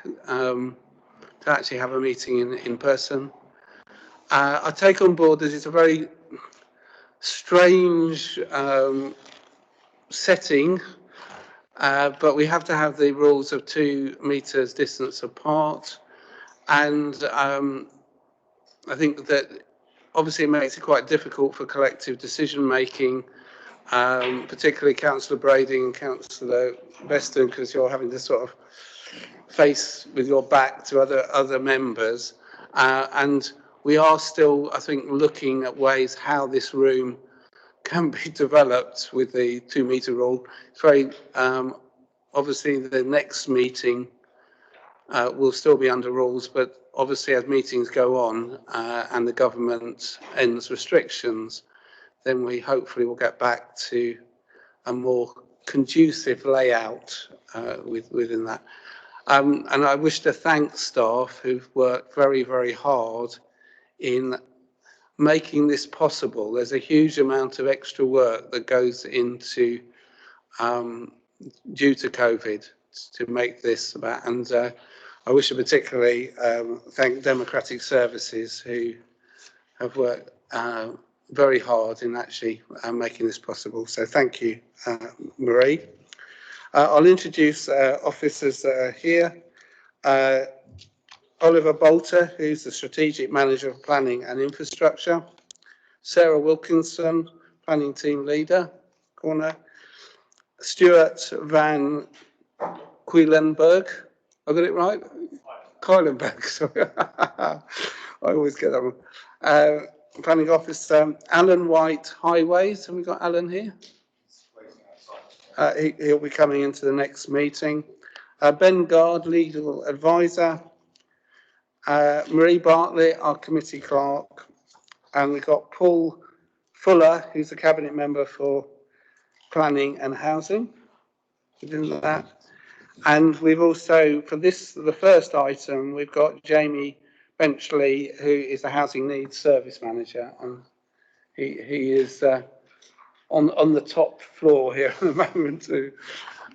to actually have a meeting in person. I take on board that it's a very strange setting, but we have to have the rules of 2 meters distance apart. And I think that obviously it makes it quite difficult for collective decision making, particularly Councillor Brady and Councillor Veston, because you're having to sort of face with your back to other members. And we are still, I think, looking at ways how this room can be developed with the 2 meter rule. It's very, obviously the next meeting will still be under rules, but obviously as meetings go on and the government ends restrictions, then we hopefully will get back to a more conducive layout within that. And I wish to thank staff who've worked very, very hard in making this possible. There's a huge amount of extra work that goes into, due to COVID, to make this about, and I wish to particularly thank Democratic Services who have worked very hard in actually making this possible. So thank you, Marie. I'll introduce officers that are here. Oliver Bolter, who's the Strategic Manager of Planning and Infrastructure. Sarah Wilkinson, Planning Team Leader, corner. Stuart Van Queilenberg, I got it right? Queilenberg, sorry. I always get that one. Planning Officer, Alan White, Highways. Have we got Alan here? He'll be coming into the next meeting. Ben Gard, Legal Advisor. Marie Bartlett, our Committee Clerk. And we've got Paul Fuller, who's a Cabinet Member for Planning and Housing. Within that. And we've also, for this, the first item, we've got Jamie Benchley, who is the Housing Needs Service Manager. And he is on the top floor here at the moment, too,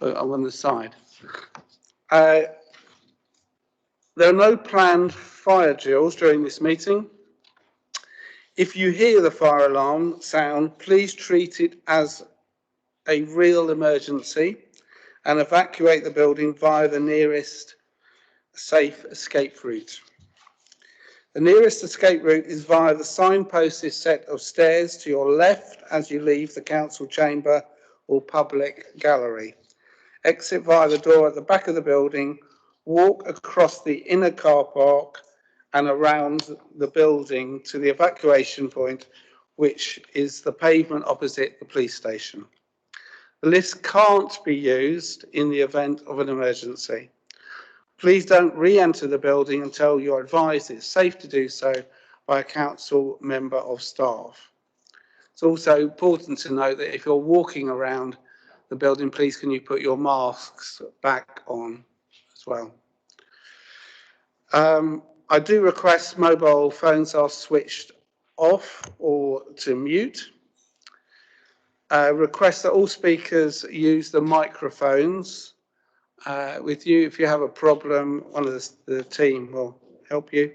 on the side. There are no planned fire drills during this meeting. If you hear the fire alarm sound, please treat it as a real emergency and evacuate the building via the nearest safe escape route. The nearest escape route is via the signposted set of stairs to your left as you leave the council chamber or public gallery. Exit via the door at the back of the building, walk across the inner car park and around the building to the evacuation point, which is the pavement opposite the police station. The lift can't be used in the event of an emergency. Please don't re-enter the building until you're advised it's safe to do so by a council member of staff. It's also important to note that if you're walking around the building, please can you put your masks back on as well. I do request mobile phones are switched off or to mute. Request that all speakers use the microphones with you. If you have a problem, one of the team will help you.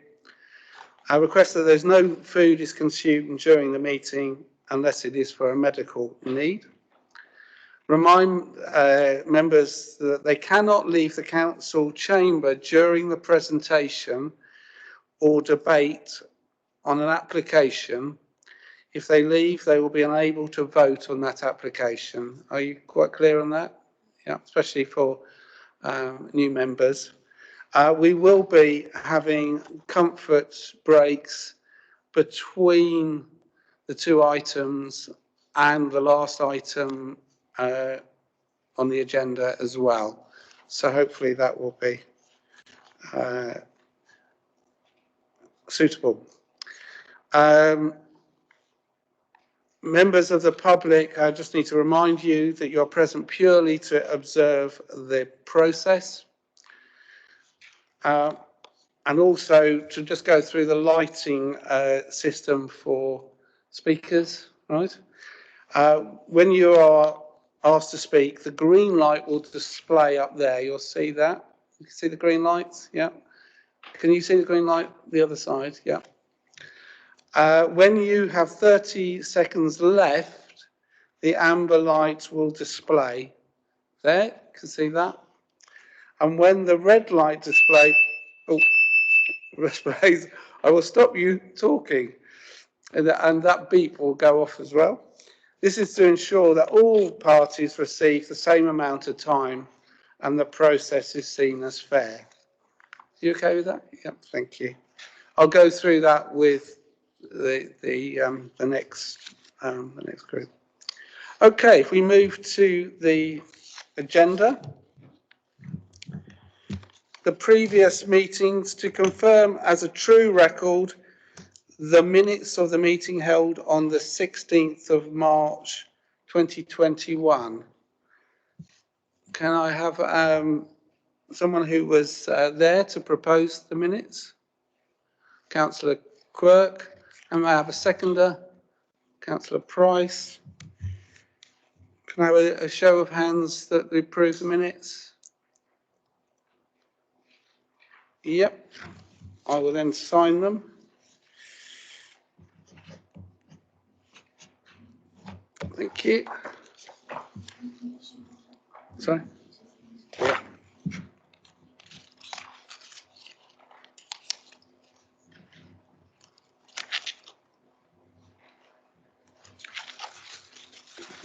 I request that there's no food is consumed during the meeting unless it is for a medical need. Remind members that they cannot leave the council chamber during the presentation or debate on an application. If they leave, they will be unable to vote on that application. Are you quite clear on that? Yeah, especially for new members. We will be having comfort breaks between the 2 items and the last item on the agenda as well. So hopefully that will be suitable. Members of the public, I just need to remind you that you're present purely to observe the process. And also to just go through the lighting system for speakers, right? When you are asked to speak, the green light will display up there, you'll see that. You can see the green lights? Yeah. Can you see the green light the other side? Yeah. When you have 30 seconds left, the amber light will display. There, you can see that. And when the red light displays, I will stop you talking, and that beep will go off as well. This is to ensure that all parties receive the same amount of time and the process is seen as fair. You okay with that? Yep, thank you. I'll go through that with the next group. Okay, if we move to the agenda, the previous meetings, to confirm as a true record the minutes of the meeting held on the 16th of March 2021. Can I have someone who was there to propose the minutes? Councillor Quirk. And I have a seconder, Councillor Price. Can I have a show of hands that approve the minutes? Yep. I will then sign them. Thank you. Sorry.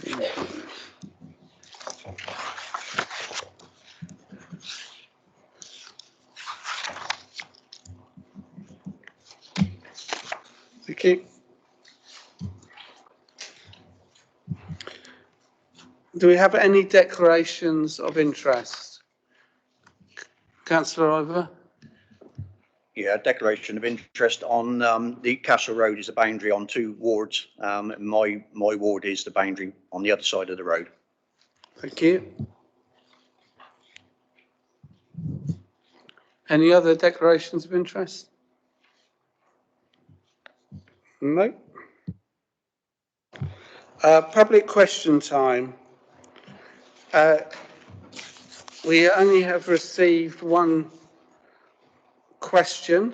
Yeah. Thank you. Do we have any declarations of interest? Councillor Ivor? Yeah, declaration of interest on the Castle Road is a boundary on 2 wards. My ward is the boundary on the other side of the road. Thank you. Any other declarations of interest? No. Public question time. We only have received one question,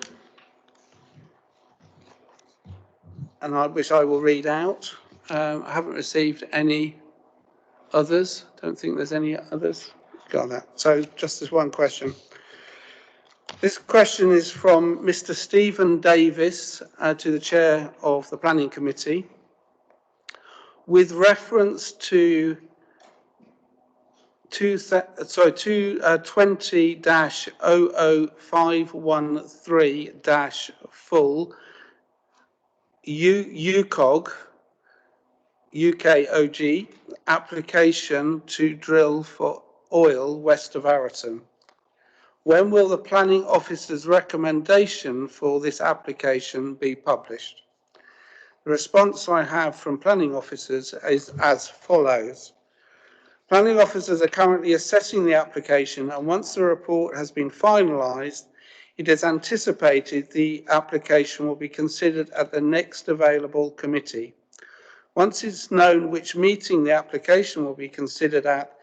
and which I will read out. I haven't received any others. Don't think there's any others. Got that. So just this one question. This question is from Mr. Stephen Davis to the chair of the Planning Committee. With reference to 20-00513-full UKOG UKOG application to drill for oil west of Arraton. When will the planning officer's recommendation for this application be published? The response I have from planning officers is as follows. Planning officers are currently assessing the application, and once the report has been finalised, it is anticipated the application will be considered at the next available committee. Once it's known which meeting the application will be considered at,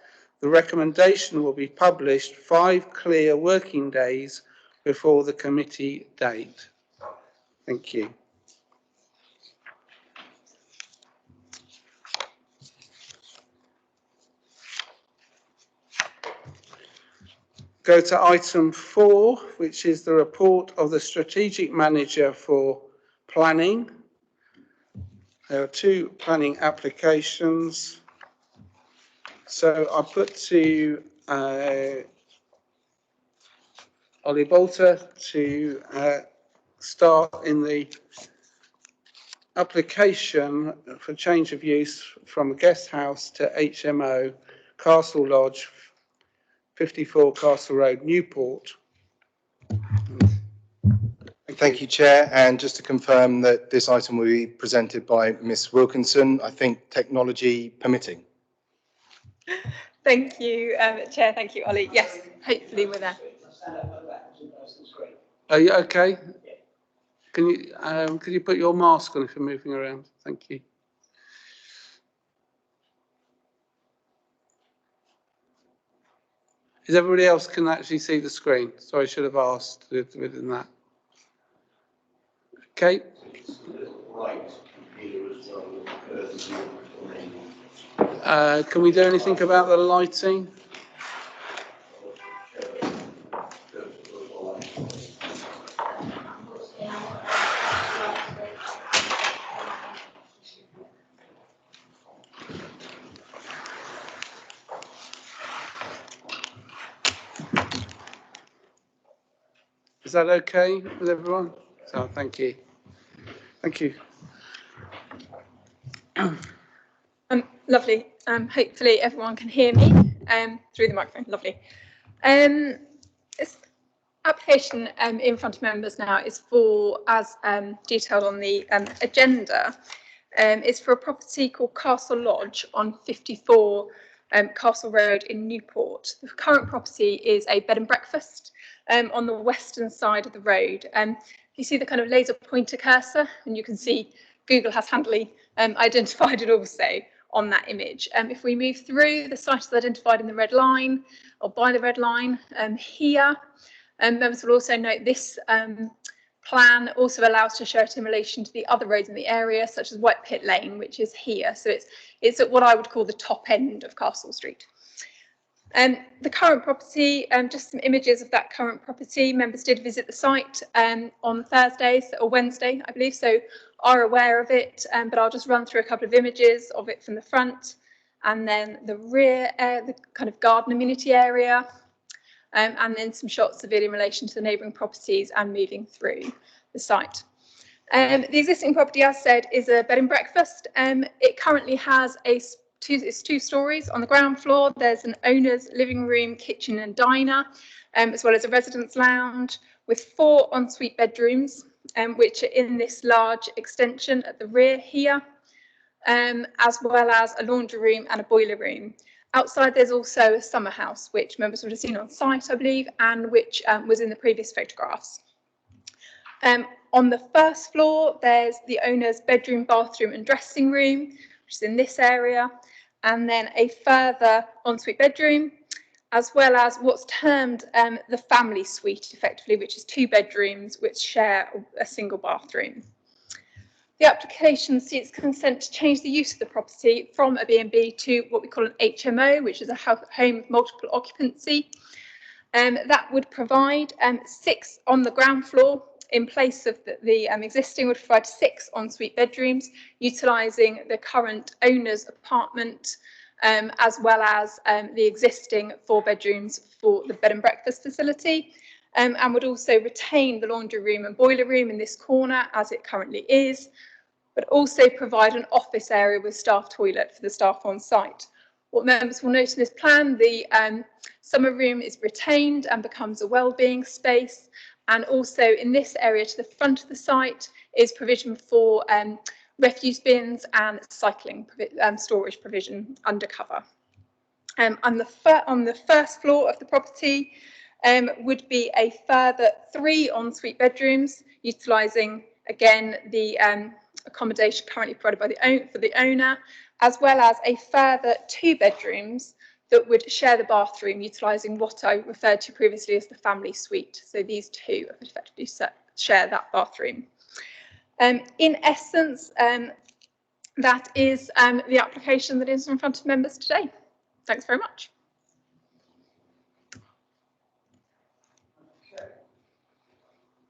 the recommendation will be published 5 clear working days before the committee date. Thank you. Go to item 4, which is the report of the Strategic Manager for Planning. There are 2 planning applications. So I put to Ollie Bolter to start in the application for change of use from a guest house to HMO, Castle Lodge, 54 Castle Road, Newport. Thank you, Chair. And just to confirm that this item will be presented by Ms. Wilkinson, I think technology permitting. Thank you, Chair. Thank you, Ollie. Yes, hopefully we're there. Are you okay? Can you put your mask on if you're moving around? Thank you. Is everybody else can actually see the screen? Sorry, I should have asked within that. Okay. Can we do anything about the lighting? Is that okay with everyone? So, thank you. Thank you. Lovely. Hopefully everyone can hear me through the microphone. Lovely. This application in front of members now is for, as detailed on the agenda, is for a property called Castle Lodge on 54 Castle Road in Newport. The current property is a bed and breakfast on the western side of the road. You see the kind of laser pointer cursor, and you can see Google has handily identified it also on that image. If we move through, the site is identified in the red line, or by the red line here. Members will also note this plan also allows to show it in relation to the other roads in the area, such as White Pit Lane, which is here. So it's at what I would call the top end of Castle Street. The current property, just some images of that current property. Members did visit the site on Thursday or Wednesday, I believe, so are aware of it, but I'll just run through a couple of images of it from the front, and then the rear, the kind of garden amenity area, and then some shots of it in relation to the neighbouring properties and moving through the site. The existing property, as said, is a bed and breakfast. It currently has it's 2 stories. On the ground floor, there's an owner's living room, kitchen and diner, as well as a residence lounge with 4 ensuite bedrooms, which are in this large extension at the rear here, as well as a laundry room and a boiler room. Outside, there's also a summer house, which members would have seen on site, I believe, and which was in the previous photographs. On the first floor, there's the owner's bedroom, bathroom and dressing room, which is in this area, and then a further ensuite bedroom, as well as what's termed the family suite, effectively, which is 2 bedrooms which share a single bathroom. The application seeks consent to change the use of the property from a B&B to what we call an HMO, which is a home of multiple occupancy. That would provide 6 on the ground floor in place of the existing, would provide 6 ensuite bedrooms, utilising the current owner's apartment, as well as the existing 4 bedrooms for the bed and breakfast facility, and would also retain the laundry room and boiler room in this corner as it currently is, but also provide an office area with staff toilet for the staff on site. What members will note in this plan, the summer room is retained and becomes a wellbeing space, and also in this area to the front of the site is provision for refuse bins and cycling storage provision under cover. On the first floor of the property would be a further 3 ensuite bedrooms, utilising again the accommodation currently provided by the owner, as well as a further 2 bedrooms that would share the bathroom, utilising what I referred to previously as the family suite. So these 2 effectively share that bathroom. In essence, that is the application that is in front of members today. Thanks very much. Okay.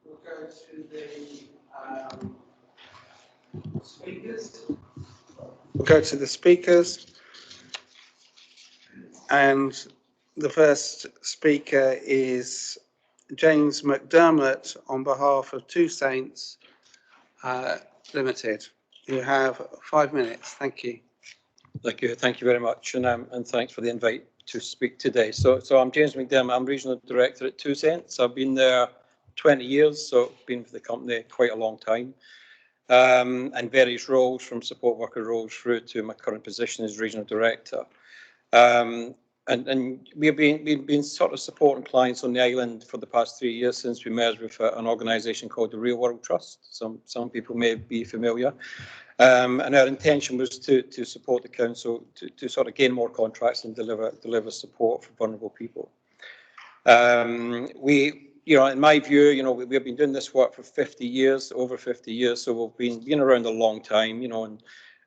We'll go to the speakers. We'll go to the speakers. And the first speaker is James McDermott on behalf of Two Saints Limited. You have 5 minutes. Thank you. Thank you very much, and thanks for the invite to speak today. So I'm James McDermott. I'm regional director at Two Saints. I've been there 20 years, so been with the company quite a long time, and various roles, from support worker roles through to my current position as regional director. And we've been sort of supporting clients on the island for the past 3 years since we merged with an organisation called the Real World Trust. Some people may be familiar. And our intention was to support the council to sort of gain more contracts and deliver support for vulnerable people. In my view, we've been doing this work for 50 years, over 50 years, so we've been around a long time,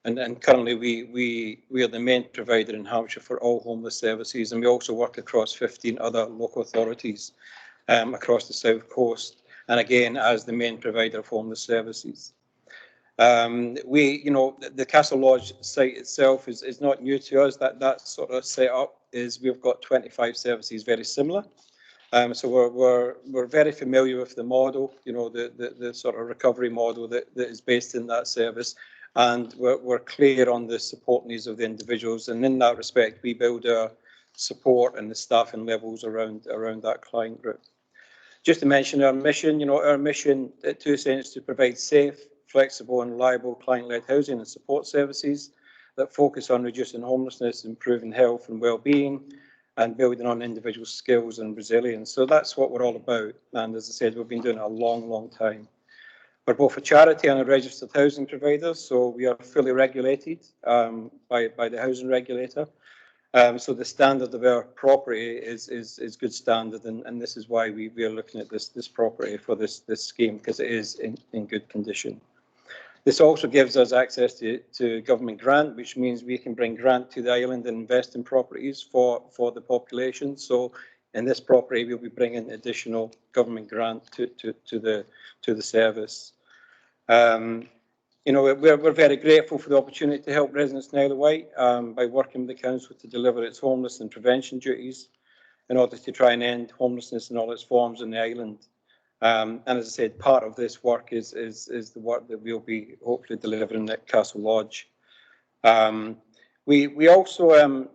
and currently we are the main provider in Hampshire for all homeless services, and we also work across 15 other local authorities across the South Coast, and again, as the main provider of homeless services. The Castle Lodge site itself is not new to us. That sort of setup is, we've got 25 services very similar. So we're very familiar with the model, the sort of recovery model that is based in that service, and we're clear on the support needs of the individuals. And in that respect, we build our support and the staffing levels around that client group. Just to mention our mission, our mission at 2 Saints is to provide safe, flexible and reliable client-led housing and support services that focus on reducing homelessness, improving health and well-being, and building on individual skills and resilience. So that's what we're all about. And as I said, we've been doing it a long, long time. We're both a charity and a registered housing provider, so we are fully regulated by the housing regulator. So the standard of our property is good standard, and this is why we are looking at this property for this scheme, because it is in good condition. This also gives us access to government grant, which means we can bring grant to the island and invest in properties for the population. So in this property, we'll be bringing additional government grant to the service. We're very grateful for the opportunity to help residents in Isle of Wight by working with the council to deliver its homeless and prevention duties in order to try and end homelessness in all its forms on the island. And as I said, part of this work is the work that we'll be hopefully delivering at Castle Lodge. We also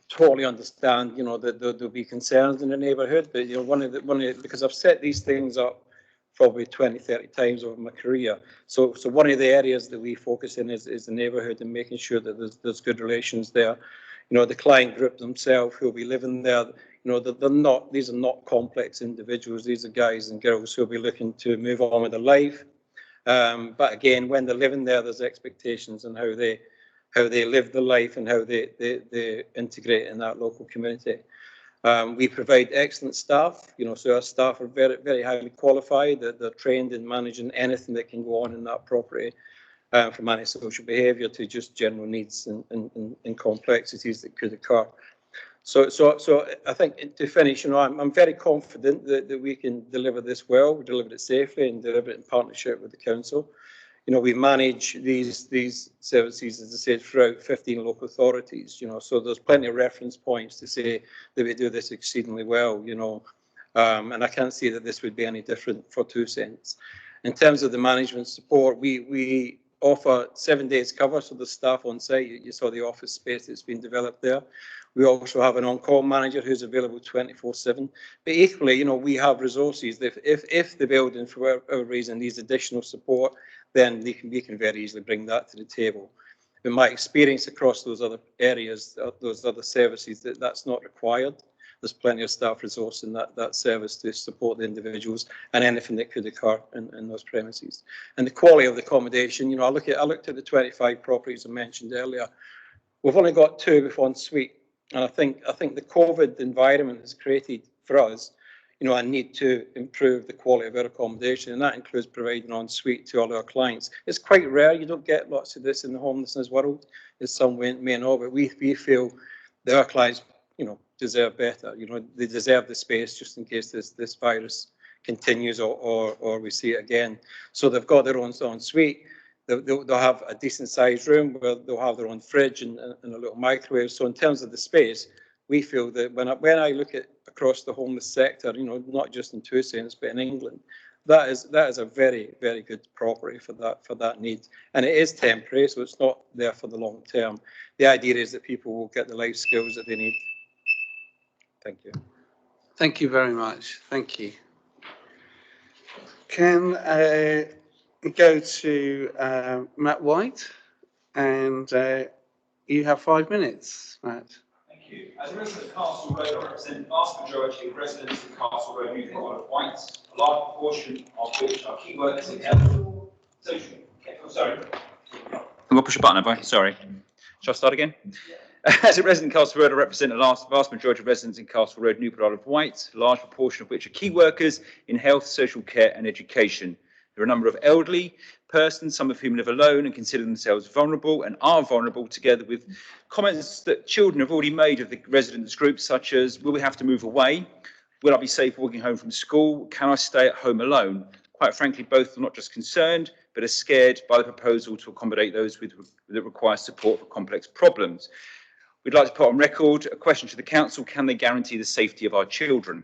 totally understand, that there'll be concerns in the neighbourhood, but because I've set these things up probably 20, 30 times over my career. So one of the areas that we focus in is the neighbourhood and making sure that there's good relations there. The client group themselves who will be living there, these are not complex individuals. These are guys and girls who will be looking to move on with their life. But again, when they're living there, there's expectations on how they live their life and how they integrate in that local community. We provide excellent staff, so our staff are very, very highly qualified. They're trained in managing anything that can go on in that property, from antisocial behaviour to just general needs and complexities that could occur. So I think to finish, I'm very confident that we can deliver this well, we deliver it safely and deliver it in partnership with the council. We manage these services, as I said, throughout 15 local authorities, so there's plenty of reference points to say that we do this exceedingly well, and I can't see that this would be any different for 2 Saints. In terms of the management support, we offer 7 days cover, so the staff on site, you saw the office space that's been developed there. We also have an on-call manager who's available 24/7. But equally, we have resources. If the building, for whatever reason, needs additional support, then we can very easily bring that to the table. In my experience across those other areas, those other services, that's not required. There's plenty of staff resource in that service to support the individuals and anything that could occur in those premises. And the quality of the accommodation, I looked at the 25 properties I mentioned earlier. We've only got 2 with en suite. And I think the COVID environment has created for us, a need to improve the quality of our accommodation, and that includes providing en suite to all our clients. It's quite rare. You don't get lots of this in the homelessness world, as some may know, but we feel that our clients, deserve better. They deserve the space just in case this virus continues or we see it again. So they've got their own en suite. They'll have a decent sized room where they'll have their own fridge and a little microwave. So in terms of the space, we feel that when I look at across the homeless sector, not just in 2 Saints, but in England, that is a very, very good property for that need. And it is temporary, so it's not there for the long term. The idea is that people will get the life skills that they need. Thank you. Thank you very much. Thank you. Can we go to Matt White, and you have 5 minutes, Matt. Thank you. As a resident of Castle Road, I represent the vast majority of residents of Castle Road, Newport Isle of Wight, a large proportion of which are key workers in health. Sorry. I'm going to push a button, have I? Sorry. Shall I start again? As a resident in Castle Road, I represent a vast majority of residents in Castle Road, Newport Isle of Wight, a large proportion of which are key workers in health, social care and education. There are a number of elderly persons, some of whom live alone and consider themselves vulnerable and are vulnerable, together with comments that children have already made of the residents group, such as, will we have to move away? Will I be safe walking home from school? Can I stay at home alone? Quite frankly, both are not just concerned, but are scared by the proposal to accommodate those that require support for complex problems. We'd like to put on record a question to the council: can they guarantee the safety of our children?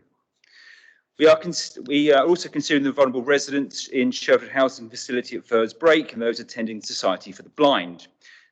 We are also considering the vulnerable residents in sheltered housing facility at Firs Brake and those attending Society for the Blind.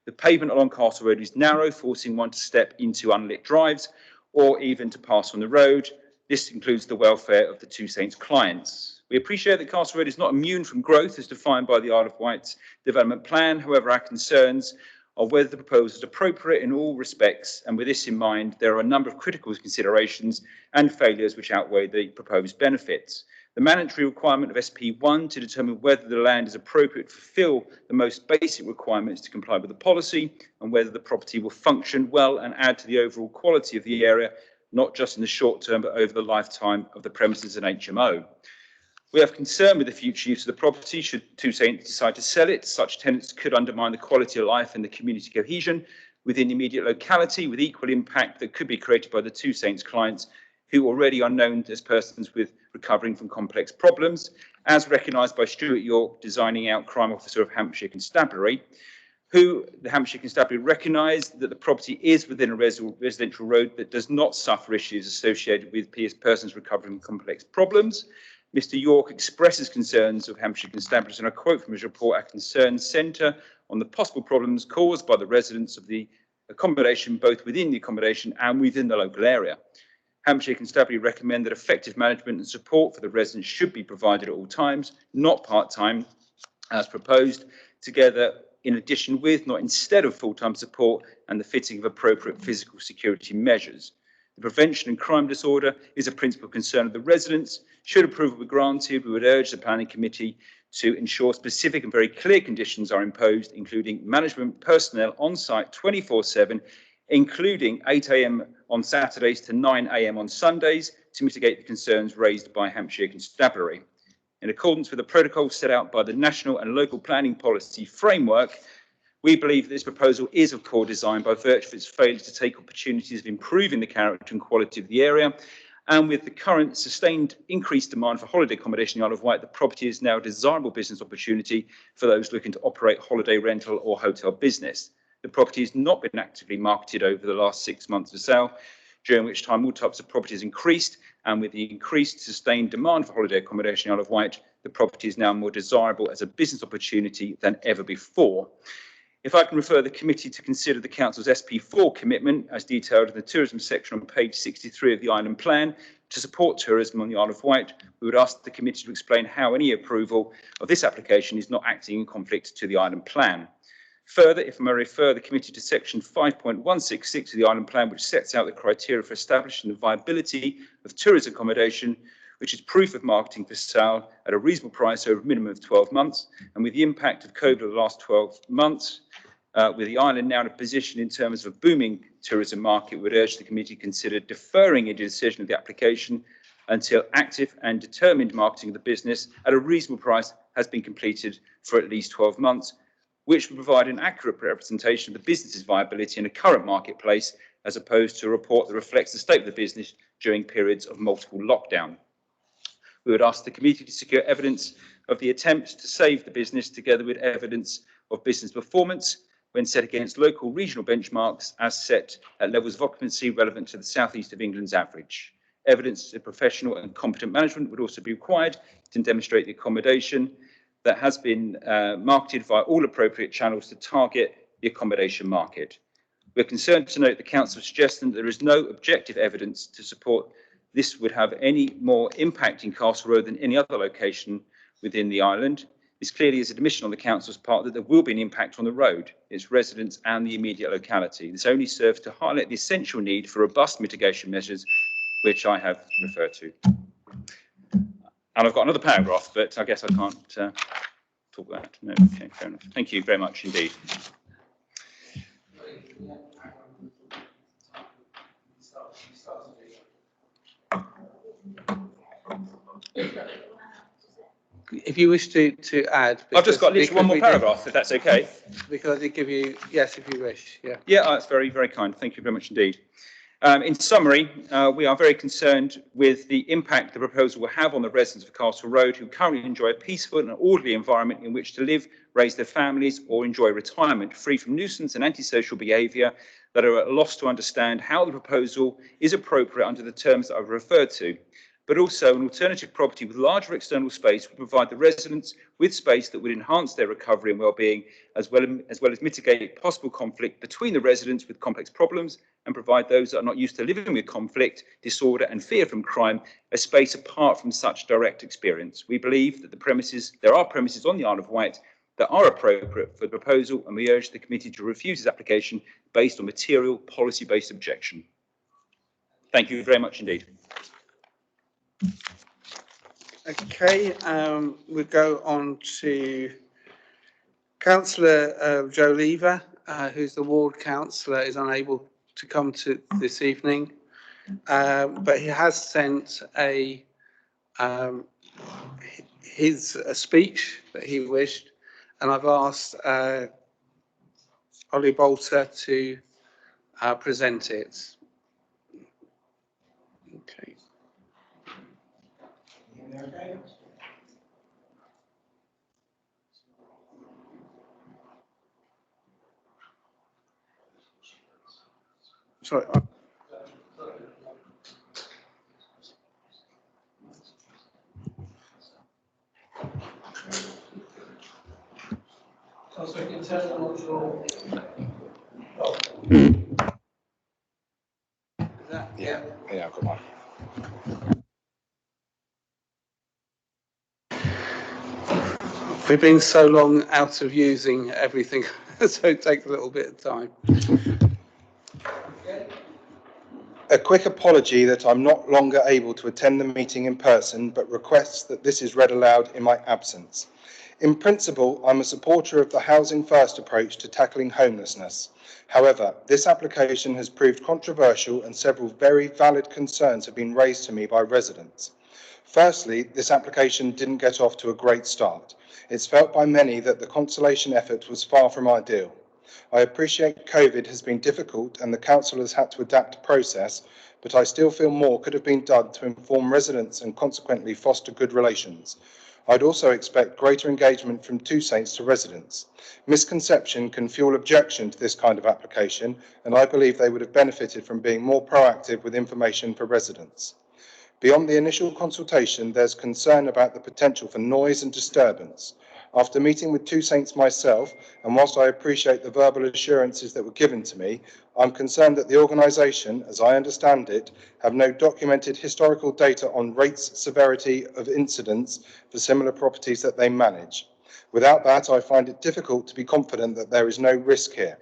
The pavement along Castle Road is narrow, forcing one to step into unlit drives or even to pass on the road. This includes the welfare of the Two Saints clients. We appreciate that Castle Road is not immune from growth as defined by the Isle of Wight's development plan. However, our concerns are whether the proposal is appropriate in all respects, and with this in mind, there are a number of critical considerations and failures which outweigh the proposed benefits. The mandatory requirement of SP1 to determine whether the land is appropriate to fulfil the most basic requirements to comply with the policy, and whether the property will function well and add to the overall quality of the area, not just in the short term, but over the lifetime of the premises and HMO. We have concern with the future use of the property should Two Saints decide to sell it. Such tenants could undermine the quality of life and the community cohesion within the immediate locality, with equal impact that could be created by the Two Saints clients, who already are known as persons with recovering from complex problems, as recognised by Stuart York, designing out crime officer of Hampshire Constabulary, who the Hampshire Constabulary recognised that the property is within a residential road that does not suffer issues associated with persons recovering from complex problems. Mr. York expresses concerns of Hampshire Constabulary, and I quote from his report: "Our concerns centre on the possible problems caused by the residents of the accommodation, both within the accommodation and within the local area. Hampshire Constabulary recommend that effective management and support for the residents should be provided at all times, not part-time as proposed, together in addition with, not instead of, full-time support and the fitting of appropriate physical security measures. The prevention and crime disorder is a principal concern of the residents. Should approval be granted, we would urge the planning committee to ensure specific and very clear conditions are imposed, including management personnel on site 24/7, including 8 AM on Saturdays to 9 AM on Sundays, to mitigate the concerns raised by Hampshire Constabulary. In accordance with the protocol set out by the National and Local Planning Policy Framework, we believe this proposal is of poor design by virtue of its failure to take opportunities of improving the character and quality of the area. And with the current sustained increased demand for holiday accommodation in the Isle of Wight, the property is now a desirable business opportunity for those looking to operate holiday rental or hotel business. The property has not been actively marketed over the last 6 months for sale, during which time all types of properties increased, and with the increased sustained demand for holiday accommodation in the Isle of Wight, the property is now more desirable as a business opportunity than ever before. If I can refer the committee to consider the council's SP4 commitment, as detailed in the tourism section on page 63 of the island plan, to support tourism on the Isle of Wight, we would ask the committee to explain how any approval of this application is not acting in conflict to the island plan. Further, if I may refer the committee to section 5.166 of the island plan, which sets out the criteria for establishing the viability of tourism accommodation, which is proof of marketing for sale at a reasonable price over a minimum of 12 months. And with the impact of COVID over the last 12 months, with the island now in a position in terms of a booming tourism market, we would urge the committee to consider deferring a decision of the application until active and determined marketing of the business at a reasonable price has been completed for at least 12 months, which would provide an accurate representation of the business's viability in a current marketplace, as opposed to a report that reflects the state of the business during periods of multiple lockdown. We would ask the committee to secure evidence of the attempts to save the business, together with evidence of business performance when set against local regional benchmarks as set at levels of occupancy relevant to the South East of England's average. Evidence of professional and competent management would also be required to demonstrate the accommodation that has been marketed via all appropriate channels to target the accommodation market. We're concerned to note the council's suggestion that there is no objective evidence to support this would have any more impact in Castle Road than any other location within the island. This clearly is an admission on the council's part that there will be an impact on the road, its residents and the immediate locality. This only serves to highlight the essential need for robust mitigation measures, which I have referred to. And I've got another paragraph, but I guess I can't talk that. No, okay, fair enough. Thank you very much indeed. If you wish to add. I've just got literally one more we did- paragraph, if that's okay. Because they give you, yes, if you wish, yeah. Yeah, that's very, very kind. Thank you very much indeed. In summary, we are very concerned with the impact the proposal will have on the residents of Castle Road who currently enjoy a peaceful and orderly environment in which to live, raise their families or enjoy retirement free from nuisance and antisocial behaviour, that are at a loss to understand how the proposal is appropriate under the terms that I've referred to. But also an alternative property with larger external space would provide the residents with space that would enhance their recovery and well-being, as well as mitigate possible conflict between the residents with complex problems and provide those that are not used to living with conflict, disorder and fear from crime a space apart from such direct experience. We believe that there are premises on the Isle of Wight that are appropriate for the proposal, and we urge the committee to refuse this application based on material policy-based objection. Thank you very much indeed. Okay, we go on to Councillor Joe Lever, who's the ward councillor, is unable to come to this evening, but he has sent his speech that he wished, and I've asked Ollie Bolter to present it. Okay. Sorry. Yeah, I've got one. we've been so long out of using everything, so it takes a little bit of time. A quick apology that I'm not longer able to attend the meeting in person, but requests that this is read aloud in my absence. In principle, I'm a supporter of the Housing First approach to tackling homelessness. However, this application has proved controversial and several very valid concerns have been raised to me by residents. Firstly, this application didn't get off to a great start. It's felt by many that the consolation effort was far from ideal. I appreciate COVID has been difficult and the council has had to adapt the process, but I still feel more could have been done to inform residents and consequently foster good relations. I'd also expect greater engagement from Two Saints to residents. Misconception can fuel objection to this kind of application, and I believe they would have benefited from being more proactive with information for residents. Beyond the initial consultation, there's concern about the potential for noise and disturbance. After meeting with Two Saints myself, and whilst I appreciate the verbal assurances that were given to me, I'm concerned that the organisation, as I understand it, have no documented historical data on rates, severity of incidents for similar properties that they manage. Without that, I find it difficult to be confident that there is no risk here.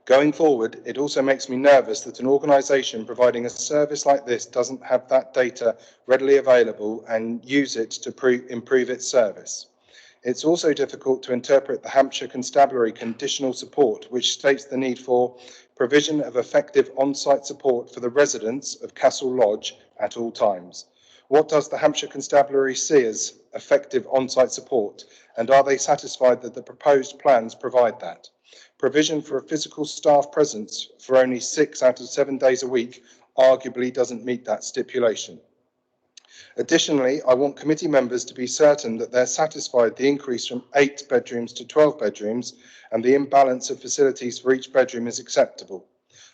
Going forward, it also makes me nervous that an organisation providing a service like this doesn't have that data readily available and use it to improve its service. It's also difficult to interpret the Hampshire Constabulary conditional support, which states the need for provision of effective on-site support for the residents of Castle Lodge at all times. What does the Hampshire Constabulary see as effective on-site support, and are they satisfied that the proposed plans provide that? Provision for a physical staff presence for only 6 out of 7 days a week arguably doesn't meet that stipulation. Additionally, I want committee members to be certain that they're satisfied the increase from 8 bedrooms to 12 bedrooms and the imbalance of facilities for each bedroom is acceptable.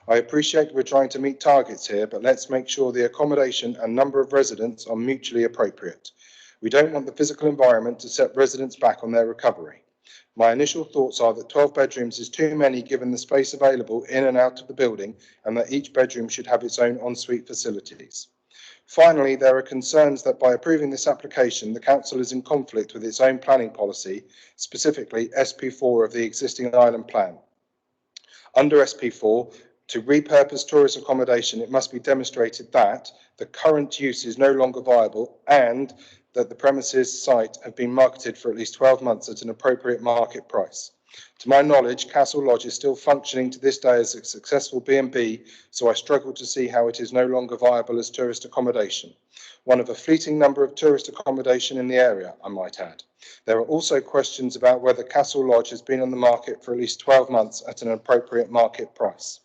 I appreciate we're trying to meet targets here, but let's make sure the accommodation and number of residents are mutually appropriate. We don't want the physical environment to set residents back on their recovery. My initial thoughts are that 12 bedrooms is too many given the space available in and out of the building, and that each bedroom should have its own ensuite facilities. Finally, there are concerns that by approving this application, the council is in conflict with its own planning policy, specifically SP4 of the existing island plan. Under SP4, to repurpose tourist accommodation, it must be demonstrated that the current use is no longer viable and that the premises site have been marketed for at least 12 months at an appropriate market price. To my knowledge, Castle Lodge is still functioning to this day as a successful B&B, so I struggle to see how it is no longer viable as tourist accommodation. One of a fleeting number of tourist accommodation in the area, I might add. There are also questions about whether Castle Lodge has been on the market for at least 12 months at an appropriate market price.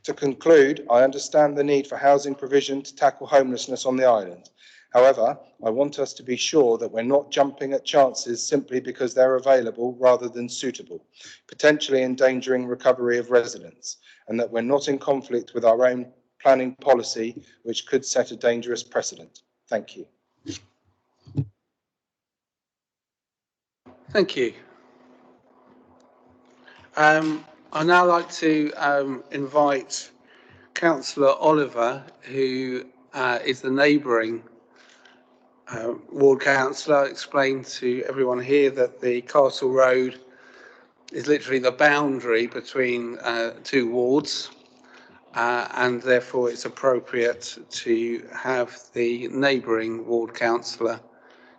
To conclude, I understand the need for housing provision to tackle homelessness on the island. However, I want us to be sure that we're not jumping at chances simply because they're available rather than suitable, potentially endangering recovery of residents, and that we're not in conflict with our own planning policy, which could set a dangerous precedent. Thank you. Thank you. I'd now like to invite Councillor Oliver, who is the neighbouring ward councillor, explain to everyone here that the Castle Road is literally the boundary between two wards, and therefore it's appropriate to have the neighbouring ward councillor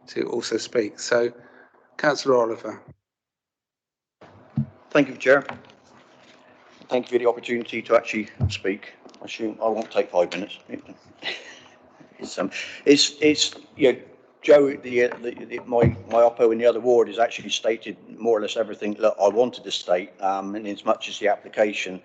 to also speak. So, Councillor Oliver. Thank you, Chair. Thank you for the opportunity to actually speak. I assume I won't take 5 minutes. It's you know, Joe, my oppo in the other ward has actually stated more or less everything that I wanted to state, and as much as the application,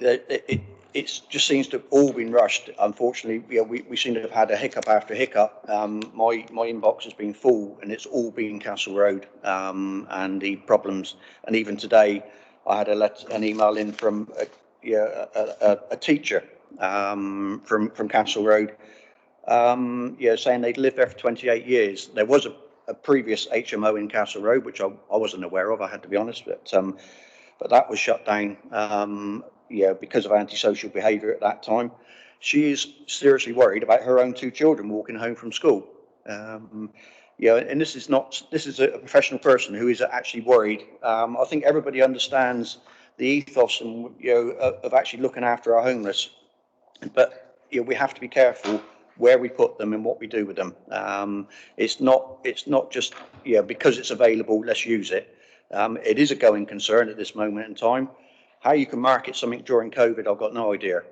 it just seems to have all been rushed. Unfortunately, we seem to have had a hiccup after hiccup. My inbox has been full, and it's all been Castle Road, and the problems. And even today, I had an email in from a teacher from Castle Road, saying they'd lived there for 28 years. There was a previous HMO in Castle Road, which I wasn't aware of, I had to be honest, but that was shut down, because of antisocial behaviour at that time. She is seriously worried about her own 2 children walking home from school. And this is a professional person who is actually worried. I think everybody understands the ethos and of actually looking after our homeless, but we have to be careful where we put them and what we do with them. It's not just because it's available, let's use it. It is a going concern at this moment in time. How you can market something during COVID, I've got no idea.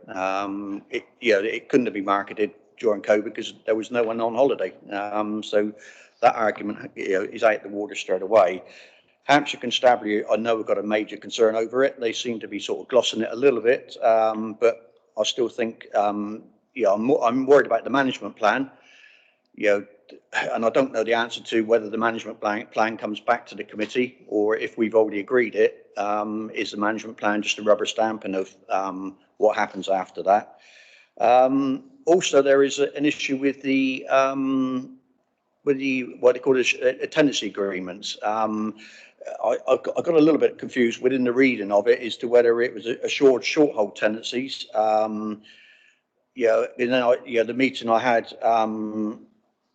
It couldn't have been marketed during COVID because there was no one on holiday. So that argument is out the water straight away. Hampshire Constabulary, I know, have got a major concern over it. They seem to be sort of glossing it a little bit, but I still think, I'm worried about the management plan, and I don't know the answer to whether the management plan comes back to the committee or if we've already agreed it. Is the management plan just a rubber stamping of what happens after that? Also, there is an issue with the what they call tenancy agreements. I got a little bit confused within the reading of it as to whether it was assured short hold tenancies. And then the meeting I had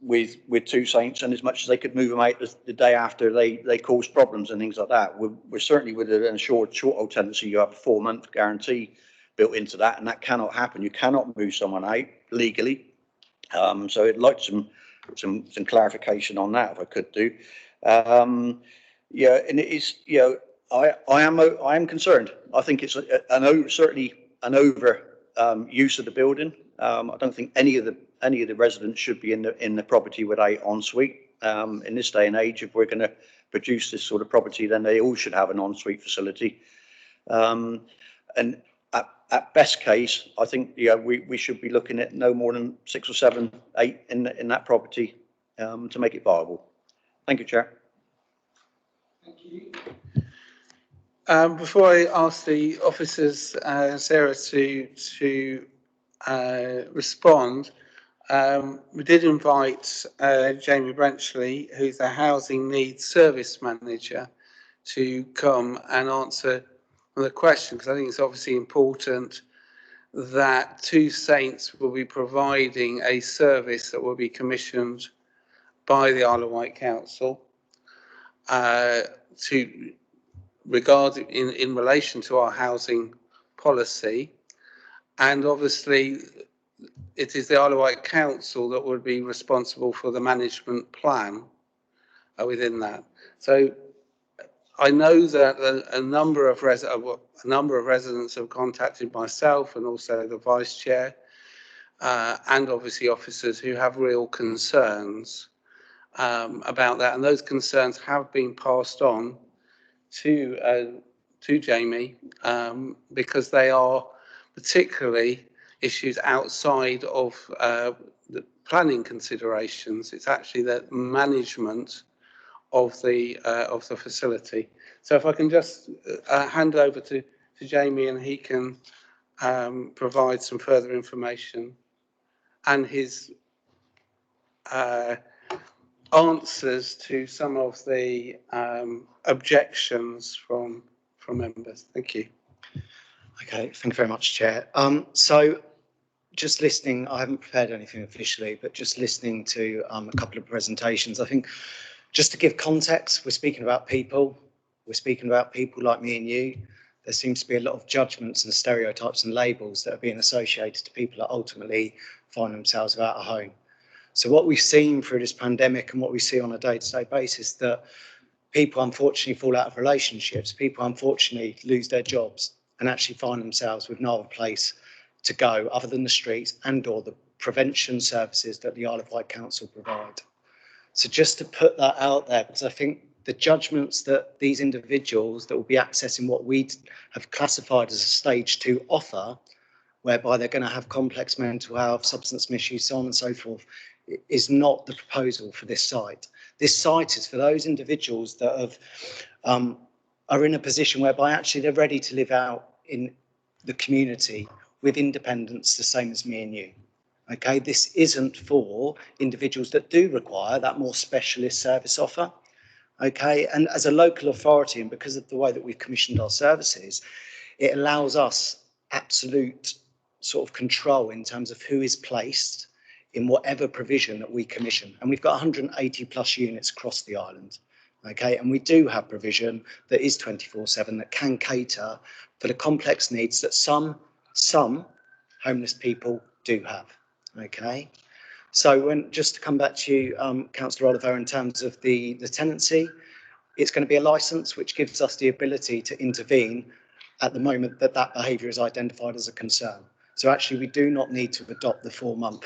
with Two Saints, and as much as they could move them out the day after they caused problems and things like that, we're certainly with an assured short hold tenancy, you have a 4-month guarantee built into that, and that cannot happen. You cannot move someone out legally. So I'd like some clarification on that if I could do. And it is, I am concerned. I think it's certainly an over use of the building. I don't think any of the residents should be in the property without ensuite. In this day and age, if we're going to produce this sort of property, then they all should have an ensuite facility. And at best case, I think we should be looking at no more than 6 or 7, 8 in that property to make it viable. Thank you, Chair. Thank you. Before I ask the officers, Sarah, to respond, we did invite Jamie Brenchley, who's the Housing Needs Service Manager, to come and answer the question, because I think it's obviously important that Two Saints will be providing a service that will be commissioned by the Isle of Wight Council in relation to our housing policy, and obviously it is the Isle of Wight Council that would be responsible for the management plan within that. So I know that a number of residents have contacted myself and also the vice chair, and obviously officers who have real concerns about that, and those concerns have been passed on to Jamie, because they are particularly issues outside of the planning considerations. It's actually the management of the facility. So if I can just hand over to Jamie, and he can provide some further information and his answers to some of the objections from members. Thank you. Okay, thank you very much, Chair. So just listening, I haven't prepared anything officially, but just listening to a couple of presentations, I think just to give context, we're speaking about people. We're speaking about people like me and you. There seems to be a lot of judgments and stereotypes and labels that are being associated to people that ultimately find themselves without a home. So what we've seen through this pandemic and what we see on a day-to-day basis, that people unfortunately fall out of relationships, people unfortunately lose their jobs and actually find themselves with no other place to go other than the streets and or the prevention services that the Isle of Wight Council provide. So just to put that out there, because I think the judgments that these individuals that will be accessing what we have classified as a stage 2 offer, whereby they're going to have complex mental health, substance misuse, so on and so forth, is not the proposal for this site. This site is for those individuals that have, are in a position whereby actually they're ready to live out in the community with independence, the same as me and you. Okay, this isn't for individuals that do require that more specialist service offer. Okay, and as a local authority, and because of the way that we've commissioned our services, it allows us absolute sort of control in terms of who is placed in whatever provision that we commission. And we've got 180 plus units across the island. Okay, and we do have provision that is 24/7 that can cater for the complex needs that some homeless people do have. Okay, so just to come back to you, Councillor Oliver, in terms of the tenancy, it's going to be a licence which gives us the ability to intervene at the moment that that behaviour is identified as a concern. So actually we do not need to adopt the 4-month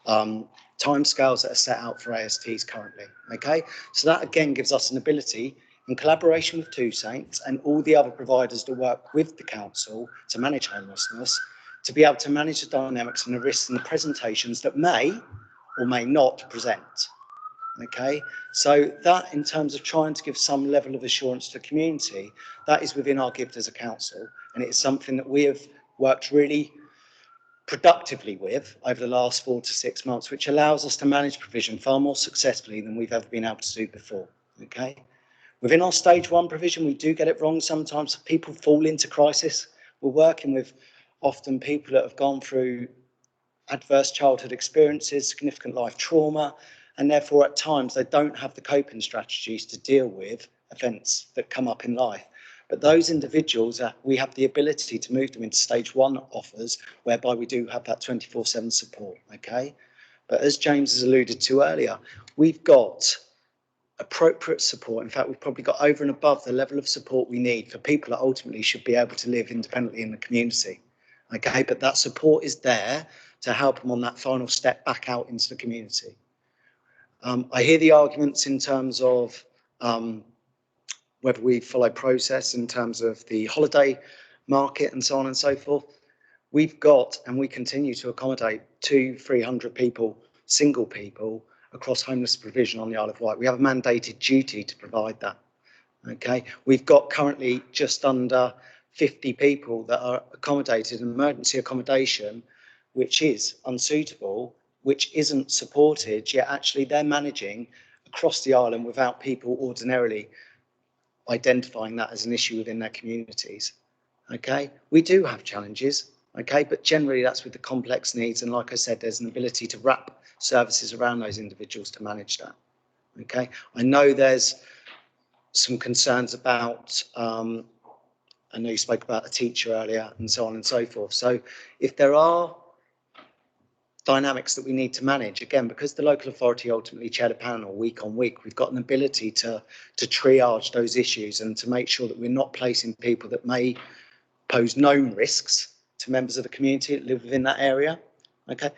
timescales that are set out for ASTs currently. Okay, so that again gives us an ability, in collaboration with Two Saints and all the other providers that work with the council to manage homelessness, to be able to manage the dynamics and the risks and the presentations that may or may not present. Okay, so that in terms of trying to give some level of assurance to the community, that is within our gift as a council, and it's something that we have worked really productively with over the last 4 to 6 months, which allows us to manage provision far more successfully than we've ever been able to do before. Okay, within our stage 1 provision, we do get it wrong sometimes. People fall into crisis. We're working with often people that have gone through adverse childhood experiences, significant life trauma, and therefore at times they don't have the coping strategies to deal with events that come up in life. But those individuals, we have the ability to move them into stage 1 offers, whereby we do have that 24/7 support. Okay, but as James has alluded to earlier, we've got appropriate support. In fact, we've probably got over and above the level of support we need for people that ultimately should be able to live independently in the community. Okay, but that support is there to help them on that final step back out into the community. I hear the arguments in terms of whether we follow process in terms of the holiday market and so on and so forth. We've got, and we continue to accommodate 200-300 people, single people, across homeless provision on the Isle of Wight. We have a mandated duty to provide that. Okay, we've got currently just under 50 people that are accommodated in emergency accommodation, which is unsuitable, which isn't supported, yet actually they're managing across the island without people ordinarily identifying that as an issue within their communities. Okay, we do have challenges, okay, but generally that's with the complex needs, and like I said, there's an ability to wrap services around those individuals to manage that. Okay, I know there's some concerns about, I know you spoke about a teacher earlier and so on and so forth. So if there are dynamics that we need to manage. Again, because the local authority ultimately chair the panel week on week, we've got an ability to triage those issues and to make sure that we're not placing people that may pose known risks to members of the community that live within that area. Okay,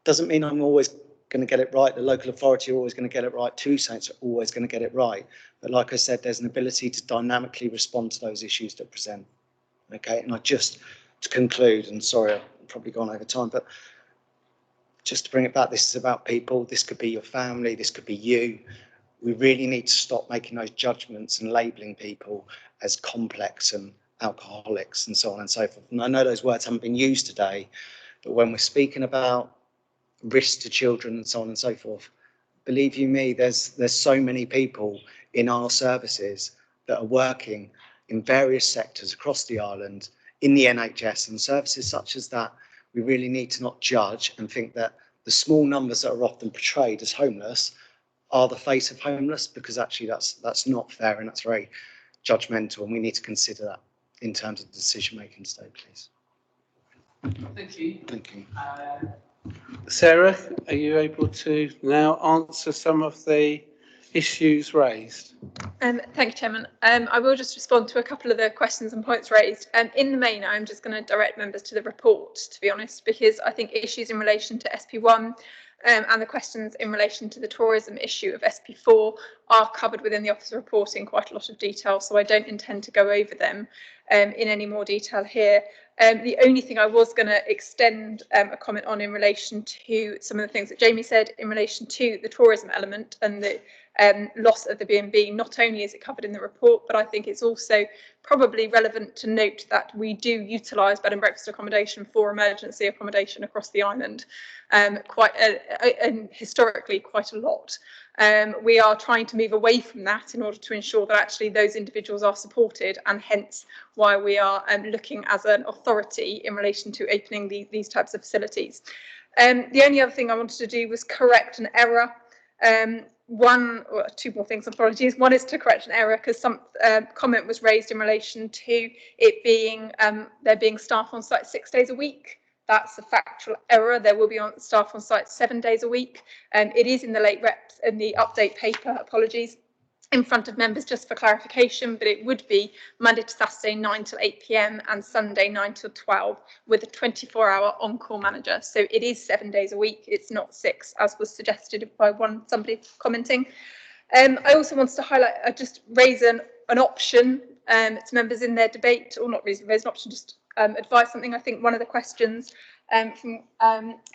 doesn't mean I'm always going to get it right. The local authority are always going to get it right. Two Saints are always going to get it right. But like I said, there's an ability to dynamically respond to those issues that present. Okay, and to conclude, and sorry, I've probably gone over time, but just to bring it back, this is about people. This could be your family. This could be you. We really need to stop making those judgments and labelling people as complex and alcoholics and so on and so forth. And I know those words haven't been used today, but when we're speaking about risk to children and so on and so forth, believe you me, there's so many people in our services that are working in various sectors across the island, in the NHS and services such as that. We really need to not judge and think that the small numbers that are often portrayed as homeless are the face of homeless, because actually that's not fair and that's very judgmental, and we need to consider that in terms of decision making today, please. Thank you. Thank you. Sarah, are you able to now answer some of the issues raised? Thank you, Chairman. I will just respond to a couple of the questions and points raised. In the main, I'm just going to direct members to the report, to be honest, because I think issues in relation to SP1 and the questions in relation to the tourism issue of SP4 are covered within the officer report in quite a lot of detail, so I don't intend to go over them in any more detail here. The only thing I was going to extend a comment on in relation to some of the things that Jamie said in relation to the tourism element and the loss of the B&B. Not only is it covered in the report, but I think it's also probably relevant to note that we do utilise bed and breakfast accommodation for emergency accommodation across the island and historically quite a lot. We are trying to move away from that in order to ensure that actually those individuals are supported, and hence why we are looking as an authority in relation to opening these types of facilities. The only other thing I wanted to do was correct an error. Two more things, apologies. One is to correct an error because some comment was raised in relation to it being there being staff on site 6 days a week. That's a factual error. There will be staff on site 7 days a week. It is in the late reps in the update paper, apologies, in front of members just for clarification, but it would be Monday to Saturday 9 till 8 p.m. and Sunday 9 till 12 with a 24-hour on-call manager. So it is 7 days a week. It's not 6, as was suggested by somebody commenting. I also wanted to highlight, just raise an option to members in their debate, or not raise an option, just advise something. I think one of the questions from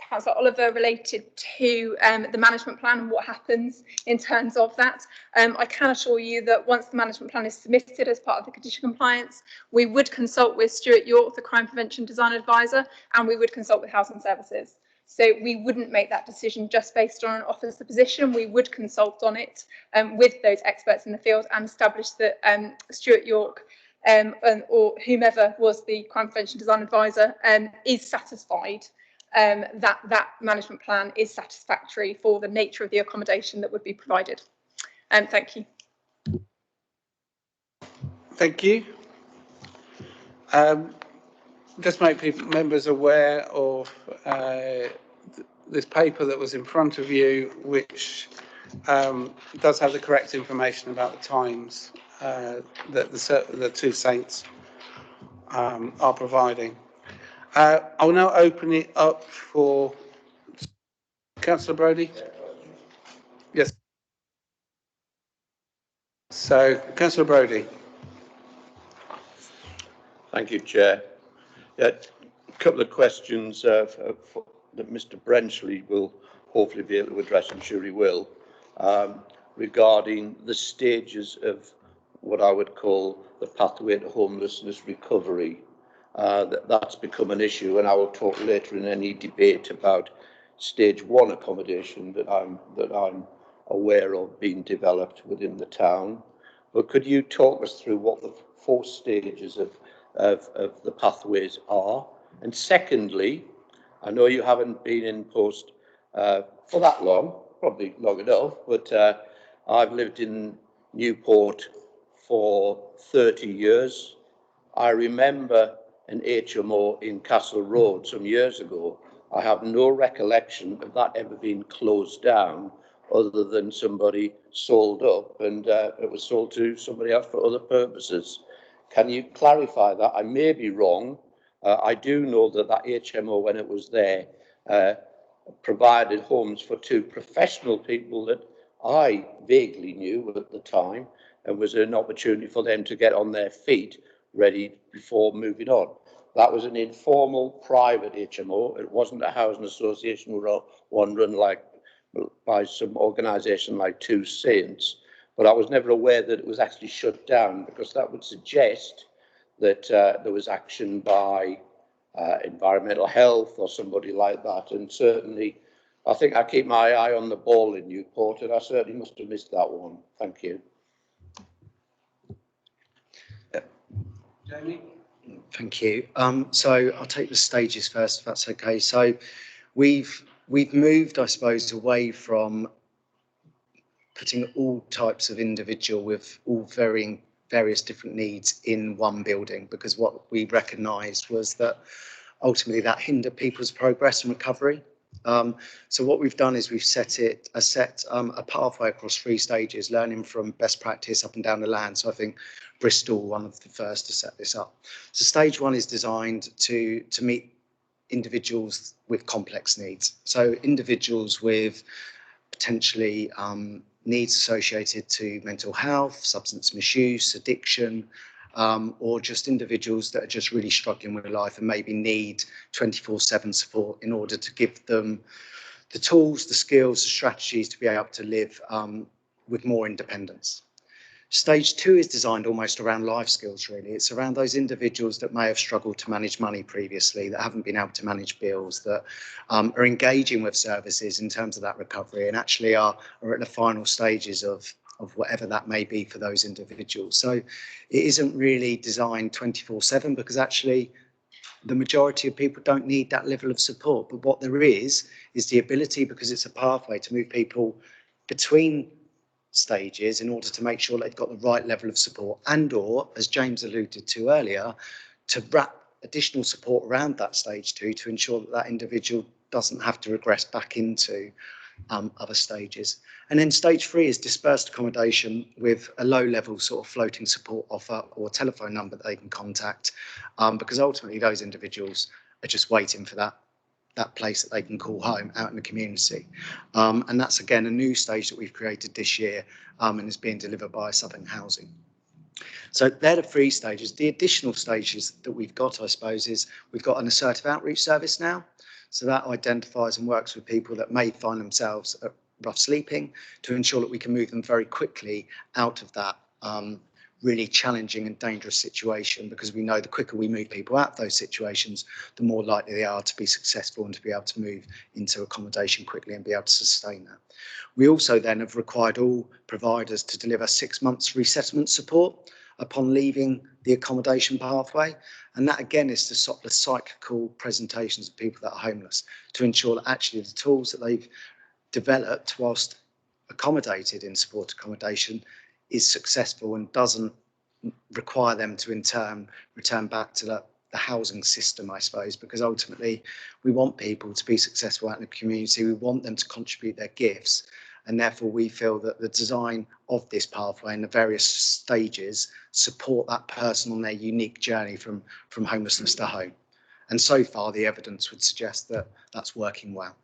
Councillor Oliver related to the management plan and what happens in terms of that. I can assure you that once the management plan is submitted as part of the condition compliance, we would consult with Stuart York, the Crime Prevention Design Advisor, and we would consult with Housing Services. So we wouldn't make that decision just based on an officer position. We would consult on it with those experts in the field and establish that Stuart York or whomever was the Crime Prevention Design Advisor is satisfied that management plan is satisfactory for the nature of the accommodation that would be provided. Thank you. Thank you. Just make members aware of this paper that was in front of you, which does have the correct information about the times that the Two Saints are providing. I will now open it up for Councillor Brodie. Yes. So, Councillor Brodie. Thank you, Chair. A couple of questions that Mr. Brenchley will hopefully be able to address, I'm sure he will, regarding the stages of what I would call the pathway to homelessness recovery. That's become an issue, and I will talk later in any debate about stage 1 accommodation that I'm aware of being developed within the town. But could you talk us through what the 4 stages of the pathways are? And secondly, I know you haven't been in post for that long, probably long enough, but I've lived in Newport for 30 years. I remember an HMO in Castle Road some years ago I have no recollection of that ever being closed down, other than somebody sold up and it was sold to somebody else for other purposes. Can you clarify that? I may be wrong. I do know that that HMO, when it was there, provided homes for 2 professional people that I vaguely knew at the time, and was an opportunity for them to get on their feet ready before moving on. That was an informal private HMO. It wasn't a housing association or one run like by some organisation like Two Saints. But I was never aware that it was actually shut down, because that would suggest that there was action by environmental health or somebody like that. And certainly, I think I keep my eye on the ball in Newport, and I certainly must have missed that one. Thank you. Jamie? Thank you. So I'll take the stages first, if that's okay. So we've moved, I suppose, away from putting all types of individual with all varying various different needs in one building, because what we recognised was that ultimately that hindered people's progress and recovery. So what we've done is we've set a pathway across 3 stages, learning from best practice up and down the land. So I think Bristol, one of the first to set this up. So stage 1 is designed to meet individuals with complex needs. So individuals with potentially needs associated to mental health, substance misuse, addiction, or just individuals that are just really struggling with life and maybe need 24/7 support in order to give them the tools, the skills, the strategies to be able to live with more independence. Stage 2 is designed almost around life skills, really. It's around those individuals that may have struggled to manage money previously, that haven't been able to manage bills, that are engaging with services in terms of that recovery, and actually are at the final stages of whatever that may be for those individuals. So it isn't really designed 24/7, because actually the majority of people don't need that level of support. But what there is the ability, because it's a pathway, to move people between stages in order to make sure they've got the right level of support, and or, as James alluded to earlier, to wrap additional support around that stage 2 to ensure that that individual doesn't have to regress back into other stages. And then stage 3 is dispersed accommodation with a low level sort of floating support offer or telephone number that they can contact, because ultimately those individuals are just waiting for that place that they can call home out in the community. And that's, again, a new stage that we've created this year, and is being delivered by Southern Housing. So they're the 3 stages. The additional stages that we've got, I suppose, is we've got an assertive outreach service now. So that identifies and works with people that may find themselves at rough sleeping, to ensure that we can move them very quickly out of that really challenging and dangerous situation, because we know the quicker we move people out of those situations, the more likely they are to be successful and to be able to move into accommodation quickly and be able to sustain that. We also then have required all providers to deliver 6 months resettlement support upon leaving the accommodation pathway. And that, again, is the sort of cyclical presentations of people that are homeless, to ensure that actually the tools that they've developed whilst accommodated in support accommodation is successful and doesn't require them to in turn return back to the housing system, I suppose, because ultimately we want people to be successful out in the community. We want them to contribute their gifts, and therefore we feel that the design of this pathway and the various stages support that person on their unique journey from homelessness to home. And so far the evidence would suggest that that's working well.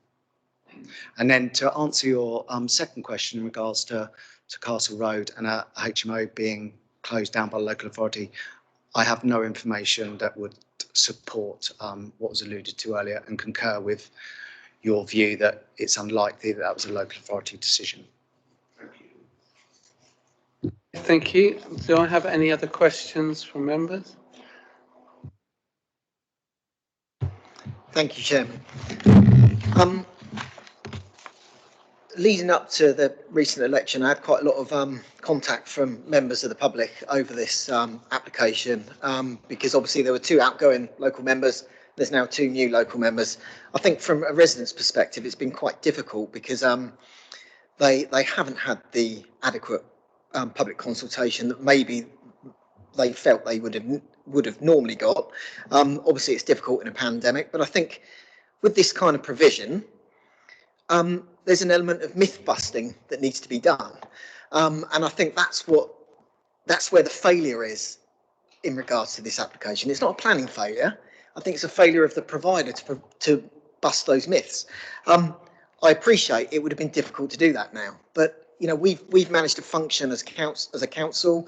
And then to answer your second question in regards to Castle Road and a HMO being closed down by the local authority, I have no information that would support what was alluded to earlier, and concur with your view that it's unlikely that that was a local authority decision. Thank you. Do I have any other questions from members? Thank you, Chairman. Leading up to the recent election, I had quite a lot of contact from members of the public over this application, because obviously there were 2 outgoing local members. There's now 2 new local members. I think from a resident's perspective, it's been quite difficult, because they haven't had the adequate public consultation that maybe they felt they would have normally got. Obviously, it's difficult in a pandemic, but I think with this kind of provision, there's an element of myth busting that needs to be done. And I think that's where the failure is in regards to this application. It's not a planning failure. I think it's a failure of the provider to bust those myths. I appreciate it would have been difficult to do that now, but you know, we've managed to function as a council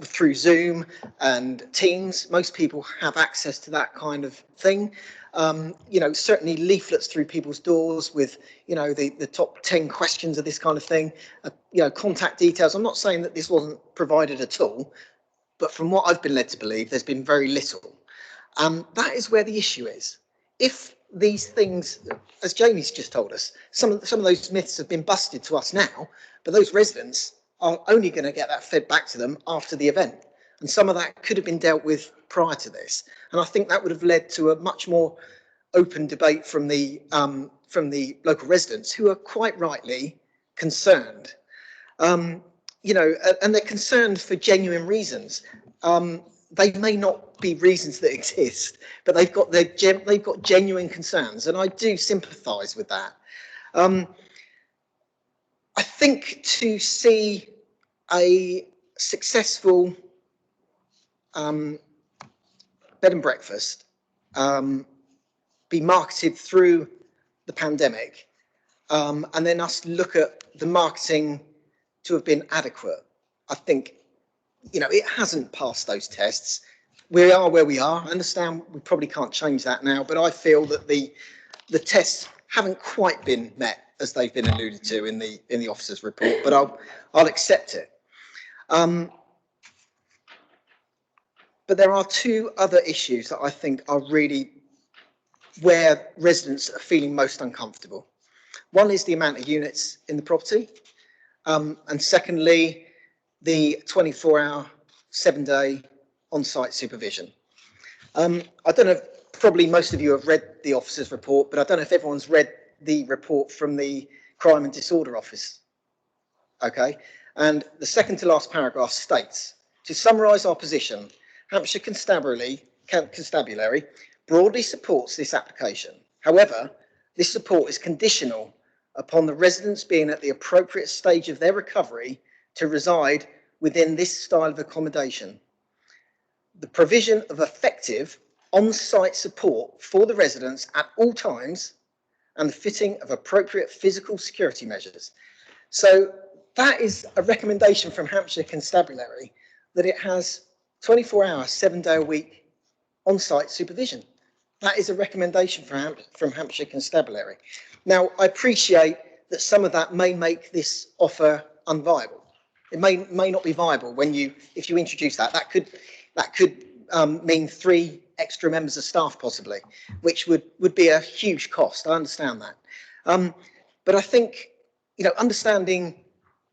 through Zoom and Teams. Most people have access to that kind of thing. You know, certainly leaflets through people's doors with, you know, the top 10 questions of this kind of thing, you know, contact details. I'm not saying that this wasn't provided at all, but from what I've been led to believe, there's been very little. That is where the issue is. If these things, as Jamie's just told us, some of those myths have been busted to us now, but those residents are only going to get that fed back to them after the event. And some of that could have been dealt with prior to this. And I think that would have led to a much more open debate from the local residents, who are quite rightly concerned. You know, and they're concerned for genuine reasons. They may not be reasons that exist, but they've got genuine concerns, and I do sympathise with that. I think to see a successful bed and breakfast be marketed through the pandemic, and then us look at the marketing to have been adequate, I think, you know, it hasn't passed those tests. We are where we are. I understand we probably can't change that now, but I feel that the tests haven't quite been met as they've been alluded to in the officer's report, but I'll accept it. But there are two other issues that I think are really where residents are feeling most uncomfortable. One is the amount of units in the property, and secondly, the 24-hour, 7-day on-site supervision. I don't know, probably most of you have read the officer's report, but I don't know if everyone's read the report from the Crime and Disorder Office. Okay, and the second to last paragraph states, to summarise our position, Hampshire Constabulary broadly supports this application. However, this support is conditional upon the residents being at the appropriate stage of their recovery to reside within this style of accommodation. The provision of effective on-site support for the residents at all times and the fitting of appropriate physical security measures. So that is a recommendation from Hampshire Constabulary, that it has 24-hour, 7-day-a-week on-site supervision. That is a recommendation from Hampshire Constabulary. Now, I appreciate that some of that may make this offer unviable. It may not be viable if you introduce that. That could mean 3 extra members of staff possibly, which would be a huge cost. I understand that, but I think, you know, understanding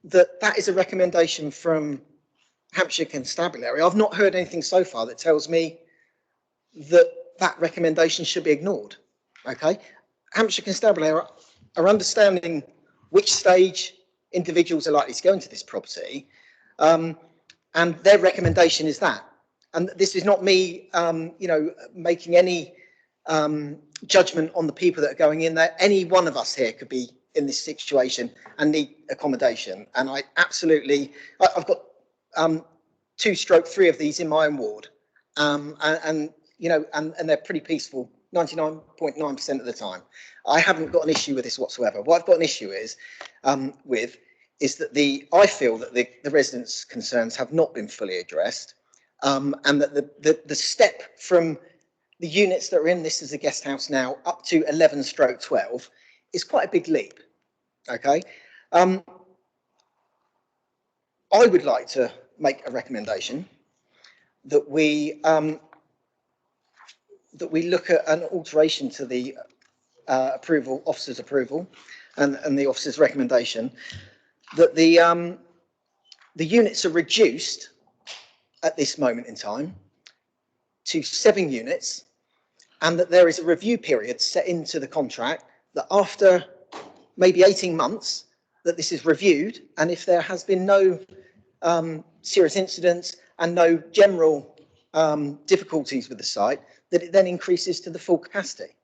that is a recommendation from Hampshire Constabulary. I've not heard anything so far that tells me that recommendation should be ignored. Okay, Hampshire Constabulary are understanding which stage individuals are likely to go into this property, and their recommendation is that. And this is not me, you know, making any judgment on the people that are going in there. Any one of us here could be in this situation and need accommodation. And I absolutely, I've got 2/3 of these in my own ward, and you know, and they're pretty peaceful 99.9% of the time. I haven't got an issue with this whatsoever. What I've got an issue is that I feel that the residents' concerns have not been fully addressed, and that the step from the units that are in this as a guest house now up to 11/12 is quite a big leap. Okay, I would like to make a recommendation that we look at an alteration to the officer's approval and the officer's recommendation, that the units are reduced at this moment in time to 7 units, and that there is a review period set into the contract that after maybe 18 months that this is reviewed, and if there has been no serious incidents and no general difficulties with the site, that it then increases to the full capacity.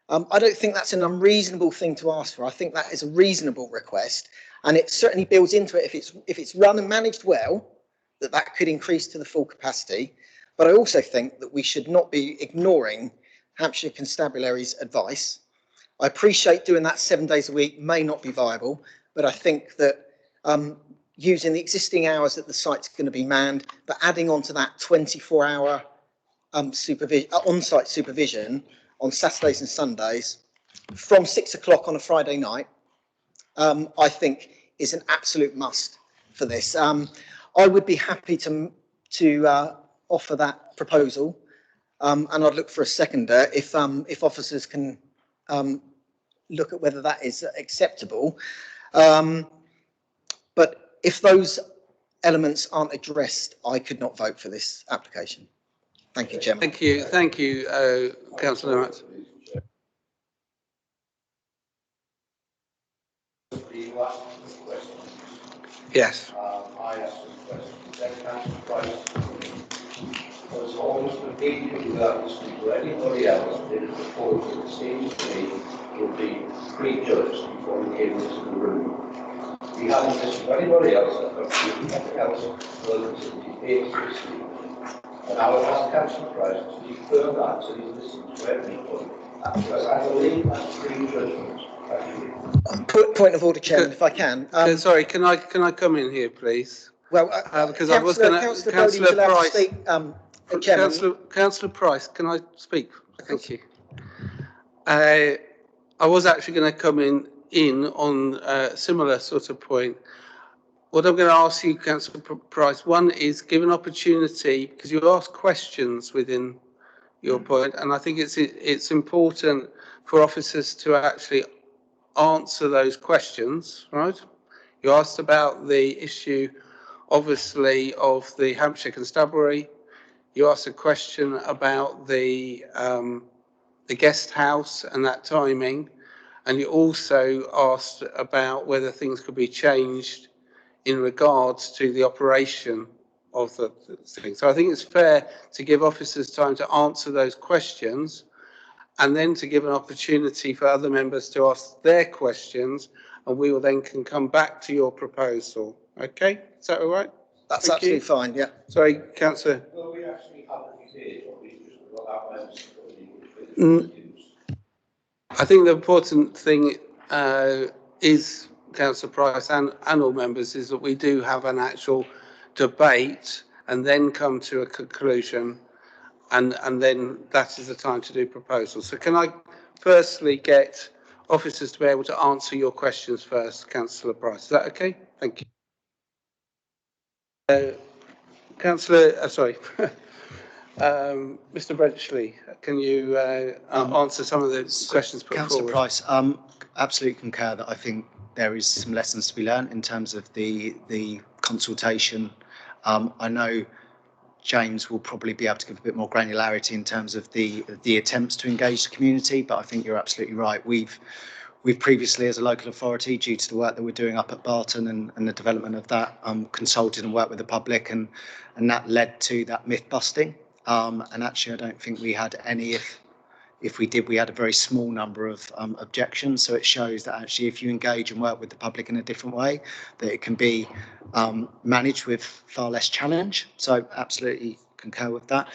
I don't think that's an unreasonable thing to ask for. I think that is a reasonable request, and it certainly builds into it if it's run and managed well, that could increase to the full capacity. But I also think that we should not be ignoring Hampshire Constabulary's advice. I appreciate doing that 7 days a week may not be viable, but I think that using the existing hours that the site's going to be manned, but adding on to that 24-hour on-site supervision on Saturdays and Sundays from 6 o'clock on a Friday night, I think is an absolute must for this. I would be happy to offer that proposal, and I'd look for a seconder if officers can look at whether that is acceptable. But if those elements aren't addressed, I could not vote for this application. Thank you, Chairman. Thank you, Councillor Nutt. Yes. I asked some questions. Then Councillor Price was almost immediately without listening to anybody else did a proposal that seems to me would be prejudged before we came into the room. We haven't listened to anybody else, nothing else other than some debates this week. And I would ask Councillor Price to confirm that so he's listened to everybody. Because I believe that's prejudgment. Point of order, Chairman, if I can. Sorry, can I come in here, please? Well, because I was going to, Councillor Price. Councillor Price, can I speak? Thank you. I was actually going to come in on a similar sort of point. What I'm going to ask you, Councillor Price, one is give an opportunity, because you ask questions within your point, and I think it's important for officers to actually answer those questions, right? You asked about the issue, obviously, of the Hampshire Constabulary. You asked a question about the guest house and that timing, and you also asked about whether things could be changed in regards to the operation of the thing. So I think it's fair to give officers time to answer those questions, and then to give an opportunity for other members to ask their questions, and we will then can come back to your proposal. Okay, is that all right? That's absolutely fine, yeah. Sorry, Councillor. Will we actually have a debate, or we just got our I think the important thing is, Councillor Price and all members, is that we do have an actual debate and then come to a conclusion, and then that is the time to do proposals. So can I firstly get officers to be able to answer your questions first, Councillor Price? Is that okay? Thank you. Councillor, sorry, Mr. Brenchley, can you answer some of the questions put Councillor forward? Price, absolutely concur that I think there is some lessons to be learned in terms of the consultation. I know James will probably be able to give a bit more granularity in terms of the attempts to engage the community, but I think you're absolutely right. We've previously, as a local authority, due to the work that we're doing up at Barton and the development of that, consulted and worked with the public, and that led to that myth busting. And actually, I don't think we had any. If we did, we had a very small number of objections. So it shows that actually, if you engage and work with the public in a different way, that it can be managed with far less challenge. So absolutely concur with that.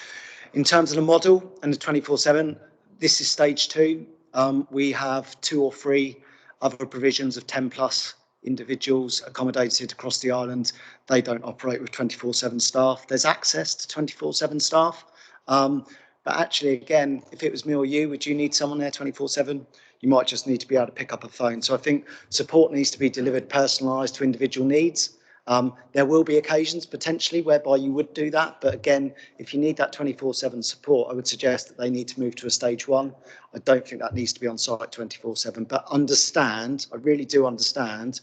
In terms of the model and the 24/7, this is stage 2. We have 2 or 3 other provisions of 10 plus individuals accommodated across the island. They don't operate with 24/7 staff. There's access to 24/7 staff. But actually, again, if it was me or you, would you need someone there 24/7? You might just need to be able to pick up a phone. So I think support needs to be delivered personalised to individual needs. There will be occasions potentially whereby you would do that. But again, if you need that 24/7 support, I would suggest that they need to move to a stage 1. I don't think that needs to be on site 24/7. But understand, I really do understand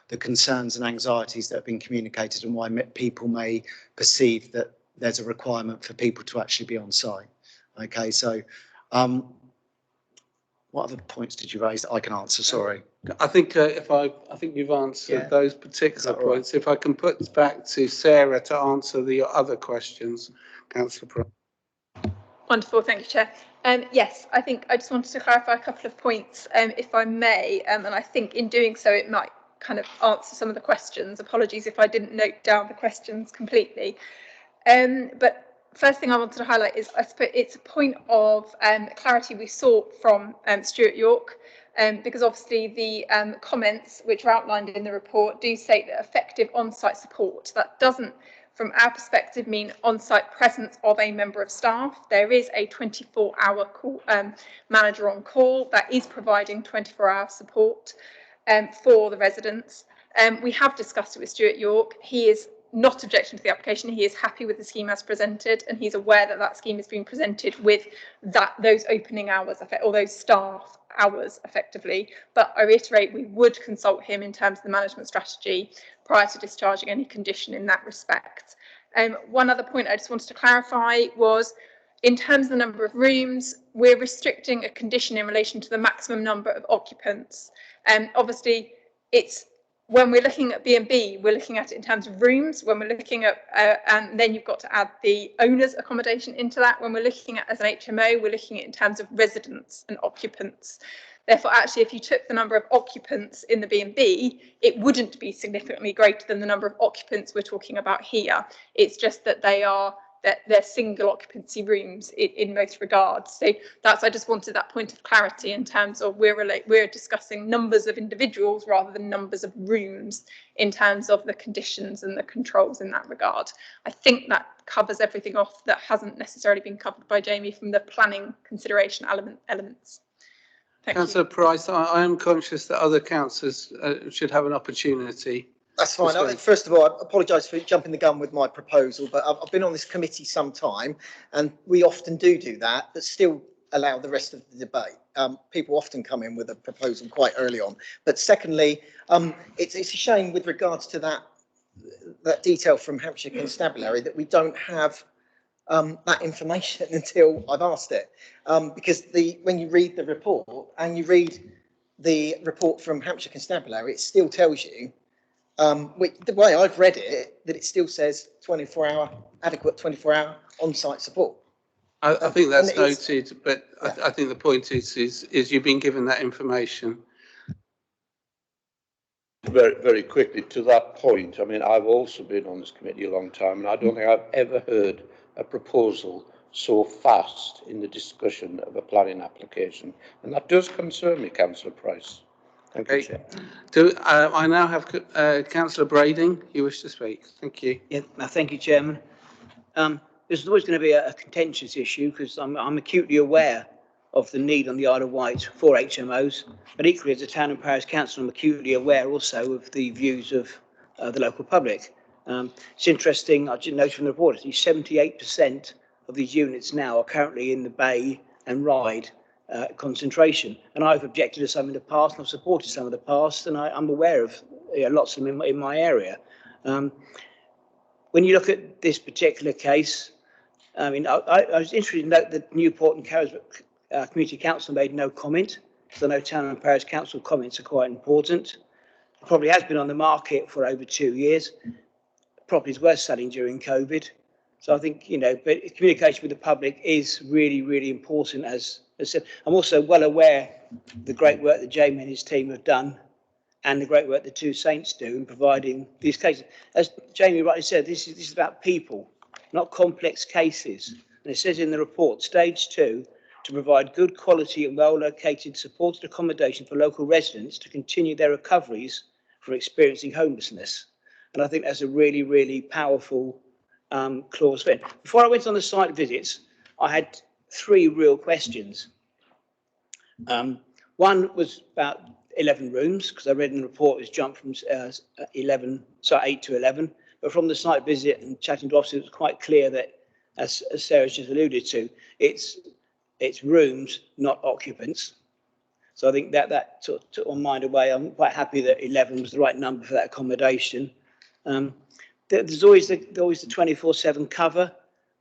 the concerns and anxieties that have been communicated and why people may perceive that there's a requirement for people to actually be on site. Okay, so what other points did you raise that I can answer? Sorry. I think I think you've answered those particular points. Right? If I can put back to Sarah to answer the other questions, Councillor Price. Wonderful, thank you, Chair. Yes, I think I just wanted to clarify a couple of points, if I may, and I think in doing so it might kind of answer some of the questions. Apologies if I didn't note down the questions completely. But first thing I wanted to highlight is I suppose it's a point of clarity we sought from Stuart York, because obviously the comments which are outlined in the report do state that effective on-site support. That doesn't, from our perspective, mean on-site presence of a member of staff. There is a 24-hour call, manager on call that is providing 24-hour support for the residents. We have discussed it with Stuart York. He is not objecting to the application. He is happy with the scheme as presented, and he's aware that that scheme is being presented with those opening hours, or those staff hours effectively. But I reiterate, we would consult him in terms of the management strategy prior to discharging any condition in that respect. One other point I just wanted to clarify was, in terms of the number of rooms, we're restricting a condition in relation to the maximum number of occupants. Obviously, it's when we're looking at B&B, we're looking at it in terms of rooms. When we're looking at, and then you've got to add the owner's accommodation into that. When we're looking at as an HMO, we're looking at it in terms of residents and occupants. Therefore, actually, if you took the number of occupants in the B&B, it wouldn't be significantly greater than the number of occupants we're talking about here. It's just that they're single occupancy rooms in most regards. So I just wanted that point of clarity in terms of we're discussing numbers of individuals rather than numbers of rooms in terms of the conditions and the controls in that regard. I think that covers everything off that hasn't necessarily been covered by Jamie from the planning consideration elements. Councillor Price, I am conscious that other councillors should have an opportunity. That's fine. First of all, I apologise for jumping the gun with my proposal, but I've been on this committee some time, and we often do that, but still allow the rest of the debate. People often come in with a proposal quite early on. But secondly, it's a shame with regards to that detail from Hampshire Constabulary that we don't have that information until I've asked it, because when you read the report and you read the report from Hampshire Constabulary, it still tells you, the way I've read it, that it still says adequate 24-hour on-site support. I think that's noted, but yeah. I think the point is you've been given that information. Very, very quickly to that point, I mean, I've also been on this committee a long time, and I don't think I've ever heard a proposal so fast in the discussion of a planning application, and that does concern me, Councillor Price. Thank you, Chair. I now have Councillor Brading. You wish to speak. Thank you. Yeah, thank you, Chairman. This is always going to be a contentious issue because I'm acutely aware of the need on the Isle of Wight for HMOs, but equally as a town and parish council, I'm acutely aware also of the views of the local public. It's interesting, I just noticed from the report, 78% of these units now are currently in the Bay and Ryde concentration, and I've objected to some in the past and I've supported some in the past, and I'm aware of lots of them in my area. When you look at this particular case, I mean, I was interested to note that Newport and Carisbrooke Community Council made no comment, because I know town and parish council comments are quite important. It probably has been on the market for over 2 years. Properties were selling during COVID. So I think, but communication with the public is really, really important. As I said, I'm also well aware of the great work that Jamie and his team have done and the great work the Two Saints do in providing these cases. As Jamie rightly said, this is about people, not complex cases. And it says in the report, stage 2, to provide good quality and well-located supported accommodation for local residents to continue their recoveries from experiencing homelessness. And I think that's a really, really powerful clause for it. Before I went on the site visits, I had 3 real questions. One was about 11 rooms, because I read in the report it's jumped from 8 to 11. But from the site visit and chatting to officers, it was quite clear that, as Sarah's just alluded to, it's rooms, not occupants. So I think that sort of took my mind away. I'm quite happy that 11 was the right number for that accommodation. There's always the 24/7 cover,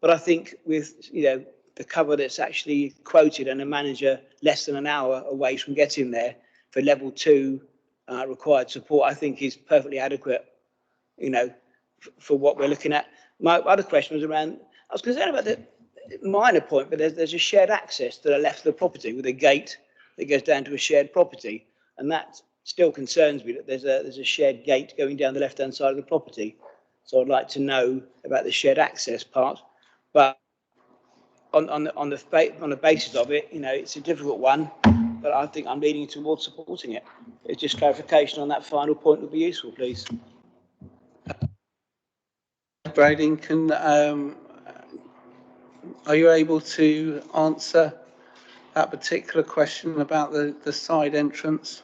but I think with the cover that's actually quoted and a manager less than an hour away from getting there for level 2 required support, I think is perfectly adequate, for what we're looking at. My other question was around, I was concerned about minor point, but there's a shared access to the left of the property with a gate that goes down to a shared property, and that still concerns me that there's a shared gate going down the left-hand side of the property. So I'd like to know about the shared access part, but on the basis of it, you know, it's a difficult one, but I think I'm leaning towards supporting it. It's just clarification on that final point would be useful, please. Brading, are you able to answer that particular question about the side entrance?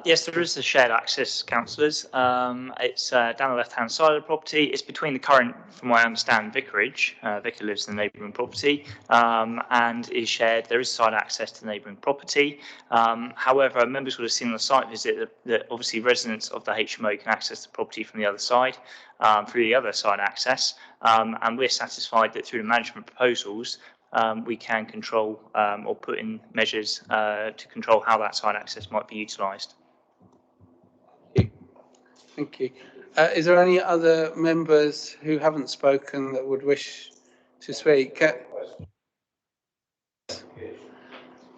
Yes, there is a shared access, councillors. It's down the left-hand side of the property. It's between the current, from what I understand, vicarage. Vicar lives in the neighbouring property and is shared. There is side access to the neighbouring property. However, members would have seen on the site visit that obviously residents of the HMO can access the property from the other side, through the other side access. And we're satisfied that through the management proposals, we can control or put in measures to control how that side access might be utilised. Thank you. Is there any other members who haven't spoken that would wish to speak?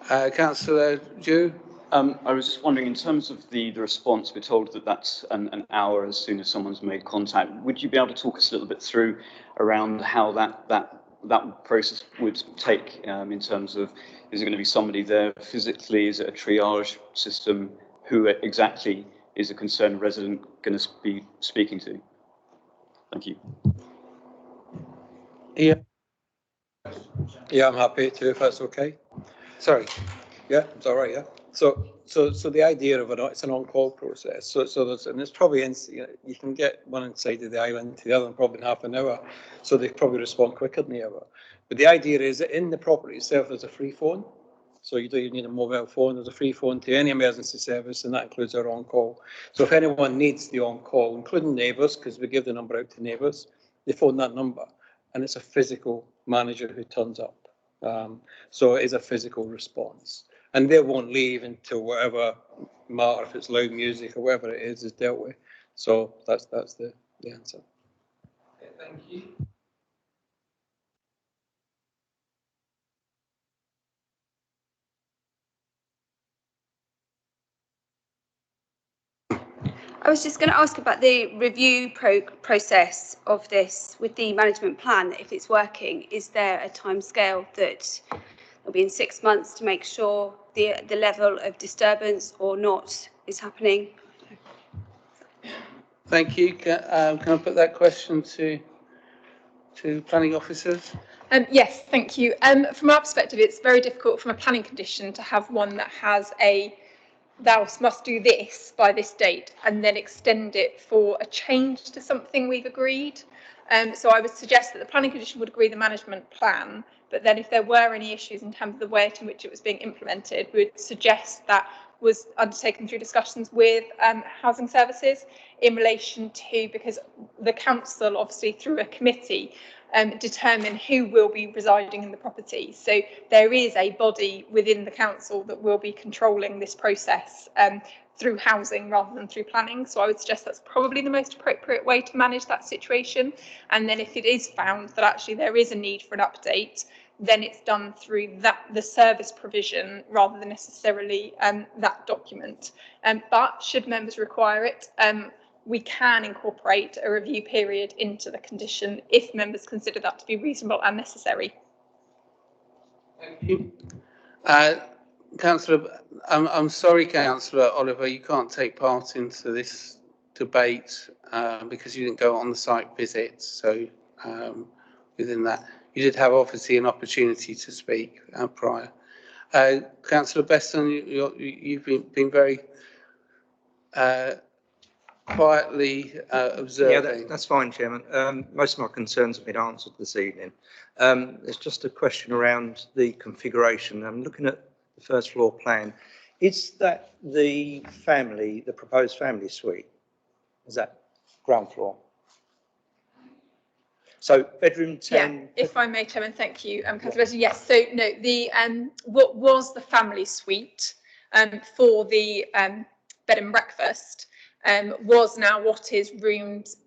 Councillor Dew? I was just wondering, in terms of the response, we're told that that's an hour as soon as someone's made contact. Would you be able to talk us a little bit through around how that process would take in terms of, is it going to be somebody there physically? Is it a triage system? Who exactly is a concerned resident going to be speaking to? Thank you. Yeah. Yeah, I'm happy to, if that's okay. Sorry. Yeah, it's all right. Yeah. So the idea of it's an on-call process. So there's probably you can get one inside of the island to the other in probably in half an hour. So they probably respond quicker than the hour. But the idea is that in the property itself, there's a free phone. So you don't need a mobile phone. There's a free phone to any emergency service, and that includes our on-call. So if anyone needs the on-call, including neighbours, because we give the number out to neighbours, they phone that number, and it's a physical manager who turns up. So it is a physical response. And they won't leave until whatever matter, if it's loud music or whatever it is dealt with. So that's the answer. Okay, thank you. I was just going to ask about the review process of this with the management plan. If it's working, is there a timescale that will be in 6 months to make sure the level of disturbance or not is happening? Thank you. Can I put that question to planning officers? Yes, thank you. From our perspective, it's very difficult from a planning condition to have one that has a thou must do this by this date and then extend it for a change to something we've agreed. So I would suggest that the planning condition would agree the management plan, but then if there were any issues in terms of the way in which it was being implemented, we would suggest that was undertaken through discussions with housing services in relation to, because the council obviously through a committee determine who will be residing in the property. So there is a body within the council that will be controlling this process through housing rather than through planning. So I would suggest that's probably the most appropriate way to manage that situation. And then if it is found that actually there is a need for an update, then it's done through the service provision rather than necessarily that document. But should members require it, we can incorporate a review period into the condition if members consider that to be reasonable and necessary. Thank you. Councillor, I'm sorry, Councillor Oliver, you can't take part into this debate because you didn't go on the site visit. So within that, you did have obviously an opportunity to speak prior. Councillor Besson, you've been very quietly observing. Yeah, that's fine, Chairman. Most of my concerns have been answered this evening. There's just a question around the configuration. I'm looking at the first floor plan. Is that the proposed family suite? Is that ground floor? So bedroom 10. Yeah, if I may, Chairman, thank you, Councillor Besson. Yes, so no, the what was the family suite for the bed and breakfast was now what is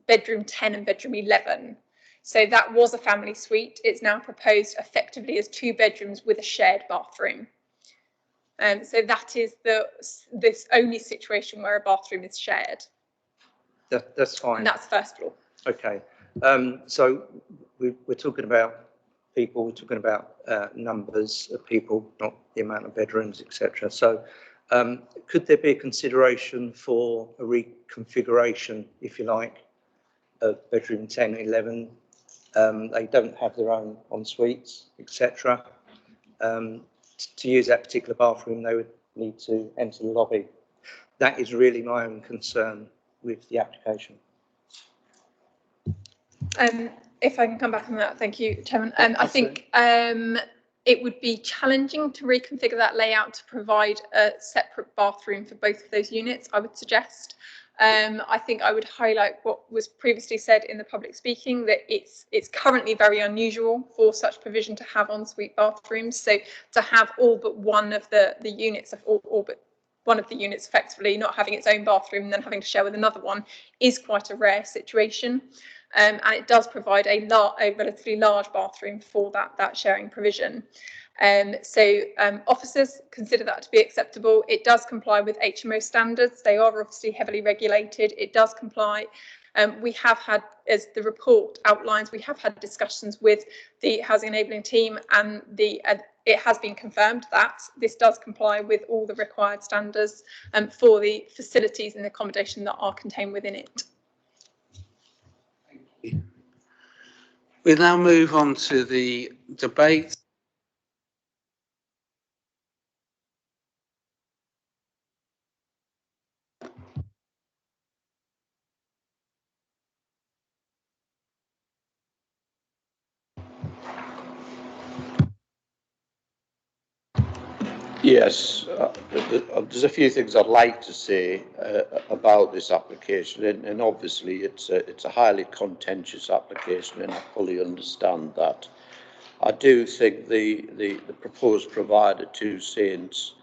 bedroom 10 and bedroom 11. So that was a family suite. It's now proposed effectively as 2 bedrooms with a shared bathroom. So that is this only situation where a bathroom is shared. That's fine. And that's first floor. Okay. So we're talking about people, we're talking about numbers of people, not the amount of bedrooms, etc. So could there be a consideration for a reconfiguration, if you like, of bedroom 10, 11? They don't have their own en suites, etc. To use that particular bathroom, they would need to enter the lobby. That is really my own concern with the application. If I can come back on that, thank you, Chairman. I think it would be challenging to reconfigure that layout to provide a separate bathroom for both of those units, I would suggest. I think I would highlight what was previously said in the public speaking, that it's currently very unusual for such provision to have ensuite bathrooms. So to have all but one of the units, all but one of the units effectively not having its own bathroom and then having to share with another one is quite a rare situation. And it does provide a relatively large bathroom for that sharing provision. So officers consider that to be acceptable. It does comply with HMO standards. They are obviously heavily regulated. It does comply. We have had, as the report outlines, we have had discussions with the housing enabling team, and it has been confirmed that this does comply with all the required standards for the facilities and accommodation that are contained within it. We now move on to the debate. Yes, there's a few things I'd like to say about this application, and obviously it's a highly contentious application, and I fully understand that. I do think the proposed provider 2 Saints,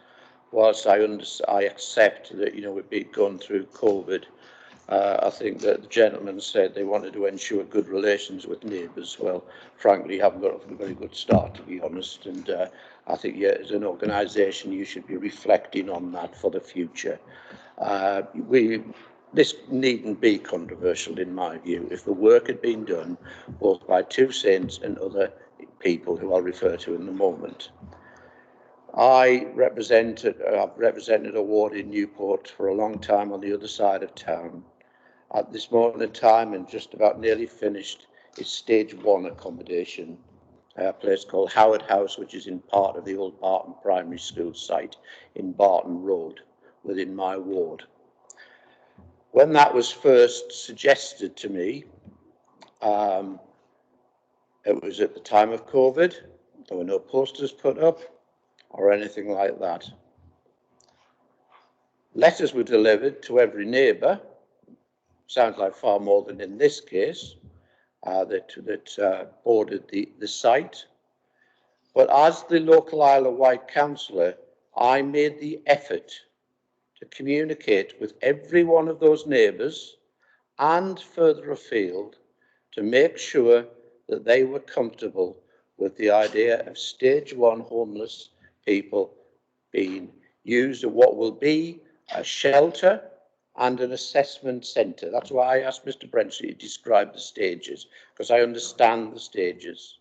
whilst I accept that we've been going through COVID, I think that the gentleman said they wanted to ensure good relations with neighbours. Well, frankly, haven't got a very good start, to be honest, and I think as an organisation you should be reflecting on that for the future. This needn't be controversial in my view. If the work had been done both by 2 Saints and other people who I'll refer to in a moment. I've represented a ward in Newport for a long time on the other side of town. At this moment in time, and just about nearly finished, is stage 1 accommodation, a place called Howard House, which is in part of the old Barton Primary School site in Barton Road, within my ward. When that was first suggested to me, it was at the time of COVID. There were no posters put up or anything like that. Letters were delivered to every neighbour. Sounds like far more than in this case, that bordered the site. But as the local Isle of Wight councillor, I made the effort to communicate with every one of those neighbours and further afield to make sure that they were comfortable with the idea of stage 1 homeless people being used at what will be a shelter and an assessment centre. That's why I asked Mr. Brenchley to describe the stages, because I understand the stages.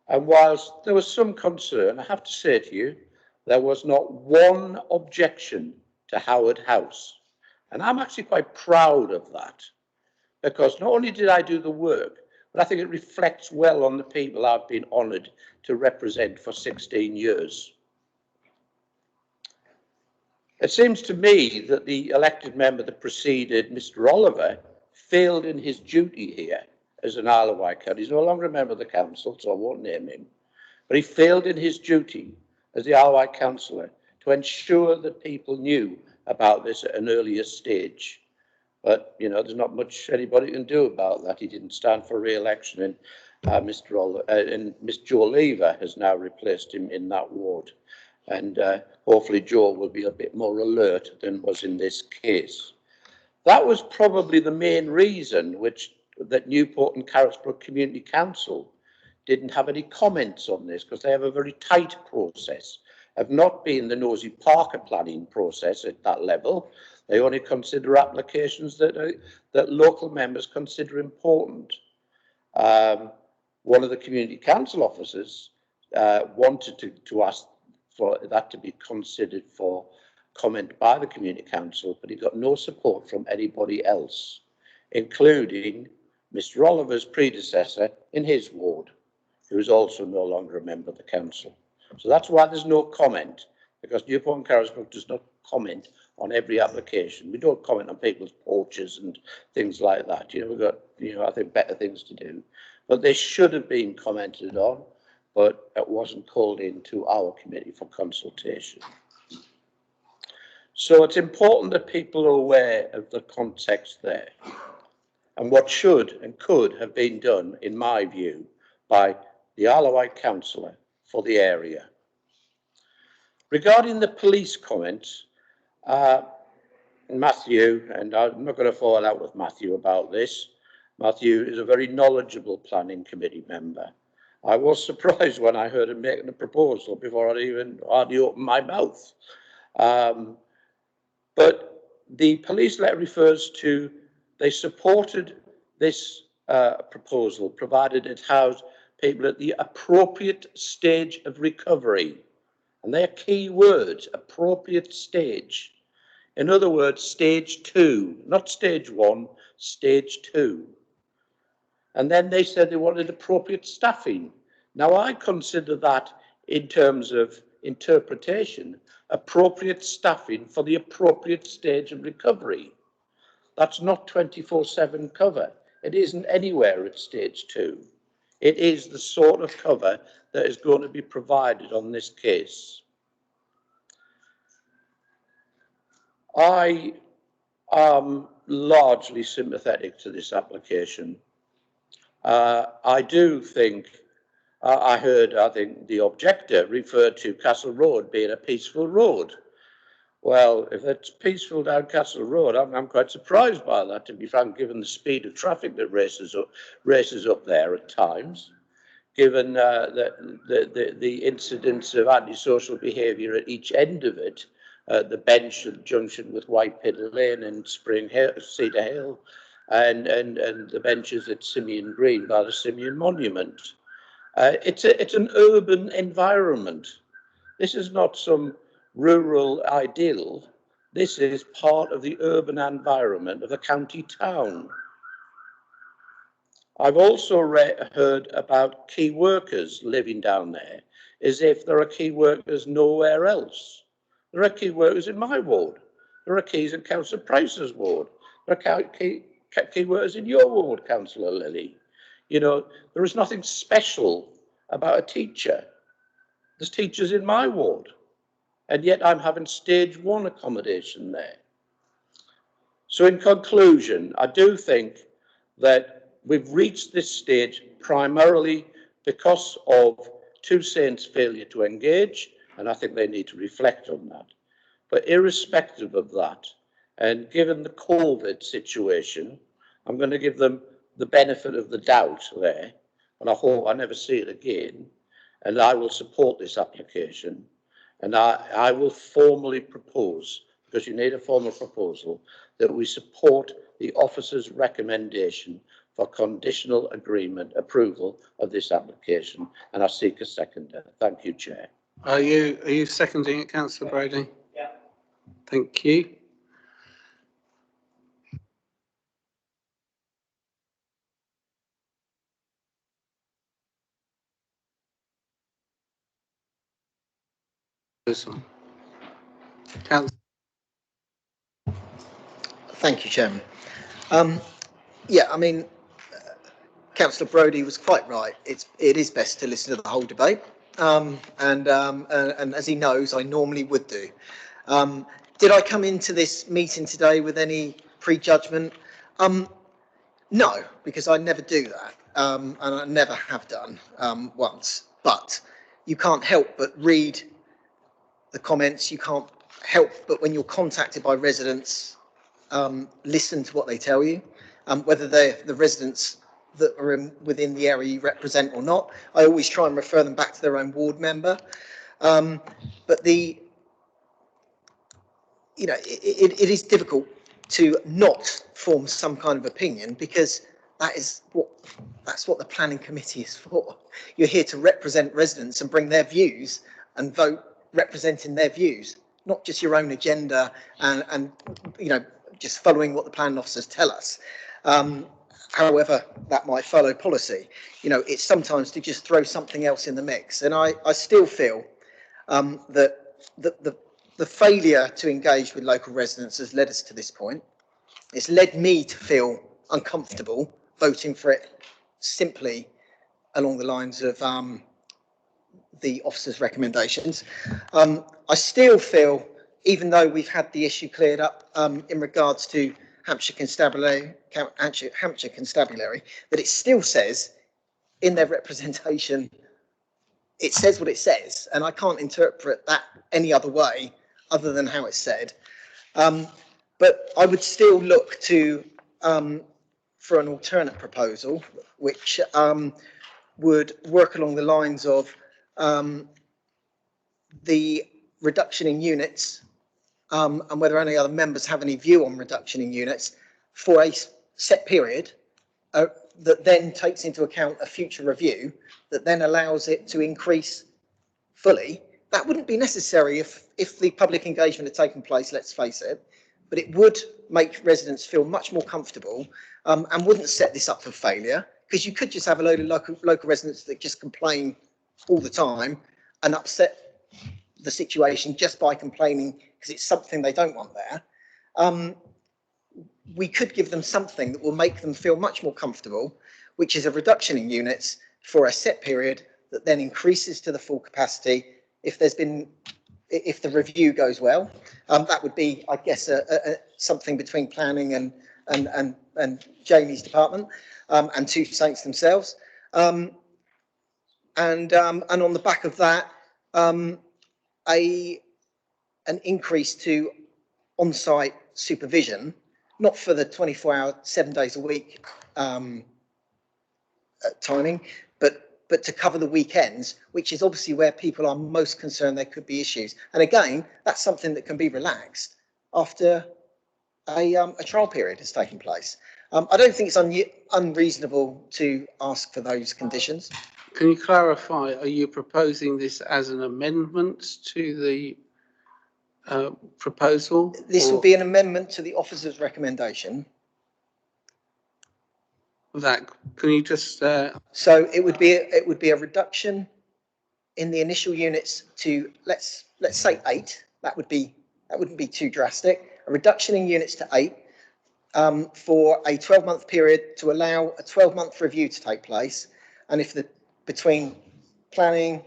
And whilst there was some concern, I have to say to you, there was not one objection to Howard House. And I'm actually quite proud of that, because not only did I do the work, but I think it reflects well on the people I've been honoured to represent for 16 years. It seems to me that the elected member that preceded Mr. Oliver failed in his duty here as an Isle of Wight councillor. He's no longer a member of the council, so I won't name him, but he failed in his duty as the Isle of Wight councillor to ensure that people knew about this at an earlier stage. But, there's not much anybody can do about that. He didn't stand for re-election, and Miss Jo Lever has now replaced him in that ward. And hopefully Jo will be a bit more alert than was in this case. That was probably the main reason which that Newport and Carisbrooke Community Council didn't have any comments on this because they have a very tight process. Have not been the Nosey Parker planning process at that level. They only consider applications that local members consider important. One of the community council officers wanted to ask for that to be considered for comment by the community council, but he got no support from anybody else, including Mr. Oliver's predecessor in his ward, who is also no longer a member of the council. So that's why there's no comment, because Newport and Carisbrooke does not comment on every application. We don't comment on people's porches and things like that. We've got, I think, better things to do. But they should have been commented on, but it wasn't called into our committee for consultation. So it's important that people are aware of the context there and what should and could have been done, in my view, by the Isle of Wight councillor for the area. Regarding the police comments, Matthew, and I'm not going to fall out with Matthew about this, Matthew is a very knowledgeable planning committee member. I was surprised when I heard him making a proposal before I'd even hardly opened my mouth. But the police letter refers to, they supported this proposal, provided it housed people at the appropriate stage of recovery. And they're key words, appropriate stage. In other words, stage 2, not stage 1, stage 2. And then they said they wanted appropriate staffing. Now, I consider that, in terms of interpretation, appropriate staffing for the appropriate stage of recovery. That's not 24/7 cover. It isn't anywhere at stage 2. It is the sort of cover that is going to be provided on this case. I am largely sympathetic to this application. I do think, I think the objector referred to Castle Road being a peaceful road. Well, if it's peaceful down Castle Road, I'm quite surprised by that, to be frank, given the speed of traffic that races up there at times, given the incidents of antisocial behaviour at each end of it, the bench at the junction with White Piddle Lane and Spring Hill, Cedar Hill, and the benches at Simeon Green by the Simeon Monument. It's an urban environment. This is not some rural ideal. This is part of the urban environment of a county town. I've also heard about key workers living down there, as if there are key workers nowhere else. There are key workers in my ward. There are keys in Councillor Price's ward. There are key workers in your ward, Councillor Lilly. There is nothing special about a teacher. There's teachers in my ward, and yet I'm having stage 1 accommodation there. So in conclusion, I do think that we've reached this stage primarily because of Two Saints' failure to engage, and I think they need to reflect on that. But irrespective of that, and given the COVID situation, I'm going to give them the benefit of the doubt there, and I hope I never see it again, and I will support this application, and I will formally propose, because you need a formal proposal, that we support the officer's recommendation for conditional agreement approval of this application, and I seek a seconder. Thank you, Chair. Are you seconding it, Councillor Brady? Yeah. Thank you. This one. Thank you, Chairman. Yeah, I mean, Councillor Brodie was quite right. It is best to listen to the whole debate, and as he knows, I normally would do. Did I come into this meeting today with any prejudgment? No, because I never do that, and I never have done once. But you can't help but read the comments. You can't help but, when you're contacted by residents, listen to what they tell you. whether they're the residents that are within the area you represent or not. I always try and refer them back to their own ward member. But it is difficult to not form some kind of opinion, because that's what the planning committee is for. You're here to represent residents and bring their views and vote representing their views, not just your own agenda and just following what the planning officers tell us. However that might follow policy. It's sometimes to just throw something else in the mix. And I still feel that the failure to engage with local residents has led us to this point. It's led me to feel uncomfortable voting for it simply along the lines of the officer's recommendations. I still feel, even though we've had the issue cleared up in regards to Hampshire Constabulary, that it still says in their representation, it says what it says, and I can't interpret that any other way other than how it's said. But I would still look to for an alternate proposal, which would work along the lines of the reduction in units, and whether any other members have any view on reduction in units for a set period, that then takes into account a future review that then allows it to increase fully. That wouldn't be necessary if the public engagement had taken place, let's face it, but it would make residents feel much more comfortable, and wouldn't set this up for failure, because you could just have a load of local residents that just complain all the time and upset the situation just by complaining because it's something they don't want there. We could give them something that will make them feel much more comfortable, which is a reduction in units for a set period that then increases to the full capacity if the review goes well. That would be, I guess, something between planning and Jamie's department, and Two Saints themselves. And on the back of that, an increase to on-site supervision, not for the 24-hour, 7 days a week timing, but to cover the weekends, which is obviously where people are most concerned there could be issues. And again, that's something that can be relaxed after a trial period has taken place. I don't think it's unreasonable to ask for those conditions. Can you clarify, are you proposing this as an amendment to the proposal? This will be an amendment to the officer's recommendation. That, can you just... So it would be a reduction in the initial units to, let's say 8. That wouldn't be too drastic. A reduction in units to 8 for a 12-month period to allow a 12-month review to take place. And if between planning,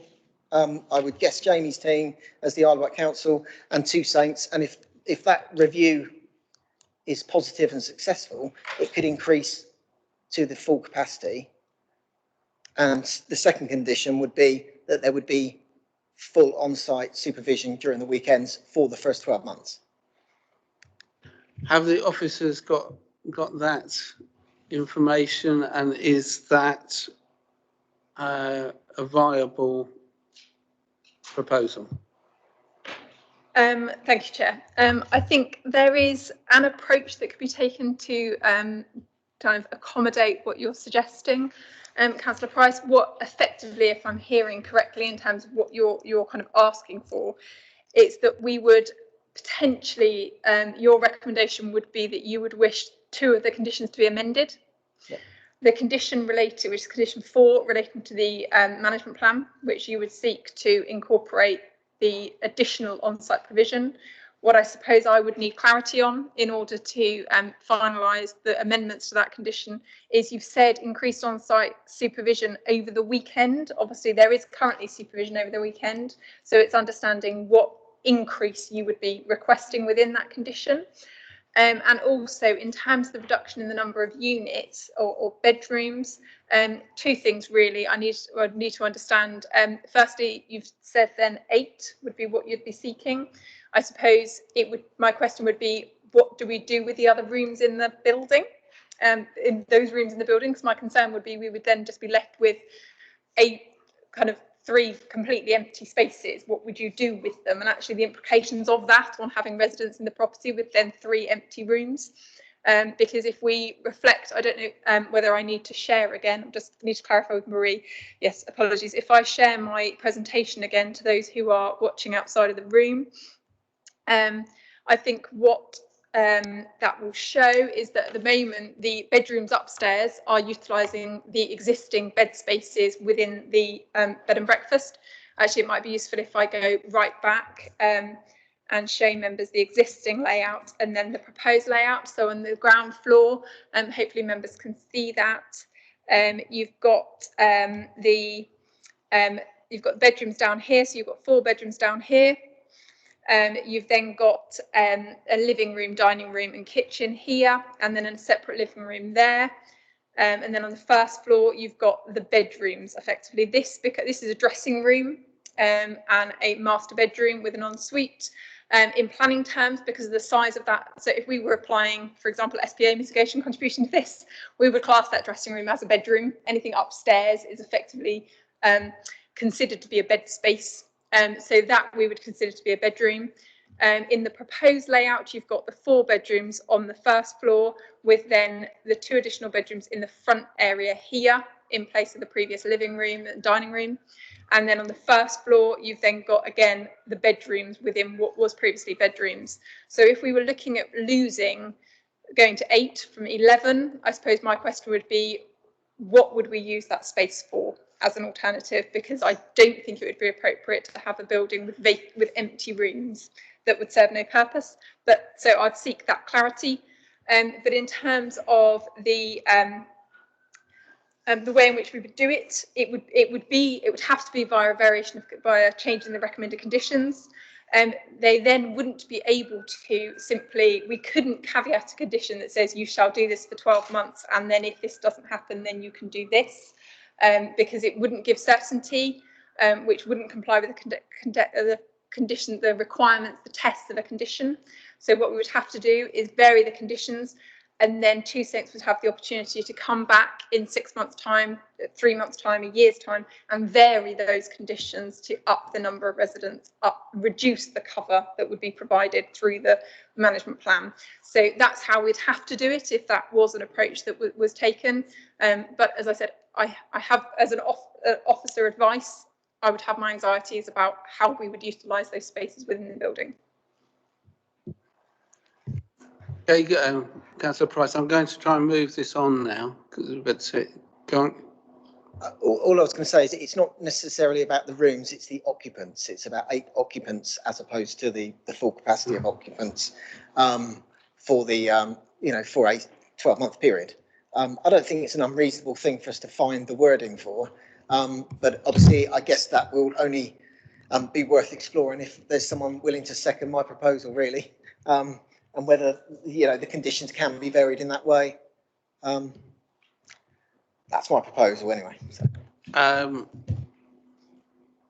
I would guess Jamie's team as the Isle of Wight Council and Two Saints, and if that review is positive and successful, it could increase to the full capacity. And the second condition would be that there would be full on-site supervision during the weekends for the first 12 months. Have the officers got that information, and is that a viable proposal? Thank you, Chair. I think there is an approach that could be taken to kind of accommodate what you're suggesting, Councillor Price. What effectively, if I'm hearing correctly, in terms of what you're kind of asking for, it's that we would potentially, your recommendation would be that you would wish 2 of the conditions to be amended. Yep. The condition related, which is condition 4, relating to the management plan, which you would seek to incorporate the additional on-site provision. What I suppose I would need clarity on in order to finalise the amendments to that condition is, you've said increased on-site supervision over the weekend. Obviously, there is currently supervision over the weekend, so it's understanding what increase you would be requesting within that condition. And also, in terms of the reduction in the number of units or bedrooms, 2 things really I need to understand. Firstly, you've said then 8 would be what you'd be seeking. I suppose my question would be, what do we do with the other rooms in the building? in those rooms in the building, because my concern would be we would then just be left with a kind of 3 completely empty spaces. What would you do with them? And actually the implications of that on having residents in the property with then 3 empty rooms. Because if we reflect, I don't know whether I need to share again, I just need to clarify with Marie. Yes, apologies. If I share my presentation again to those who are watching outside of the room, I think what that will show is that at the moment the bedrooms upstairs are utilising the existing bed spaces within the bed and breakfast. Actually, it might be useful if I go right back and show members the existing layout and then the proposed layout. So on the ground floor, hopefully members can see that. You've got bedrooms down here, so you've got 4 bedrooms down here. You've then got a living room, dining room and kitchen here, and then a separate living room there. And then on the first floor, you've got the bedrooms effectively. This is a dressing room and a master bedroom with an ensuite. In planning terms, because of the size of that, so if we were applying, for example, SPA mitigation contribution to this, we would class that dressing room as a bedroom. Anything upstairs is effectively considered to be a bed space. So that we would consider to be a bedroom. In the proposed layout, you've got the 4 bedrooms on the first floor with then the 2 additional bedrooms in the front area here in place of the previous living room and dining room. And then on the first floor, you've then got, again, the bedrooms within what was previously bedrooms. So if we were looking at going to 8 from 11, I suppose my question would be, what would we use that space for as an alternative? Because I don't think it would be appropriate to have a building with empty rooms that would serve no purpose. But so I'd seek that clarity. But in terms of the way in which we would do it, it would have to be via a variation by a change in the recommended conditions. They then wouldn't be able to simply, we couldn't caveat a condition that says you shall do this for 12 months and then if this doesn't happen then you can do this, because it wouldn't give certainty, which wouldn't comply with the condition, the requirements, the tests of a condition. So what we would have to do is vary the conditions, and then 2 Saints would have the opportunity to come back in 6 months' time, 3 months' time, a year's time, and vary those conditions to up the number of residents, reduce the cover that would be provided through the management plan. So that's how we'd have to do it if that was an approach that was taken. But as I said, I have, as an officer advice, I would have my anxieties about how we would utilise those spaces within the building. Okay, Councillor Price, I'm going to try and move this on now, but go on. All I was going to say is it's not necessarily about the rooms, it's the occupants. It's about 8 occupants as opposed to the full capacity of occupants for the, for a 12-month period. I don't think it's an unreasonable thing for us to find the wording for, but obviously I guess that will only be worth exploring if there's someone willing to second my proposal, really. And whether, the conditions can be varied in that way. That's my proposal anyway. So.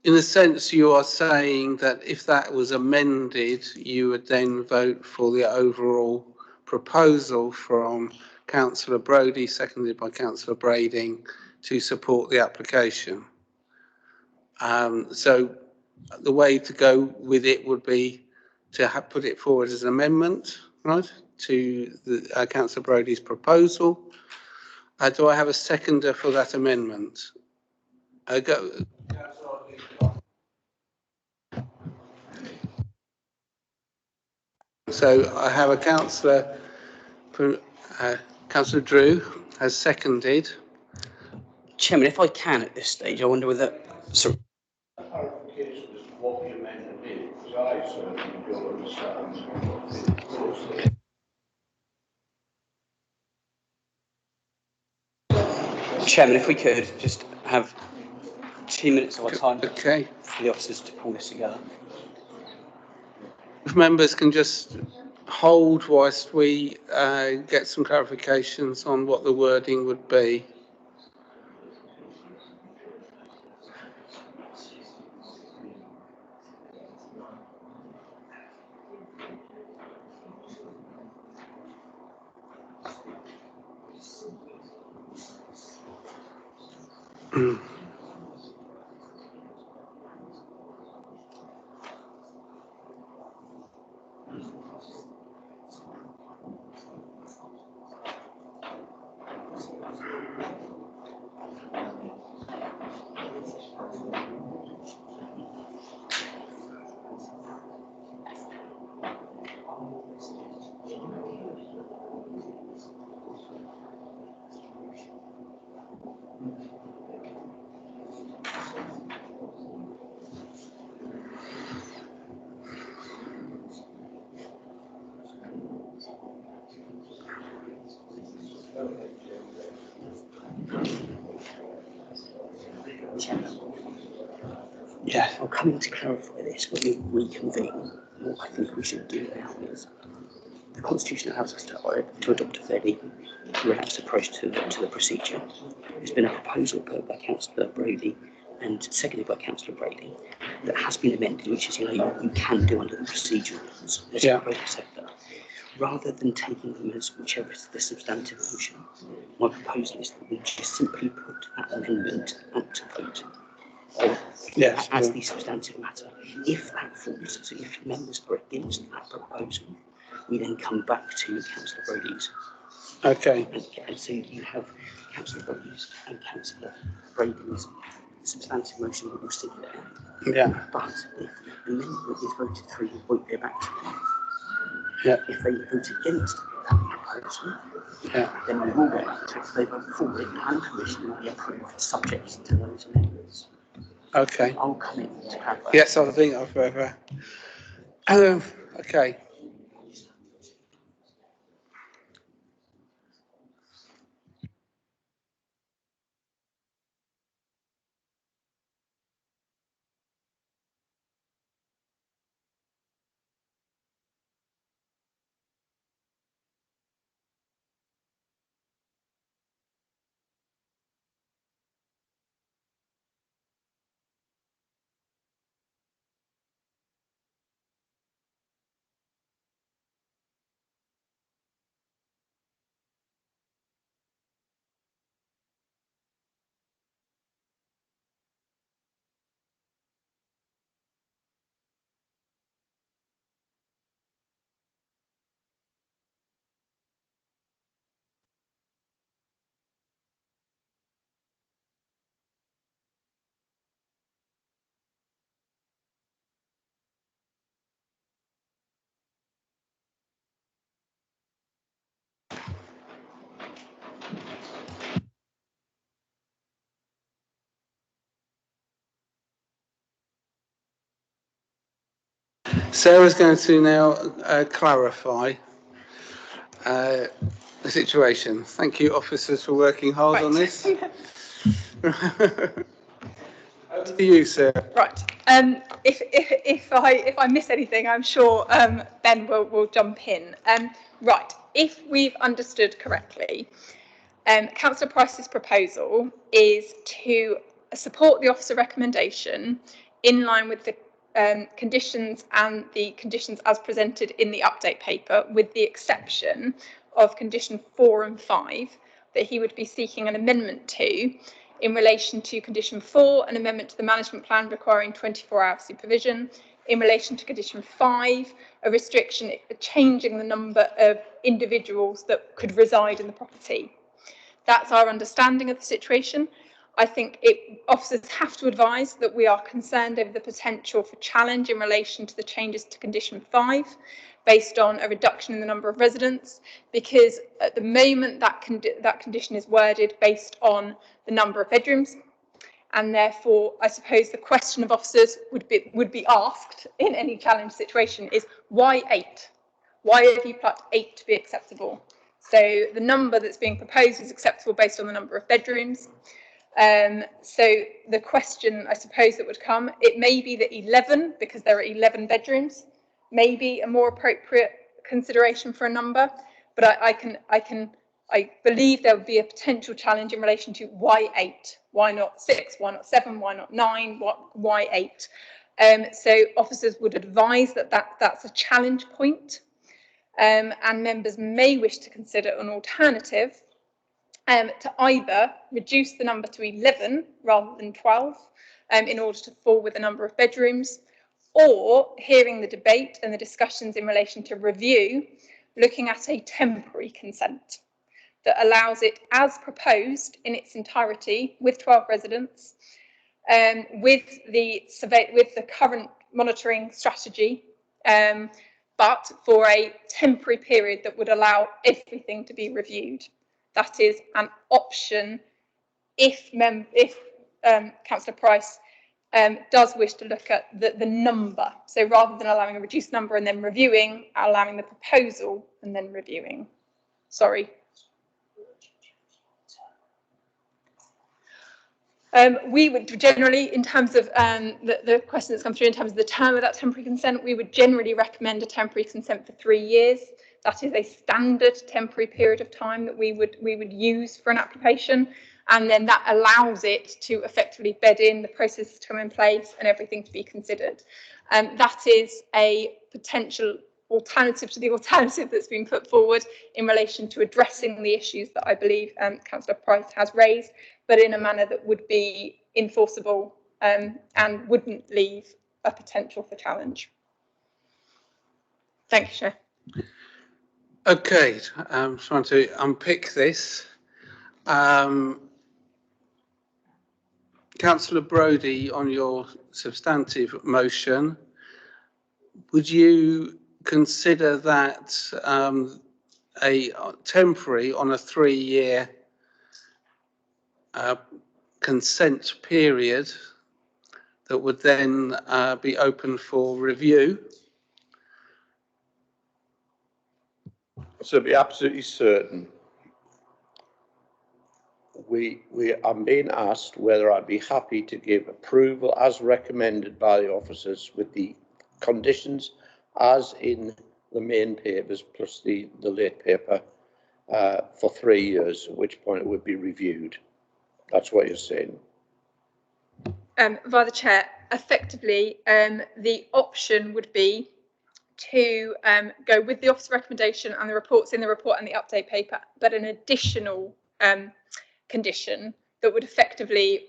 In a sense, you are saying that if that was amended, you would then vote for the overall proposal from Councillor Brodie, seconded by Councillor Brading, to support the application. So the way to go with it would be to put it forward as an amendment, right, to the Councillor Brodie's proposal. Do I have a seconder for that amendment? So I have a councillor, Councillor Drew has seconded. Chairman, if I can at this stage, I wonder whether. Sorry. Chairman, if we could just have 2 minutes of our time for the officers to pull this together. If members can just hold whilst we get some clarifications on what the wording would be. Yeah. I'll come in to clarify this when we reconvene. What I think we should do now is the Constitution allows us to adopt a fairly relaxed approach to the procedure. There's been a proposal put by Councillor Brady and seconded by Councillor Brady that has been amended, which is, you can do under the procedural rules. There's a proposal sector. Rather than taking them as whichever is the substantive motion, my proposal is that we just simply put that amendment up to vote. As the substantive matter. If that falls, so if members are against that proposal, we then come back to Councillor Brady's. Okay. And so you have Councillor Brady's and Councillor Brady's substantive motion will stick there. Yeah. But if the amendment is voted through, it won't go back to them. Yeah. If they vote against that proposal, then we will go back to it. If they vote for it, and permission will be approved subject to those amendments. Okay. I'll come in to clarify. Yes, I think I've okay. Sarah's going to now clarify the situation. Thank you, officers, for working hard on this. Over to you, Sarah. Right. If I miss anything, I'm sure Ben will jump in. Right. If we've understood correctly, Councillor Price's proposal is to support the officer recommendation in line with the conditions and the conditions as presented in the update paper, with the exception of condition 4 and 5 that he would be seeking an amendment to in relation to condition 4, an amendment to the management plan requiring 24-hour supervision. In relation to condition 5, a restriction changing the number of individuals that could reside in the property. That's our understanding of the situation. I think officers have to advise that we are concerned over the potential for challenge in relation to the changes to condition 5 based on a reduction in the number of residents, because at the moment that condition is worded based on the number of bedrooms, and therefore I suppose the question of officers would be asked in any challenge situation is, why 8? Why have you put 8 to be acceptable? So the number that's being proposed is acceptable based on the number of bedrooms. So the question, I suppose, that would come, it may be that 11, because there are 11 bedrooms, may be a more appropriate consideration for a number, but I believe there would be a potential challenge in relation to why 8, why not 6, why not 7, why not 9, why 8? So officers would advise that's a challenge point, and members may wish to consider an alternative, to either reduce the number to 11 rather than 12 in order to fall with the number of bedrooms, or hearing the debate and the discussions in relation to review, looking at a temporary consent that allows it as proposed in its entirety with 12 residents, with the current monitoring strategy, but for a temporary period that would allow everything to be reviewed. That is an option if Councillor Price does wish to look at the number. So rather than allowing a reduced number and then reviewing, allowing the proposal and then reviewing. Sorry. We would generally, in terms of the question that's come through in terms of the term of that temporary consent, we would generally recommend a temporary consent for 3 years. That is a standard temporary period of time that we would use for an application, and then that allows it to effectively bed in, the process to come in place and everything to be considered. That is a potential alternative to the alternative that's been put forward in relation to addressing the issues that I believe Councillor Price has raised, but in a manner that would be enforceable and wouldn't leave a potential for challenge. Thank you, Chair. Okay, I'm trying to unpick this. Councillor Brodie, on your substantive motion, would you consider that a temporary on a 3-year consent period that would then be open for review? So to be absolutely certain, I'm being asked whether I'd be happy to give approval as recommended by the officers with the conditions as in the main papers plus the late paper for 3 years, at which point it would be reviewed. That's what you're saying. Via the Chair, effectively, the option would be to go with the officer recommendation and the reports in the report and the update paper, but an additional condition that would effectively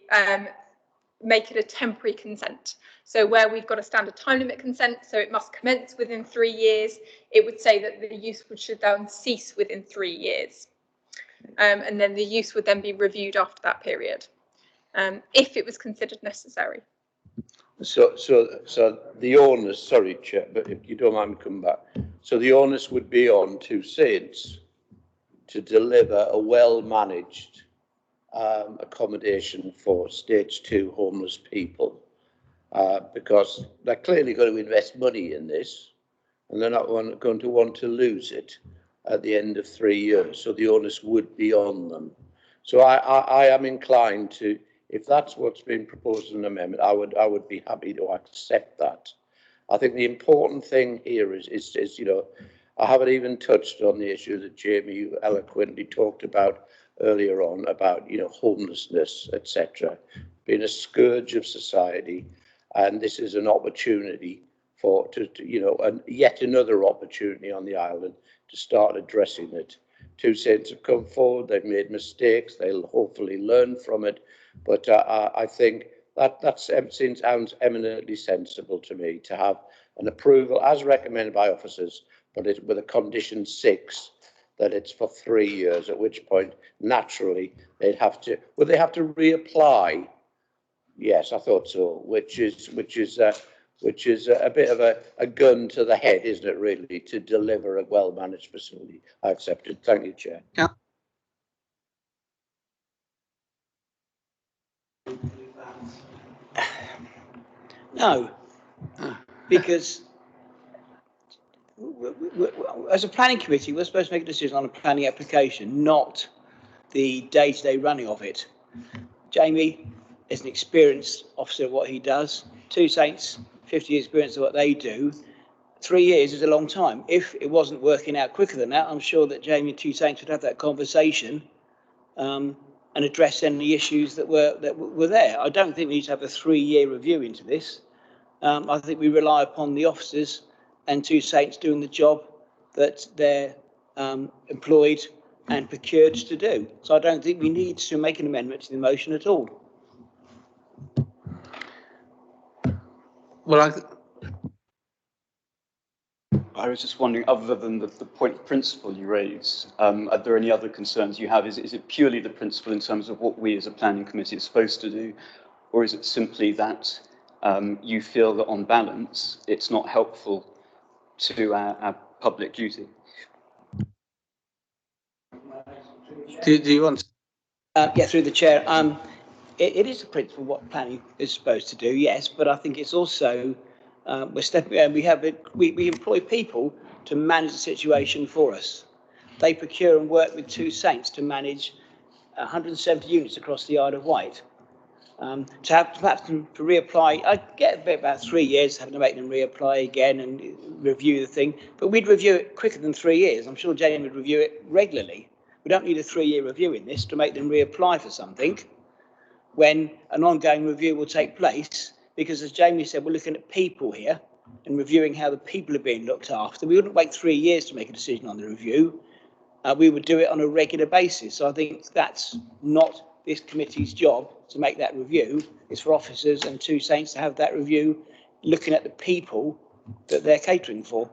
make it a temporary consent. So where we've got a standard time limit consent, so it must commence within 3 years, it would say that the use should then cease within 3 years. And then the use would then be reviewed after that period, if it was considered necessary. So the onus, sorry, Chair, but if you don't mind me coming back. So the onus would be on Two Saints to deliver a well-managed accommodation for stage 2 homeless people, because they're clearly going to invest money in this and they're not going to want to lose it at the end of 3 years. So the onus would be on them. So I am inclined to, if that's what's been proposed in an amendment, I would be happy to accept that. I think the important thing here is you know, I haven't even touched on the issue that Jamie eloquently talked about earlier on about, you know, homelessness, etc., being a scourge of society, and this is an opportunity for you know, and yet another opportunity on the island to start addressing it. Two Saints have come forward, they've made mistakes, they'll hopefully learn from it, but I think that seems eminently sensible to me, to have an approval as recommended by officers, but it's with a condition 6 that it's for 3 years, at which point naturally they'd have to, well, they have to reapply. Yes, I thought so, which is a bit of a gun to the head, isn't it, really, to deliver a well-managed facility. I accept it. Thank you, Chair. Yeah. No, because as a planning committee, we're supposed to make a decision on a planning application, not the day-to-day running of it. Jamie is an experienced officer of what he does. Two Saints, 50 years experience of what they do. 3 years is a long time. If it wasn't working out quicker than that, I'm sure that Jamie and Two Saints would have that conversation and address any issues that were there. I don't think we need to have a 3-year review into this. I think we rely upon the officers and Two Saints doing the job that they're employed and procured to do. So I don't think we need to make an amendment to the motion at all. Well, I was just wondering, other than the point of principle you raised, are there any other concerns you have? Is it purely the principle in terms of what we as a planning committee are supposed to do, or is it simply that you feel that on balance it's not helpful to our public duty? do you want to? Yeah, through the chair. It is a principle what planning is supposed to do, yes, but I think it's also we're stepping. We employ people to manage the situation for us. They procure and work with Two Saints to manage 170 units across the Isle of Wight. To have perhaps them to reapply, I get about 3 years having to make them reapply again and review the thing, but we'd review it quicker than 3 years. I'm sure Jane would review it regularly. We don't need a 3-year review in this to make them reapply for something when an ongoing review will take place, because as Jamie said, we're looking at people here and reviewing how the people are being looked after. We wouldn't wait 3 years to make a decision on the review. We would do it on a regular basis. So I think that's not this committee's job to make that review. It's for officers and Two Saints to have that review, looking at the people that they're catering for.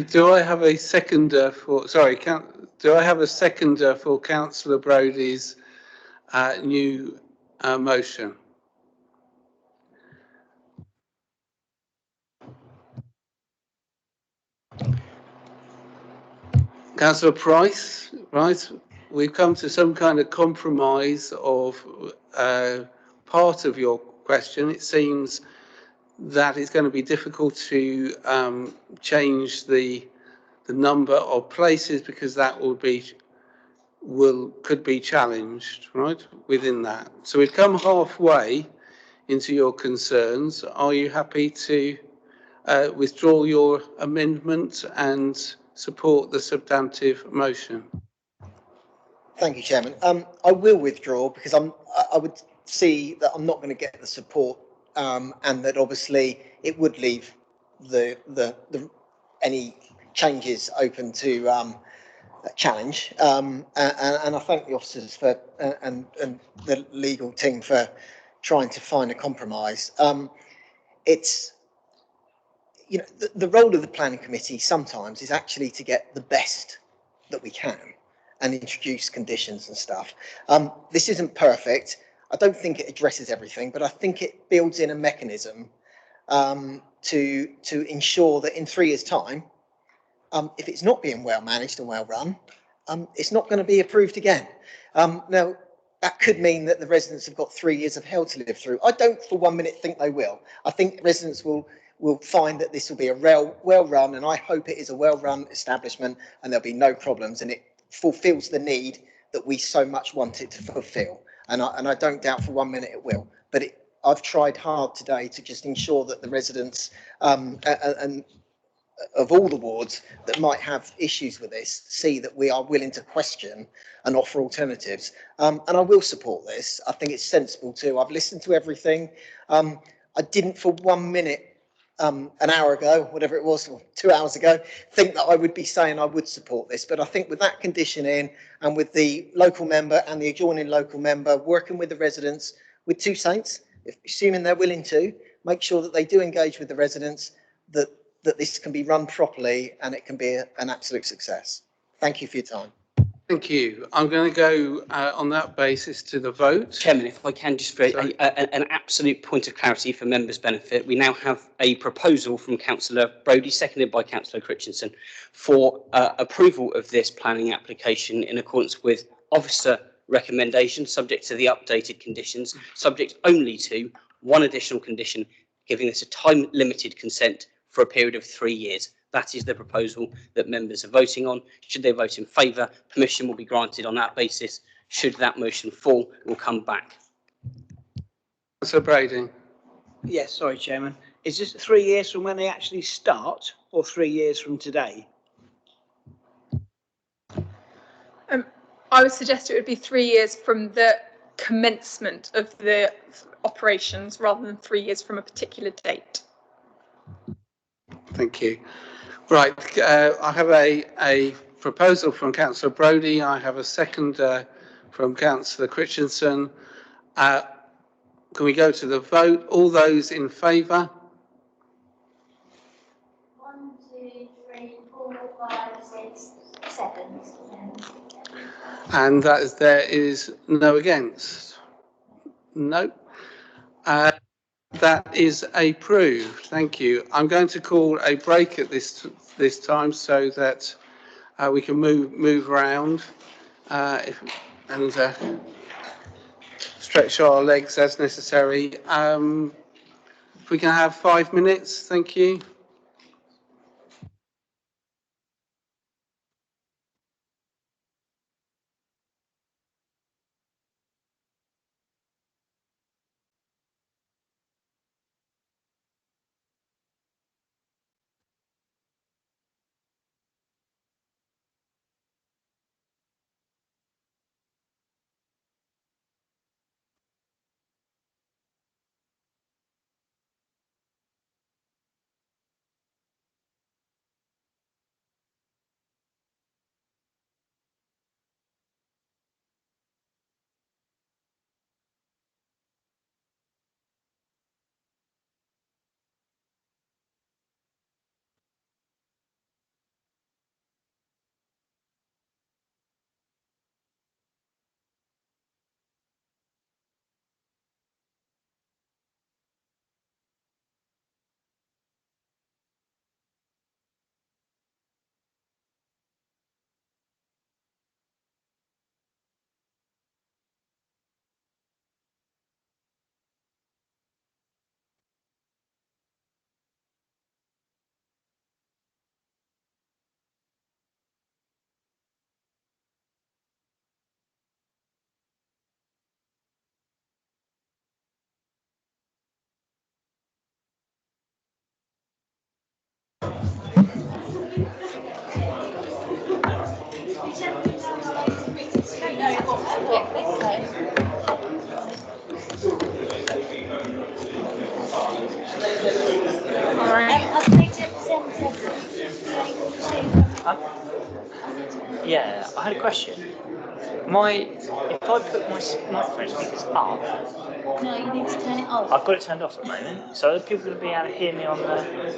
Do I have a seconder for? Sorry, do I have a seconder for Councillor Brodie's new motion? Councillor Price, right? We've come to some kind of compromise of part of your question. It seems that it's going to be difficult to change the number of places because that could be challenged, right, within that. So we've come halfway into your concerns. Are you happy to withdraw your amendment and support the substantive motion? Thank you, Chairman. I will withdraw because I would see that I'm not going to get the support, and that obviously it would leave any changes open to challenge. And I thank the officers for and the legal team for trying to find a compromise. It's, you know, the role of the planning committee sometimes is actually to get the best that we can and introduce conditions and stuff. This isn't perfect. I don't think it addresses everything, but I think it builds in a mechanism to ensure that in 3 years' time, if it's not being well managed and well run, it's not going to be approved again. Now, that could mean that the residents have got 3 years of hell to live through. I don't for 1 minute think they will. I think residents will find that this will be a well run, and I hope it is a well run establishment and there'll be no problems, and it fulfills the need that we so much want it to fulfill. And I don't doubt for 1 minute it will. But I've tried hard today to just ensure that the residents and of all the wards that might have issues with this see that we are willing to question and offer alternatives. And I will support this. I think it's sensible too. I've listened to everything. I didn't for 1 minute an hour ago, whatever it was, or 2 hours ago, think that I would be saying I would support this. But I think with that condition in, and with the local member and the adjoining local member working with the residents, with Two Saints, assuming they're willing to, make sure that they do engage with the residents, that this can be run properly and it can be an absolute success. Thank you for your time. Thank you. I'm going to go on that basis to the vote. Chairman, if I can just for an absolute point of clarity for members' benefit, we now have a proposal from Councillor Brodie, seconded by Councillor Christensen, for approval of this planning application in accordance with officer recommendations, subject to the updated conditions, subject only to one additional condition, giving us a time-limited consent for a period of 3 years. That is the proposal that members are voting on. Should they vote in favour, permission will be granted on that basis. Should that motion fall, we'll come back. Councillor Brodie. Yes, sorry, Chairman. Is this 3 years from when they actually start, or 3 years from today? I would suggest it would be 3 years from the commencement of the operations rather than 3 years from a particular date. Thank you. Right, I have a proposal from Councillor Brodie. I have a second from Councillor Christensen. Can we go to the vote? All those in favour? 1, 2, 3, 4, 5, 6, 7. And that is, there is no against? No. That is approved. Thank you. I'm going to call a break at this time so that we can move around and stretch our legs as necessary. If we can have 5 minutes, thank you. Yeah, I had a question. If I put my microphone speakers up, No, you need to turn it off. I've got it turned off at the moment, so are people going to be able to hear me on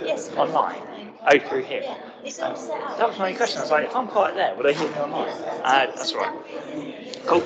Yes. online? Oh, through here. Yeah, it's all set up. That was my question. I was like, if I'm quite there, will they hear me online? That's all right. Cool.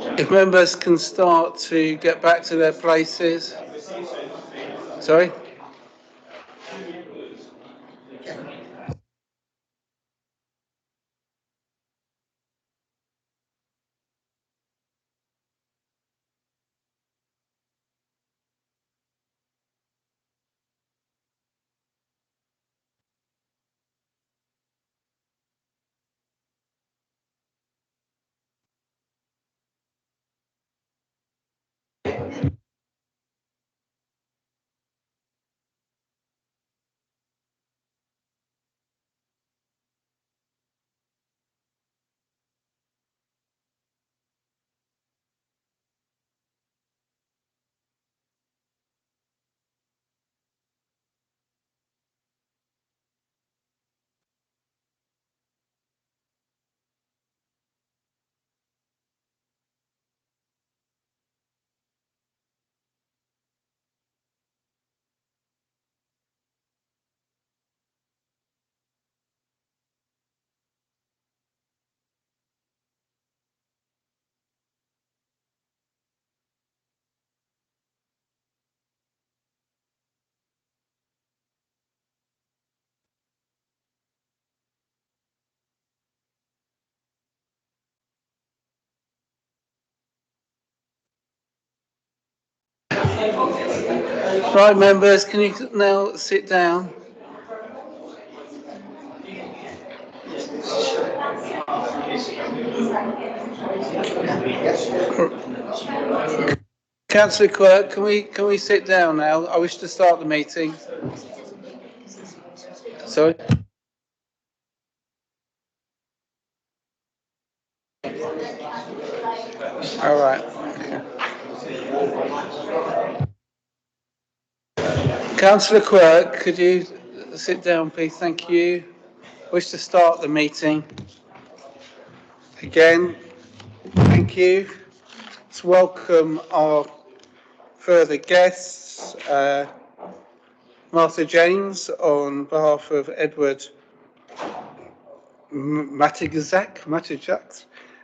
If members can start to get back to their places. Sorry? Right, members, can you now sit down? Councillor Quirk, can we sit down now? I wish to start the meeting. Sorry? All right. Councillor Quirk, could you sit down, please? Thank you. Wish to start the meeting. Again, thank you. Let's welcome our further guests. Martha James, on behalf of Edward Matijak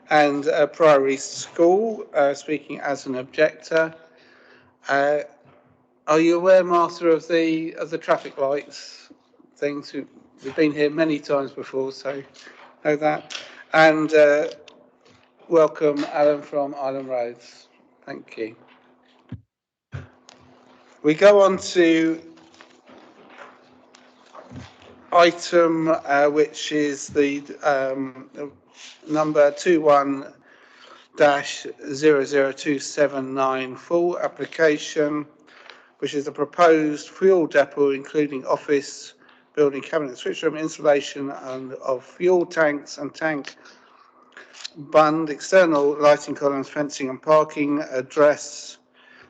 and Priory School, speaking as an objector. Are you aware, Martha, of the traffic lights things? We've been here many times before, so know that. And welcome, Alan from Island Roads. Thank you. We go on to item which is the number 21-00279 full application, which is a proposed fuel depot including office building, cabinet, switch room, installation and of fuel tanks and tank bund, external lighting columns, fencing and parking.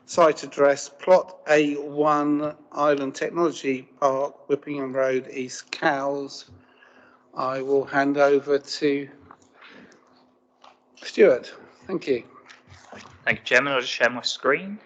Site address, plot A1, Island Technology Park, Whippingham Road, East Cowes. I will hand over to Stuart. Thank you. Thank you, Chairman. I'll just share my screen.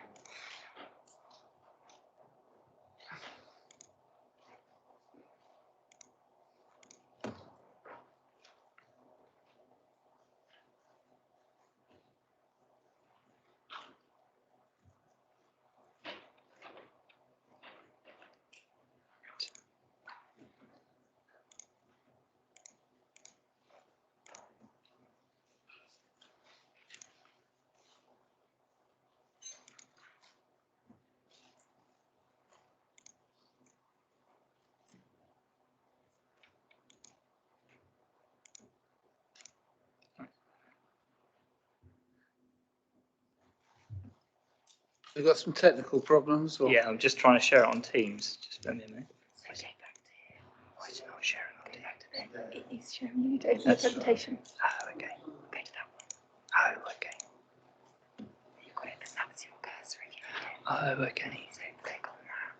We've got some technical problems. Or? Yeah, I'm just trying to share it on Teams. Just bear with me. Why is it not sharing on Teams? It is showing you to open the presentation. Oh, okay. Go to that one. Oh, okay. You've got it, because that was your cursor. Oh, okay. So click on that.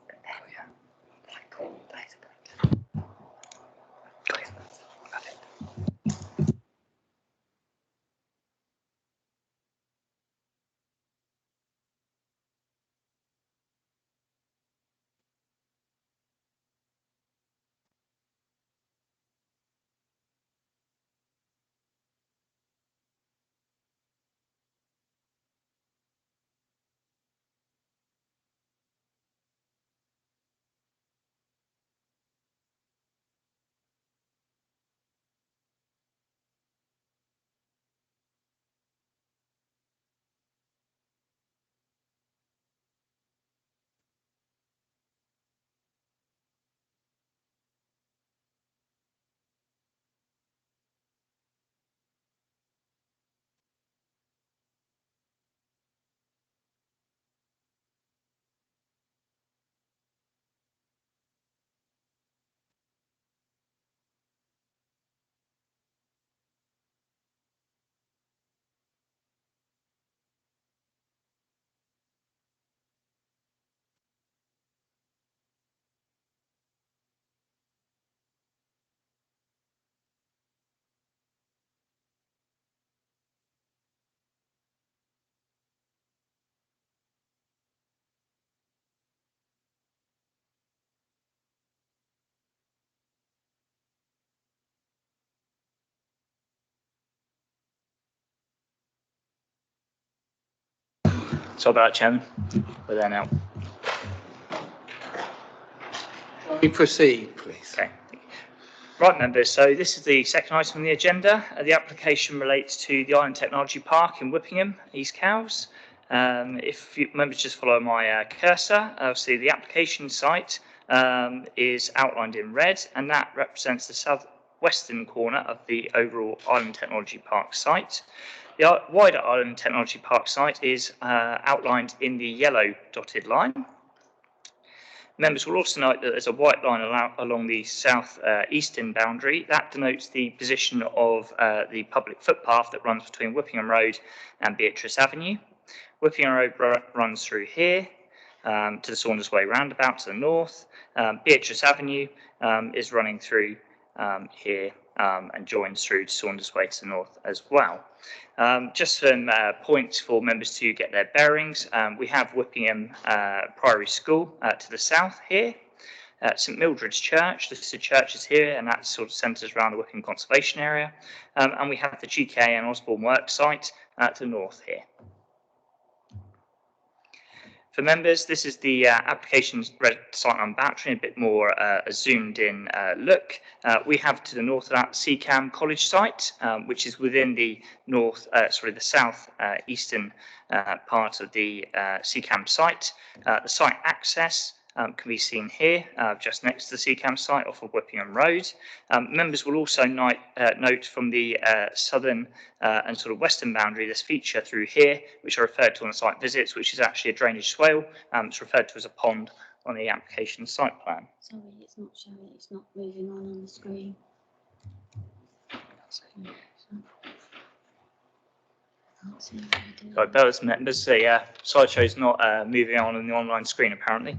And then click on those. Got it. Perfect. Sorry about that, Chairman. We're there now. We proceed, please. Okay. Right, members, so this is the second item on the agenda. The application relates to the Island Technology Park in Whippingham, East Cowes. If members just follow my cursor, obviously the application site is outlined in red, and that represents the southwestern corner of the overall Island Technology Park site. The wider Island Technology Park site is outlined in the yellow dotted line. Members will also note that there's a white line along the south eastern boundary. That denotes the position of the public footpath that runs between Whippingham Road and Beatrice Avenue. Whippingham Road runs through here to the Saunders Way roundabout to the north. Beatrice Avenue is running through here and joins through to Saunders Way to the north as well. Just some points for members to get their bearings. We have Whippingham Priory School to the south here. St Mildred's Church, the church is here, and that sort of centres around the Whippingham Conservation Area. And we have the GK and Osborne Works site to the north here. For members, this is the application site on Bowtry, a bit more a zoomed in look. We have to the north of that Seacam College site, which is within the the south eastern part of the Seacam site. The site access can be seen here, just next to the Seacam site off of Whippingham Road. Members will also note from the southern and sort of western boundary this feature through here, which are referred to on the site visits, which is actually a drainage swale. It's referred to as a pond on the application site plan. Sorry, it's not showing, it's not moving on the screen. So bear with members, the slideshow's not moving on the online screen apparently.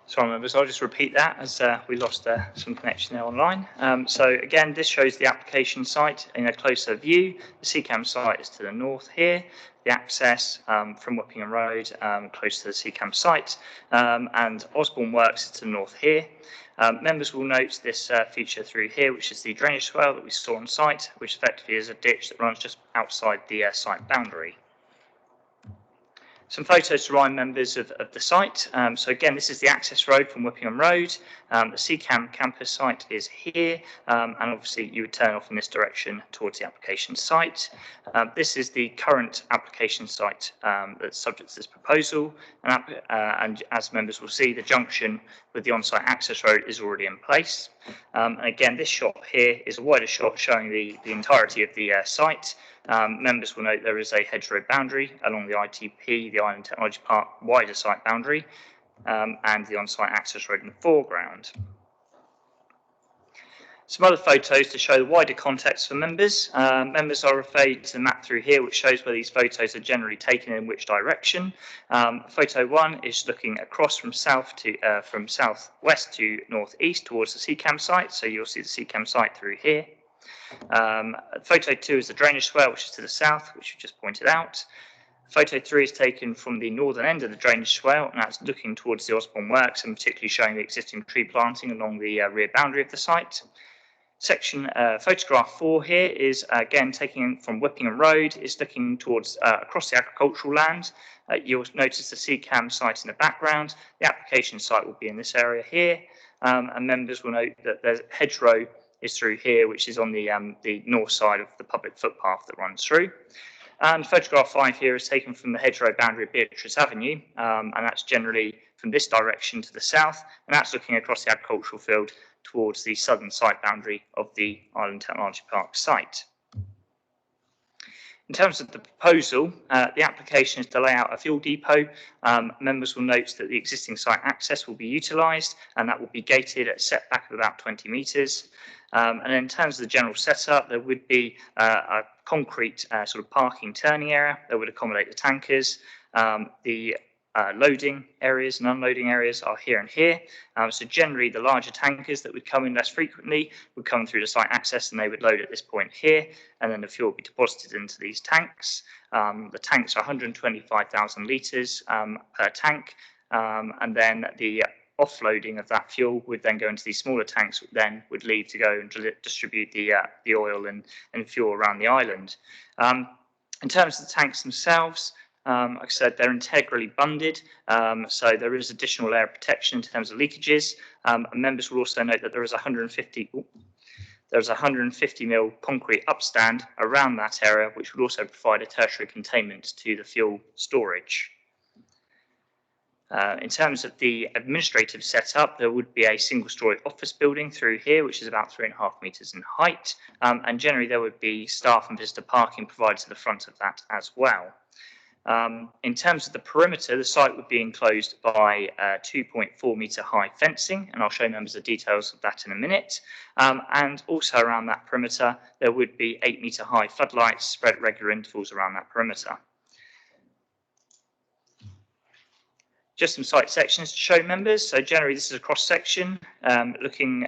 Sorry, members, I'll just repeat that as we lost some connection there online. So again, this shows the application site in a closer view. The Seacam site is to the north here. The access from Whippingham Road close to the Seacam site, and Osborne Works is to the north here. Members will note this feature through here, which is the drainage swale that we saw on site, which effectively is a ditch that runs just outside the site boundary. Some photos to remind members of the site. So again, this is the access road from Whippingham Road. The Seacam campus site is here, and obviously you would turn off in this direction towards the application site. This is the current application site that's subject to this proposal, and as members will see, the junction with the on-site access road is already in place. And again, this shot here is a wider shot showing the entirety of the site. Members will note there is a hedgerow boundary along the ITP, the Island Technology Park wider site boundary, and the on-site access road in the foreground. Some other photos to show the wider context for members. Members are referred to the map through here, which shows where these photos are generally taken in which direction. Photo 1 is looking across from southwest to northeast towards the Seacam site, so you'll see the Seacam site through here. Photo 2 is the drainage swale, which is to the south, which we just pointed out. Photo 3 is taken from the northern end of the drainage swale, and that's looking towards the Osborne Works and particularly showing the existing tree planting along the rear boundary of the site. Photograph 4 here is again taken from Whippingham Road, is looking towards across the agricultural land. You'll notice the Seacam site in the background. The application site will be in this area here, and members will note that there's a hedgerow is through here, which is on the north side of the public footpath that runs through. And photograph 5 here is taken from the hedgerow boundary of Beatrice Avenue, and that's generally from this direction to the south, and that's looking across the agricultural field towards the southern site boundary of the Island Technology Park site. In terms of the proposal, the application is to lay out a fuel depot. Members will note that the existing site access will be utilised, and that will be gated at a setback of about 20 metres. And in terms of the general setup, there would be a concrete sort of parking turning area that would accommodate the tankers. The loading areas and unloading areas are here and here. So generally the larger tankers that would come in less frequently would come through the site access, and they would load at this point here, and then the fuel would be deposited into these tanks. The tanks are 125,000 litres per tank, and then the offloading of that fuel would then go into these smaller tanks, which then would leave to go and distribute the oil and fuel around the island. In terms of the tanks themselves, like I said, they're integrally bunded, so there is additional layer of protection in terms of leakages. And members will also note that there is 150 mil concrete upstand around that area, which would also provide a tertiary containment to the fuel storage. In terms of the administrative setup, there would be a single-storey office building through here, which is about 3.5 metres in height, and generally there would be staff and visitor parking provided to the front of that as well. In terms of the perimeter, the site would be enclosed by 2.4 metre high fencing, and I'll show members the details of that in a minute. And also around that perimeter, there would be 8 metre high floodlights spread at regular intervals around that perimeter. Just some site sections to show members. So generally this is a cross section looking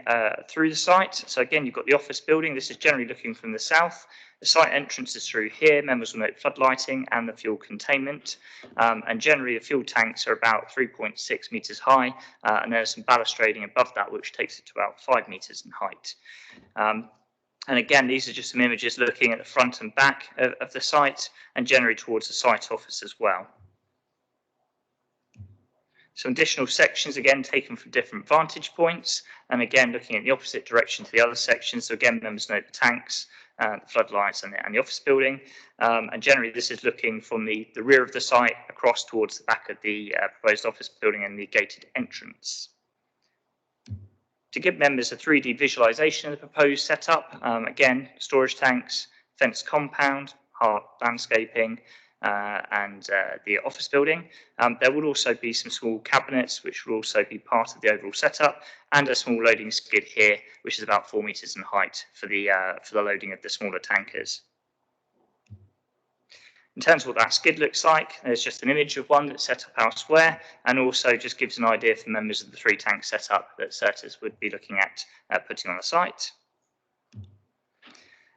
through the site. So again, you've got the office building. This is generally looking from the south. The site entrance is through here. Members will note floodlighting and the fuel containment. And generally the fuel tanks are about 3.6 metres high, and there's some balustrading above that, which takes it to about 5 metres in height. And again, these are just some images looking at the front and back of the site, and generally towards the site office as well. Some additional sections, again, taken from different vantage points, and again, looking at the opposite direction to the other sections. So again, members note the tanks, the floodlights and the office building. And generally, this is looking from the rear of the site across towards the back of the proposed office building and the gated entrance. To give members a 3D visualization of the proposed setup, again, storage tanks, fenced compound, hard landscaping, and the office building. There will also be some small cabinets, which will also be part of the overall setup, and a small loading skid here, which is about 4 metres in height for the loading of the smaller tankers. In terms of what that skid looks like, there's just an image of one that's set up elsewhere, and also just gives an idea for members of the 3 tank setup that Certis would be looking at putting on the site.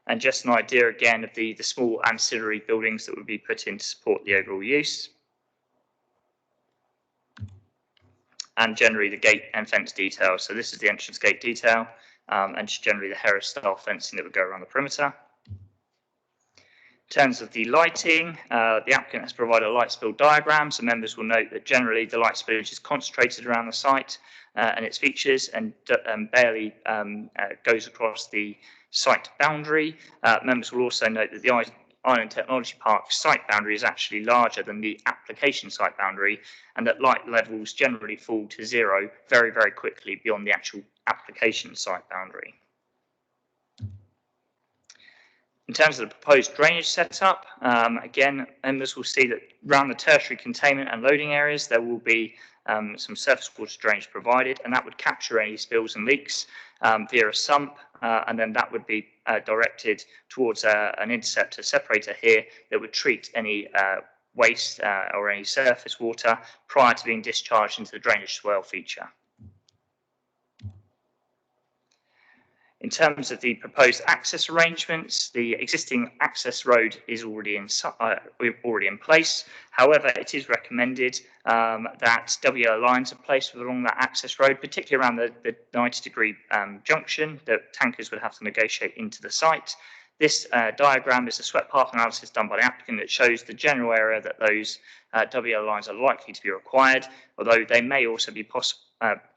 And just an idea again of the small ancillary buildings that would be put in to support the overall use. And generally the gate and fence details. So this is the entrance gate detail, and just generally the Harris style fencing that would go around the perimeter. In terms of the lighting, the applicant has provided a light spill diagram, so members will note that generally the light spillage is concentrated around the site and its features, and barely goes across the site boundary. Members will also note that the Island Technology Park site boundary is actually larger than the application site boundary, and that light levels generally fall to 0 very, very quickly beyond the actual application site boundary. In terms of the proposed drainage setup, again, members will see that around the tertiary containment and loading areas, there will be some surface water drainage provided, and that would capture any spills and leaks via a sump, and then that would be directed towards an interceptor separator here that would treat any waste or any surface water prior to being discharged into the drainage swale feature. In terms of the proposed access arrangements, the existing access road is already in place. However, it is recommended that WL lines are placed along that access road, particularly around the 90-degree junction that tankers would have to negotiate into the site. This diagram is a swept path analysis done by the applicant that shows the general area that those WL lines are likely to be required, although they may also be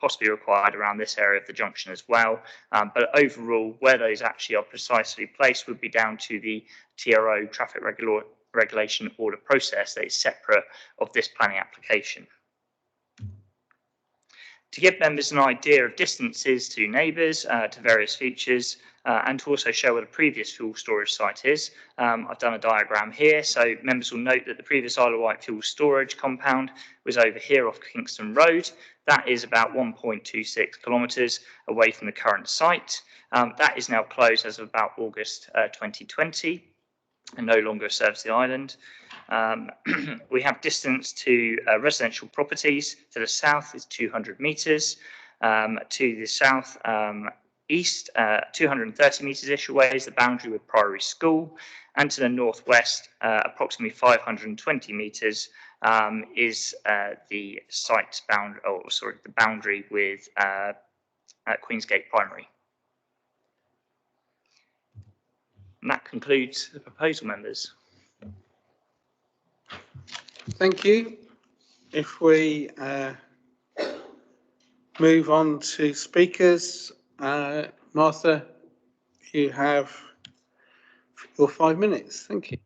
possibly required around this area of the junction as well. But overall, where those actually are precisely placed would be down to the TRO traffic regulation order process that is separate of this planning application. To give members an idea of distances to neighbours, to various features, and to also show where the previous fuel storage site is, I've done a diagram here. So members will note that the previous Isle of Wight fuel storage compound was over here off Kingston Road. That is about 1.26 kilometres away from the current site. That is now closed as of about August 2020 and no longer serves the island. We have distance to residential properties. To the south is 200 metres. To the south east, 230 metres-ish away is the boundary with Priory School. And to the northwest, approximately 520 metres is the site bound, oh, sorry, the boundary with Queensgate Primary. And that concludes the proposal, members. Thank you. If we move on to speakers, Martha, you have your 5 minutes. Thank you.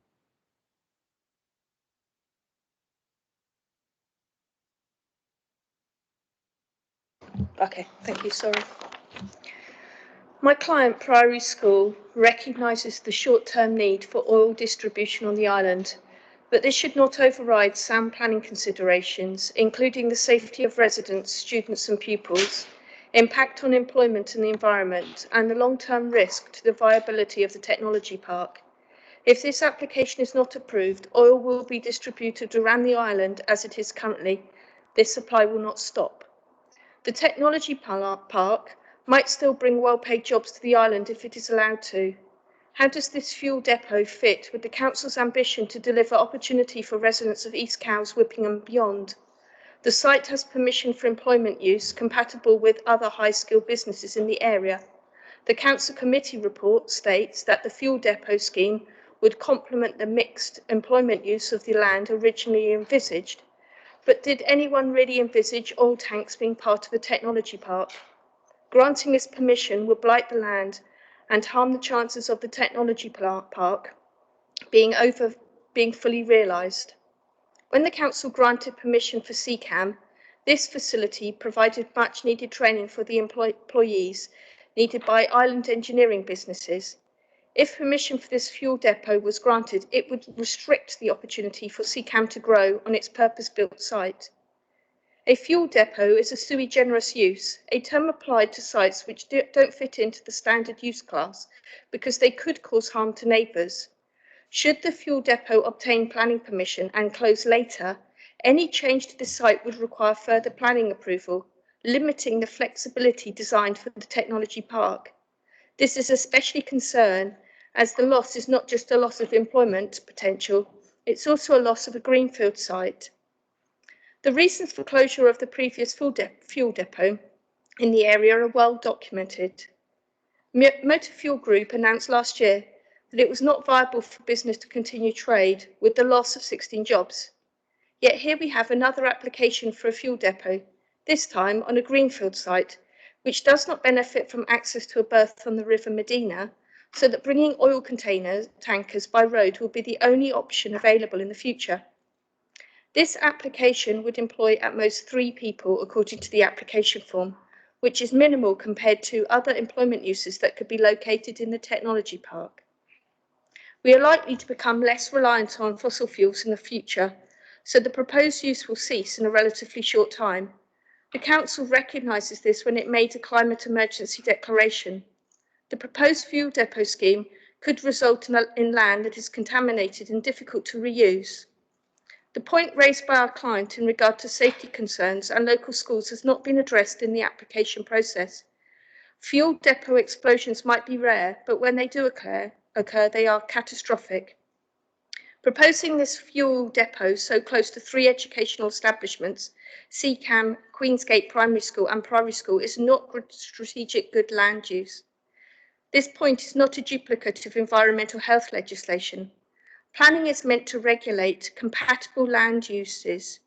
Okay, thank you, sorry. My client, Priory School, recognises the short-term need for oil distribution on the island, but this should not override sound planning considerations, including the safety of residents, students and pupils, impact on employment and the environment, and the long-term risk to the viability of the technology park. If this application is not approved, oil will be distributed around the island as it is currently. This supply will not stop. The technology park might still bring well-paid jobs to the island if it is allowed to. How does this fuel depot fit with the council's ambition to deliver opportunity for residents of East Cowes, Whipping and beyond? The site has permission for employment use compatible with other high-skilled businesses in the area. The council committee report states that the fuel depot scheme would complement the mixed employment use of the land originally envisaged. But did anyone really envisage oil tanks being part of a technology park? Granting this permission would blight the land and harm the chances of the technology park being fully realised. When the council granted permission for CCAM, this facility provided much needed training for the employees needed by island engineering businesses. If permission for this fuel depot was granted, it would restrict the opportunity for CCAM to grow on its purpose-built site. A fuel depot is a sui generis use, a term applied to sites which don't fit into the standard use class because they could cause harm to neighbours. Should the fuel depot obtain planning permission and close later, any change to the site would require further planning approval, limiting the flexibility designed for the technology park. This is especially concerned as the loss is not just a loss of employment potential, it's also a loss of a greenfield site. The reasons for closure of the previous fuel depot in the area are well documented. Motor Fuel Group announced last year that it was not viable for business to continue trade with the loss of 16 jobs. Yet here we have another application for a fuel depot, this time on a greenfield site, which does not benefit from access to a berth on the River Medina, so that bringing oil tankers by road will be the only option available in the future. This application would employ at most 3 people according to the application form, which is minimal compared to other employment uses that could be located in the technology park. We are likely to become less reliant on fossil fuels in the future, so the proposed use will cease in a relatively short time. The council recognises this when it made a climate emergency declaration. The proposed fuel depot scheme could result in land that is contaminated and difficult to reuse. The point raised by our client in regard to safety concerns and local schools has not been addressed in the application process. Fuel depot explosions might be rare, but when they do occur, they are catastrophic. Proposing this fuel depot so close to 3 educational establishments, CCAM, Queensgate Primary School and Priory School, is not strategic good land use. This point is not a duplicate of environmental health legislation. Planning is meant to regulate compatible land uses.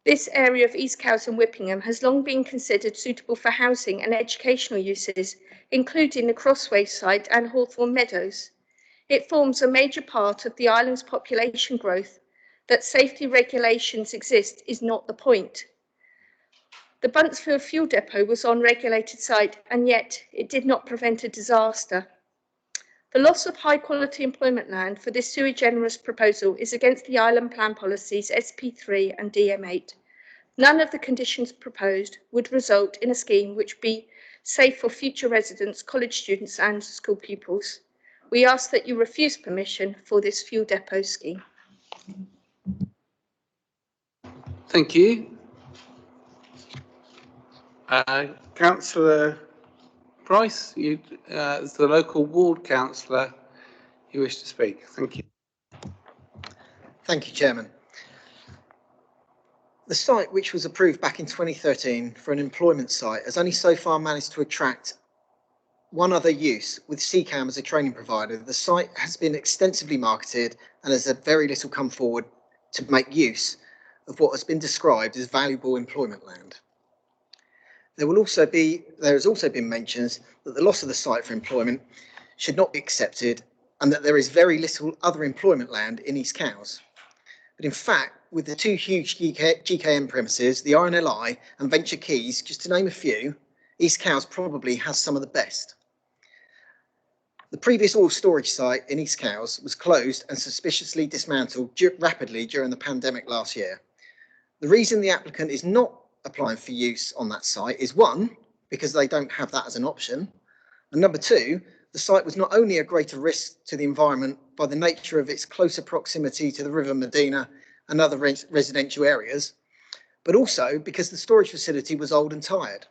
This area of East Cowes and Whippingham has long been considered suitable for housing and educational uses, including the Crossway site and Hawthorne Meadows. It forms a major part of the island's population growth. That safety regulations exist is not the point. The Buntsfield fuel depot was on regulated site, and yet it did not prevent a disaster. The loss of high quality employment land for this sui generis proposal is against the island plan policies SP3 and DM8. None of the conditions proposed would result in a scheme which be safe for future residents, college students and school pupils. We ask that you refuse permission for this fuel depot scheme. Thank you. Councillor Price, you, as the local ward councillor, you wish to speak. Thank you. Thank you, Chairman. The site, which was approved back in 2013 for an employment site, has only so far managed to attract one other use, with CCAM as a training provider. The site has been extensively marketed and has had very little come forward to make use of what has been described as valuable employment land. There has also been mentions that the loss of the site for employment should not be accepted and that there is very little other employment land in East Cowes. But in fact, with the two huge GKN premises, the RNLI and Venture Keys, just to name a few, East Cowes probably has some of the best. The previous oil storage site in East Cowes was closed and suspiciously dismantled rapidly during the pandemic last year. The reason the applicant is not applying for use on that site is, one, because they don't have that as an option, and number two, the site was not only a greater risk to the environment by the nature of its closer proximity to the River Medina and other residential areas, but also because the storage facility was old and tired.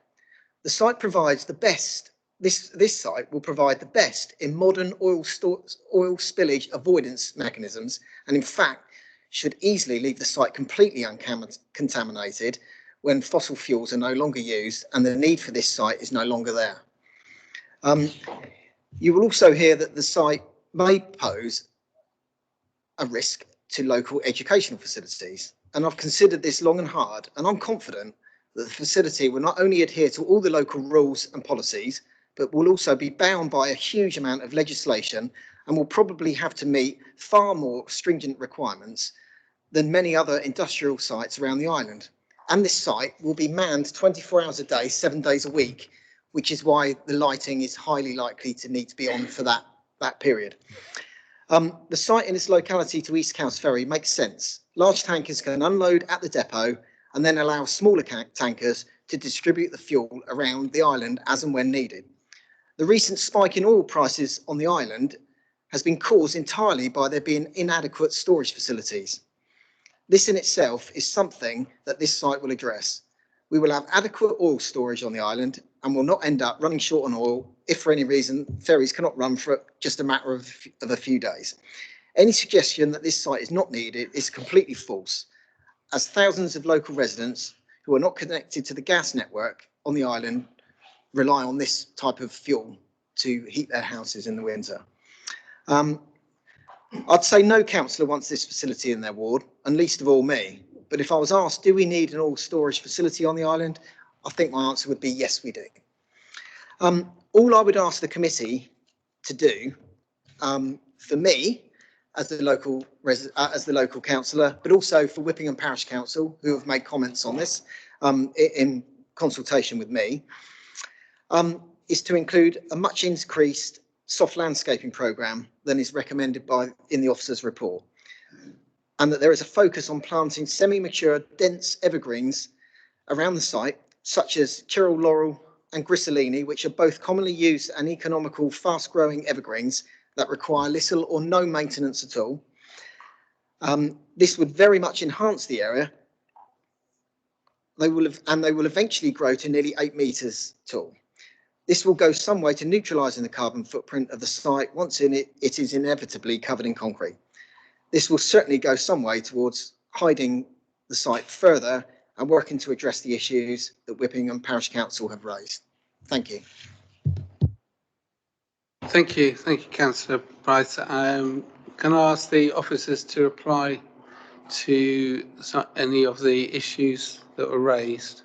The site provides the best, this site will provide the best in modern oil spillage avoidance mechanisms, and in fact should easily leave the site completely uncontaminated when fossil fuels are no longer used and the need for this site is no longer there. You will also hear that the site may pose a risk to local educational facilities, and I've considered this long and hard, and I'm confident that the facility will not only adhere to all the local rules and policies, but will also be bound by a huge amount of legislation and will probably have to meet far more stringent requirements than many other industrial sites around the island. And this site will be manned 24 hours a day, 7 days a week, which is why the lighting is highly likely to need to be on for that period. The site in its locality to East Cowes Ferry makes sense. Large tankers can unload at the depot and then allow smaller tankers to distribute the fuel around the island as and when needed. The recent spike in oil prices on the island has been caused entirely by there being inadequate storage facilities. This in itself is something that this site will address. We will have adequate oil storage on the island and will not end up running short on oil if for any reason ferries cannot run for just a matter of a few days. Any suggestion that this site is not needed is completely false, as thousands of local residents who are not connected to the gas network on the island rely on this type of fuel to heat their houses in the winter. I'd say no councillor wants this facility in their ward, and least of all me. But if I was asked, do we need an oil storage facility on the island? I think my answer would be yes, we do. All I would ask the committee to do, for me, as the local councillor, but also for Whippingham Parish Council, who have made comments on this in consultation with me, is to include a much increased soft landscaping programme than is recommended in the officer's report, and that there is a focus on planting semi-mature dense evergreens around the site, such as Chirrell laurel and grissellini, which are both commonly used and economical fast-growing evergreens that require little or no maintenance at all. This would very much enhance the area. They will eventually grow to nearly 8 metres tall. This will go some way to neutralising the carbon footprint of the site once it is inevitably covered in concrete. This will certainly go some way towards hiding the site further and working to address the issues that Whippingham Parish Council have raised. Thank you. Thank you, Councillor Price. Can I ask the officers to reply to any of the issues that were raised?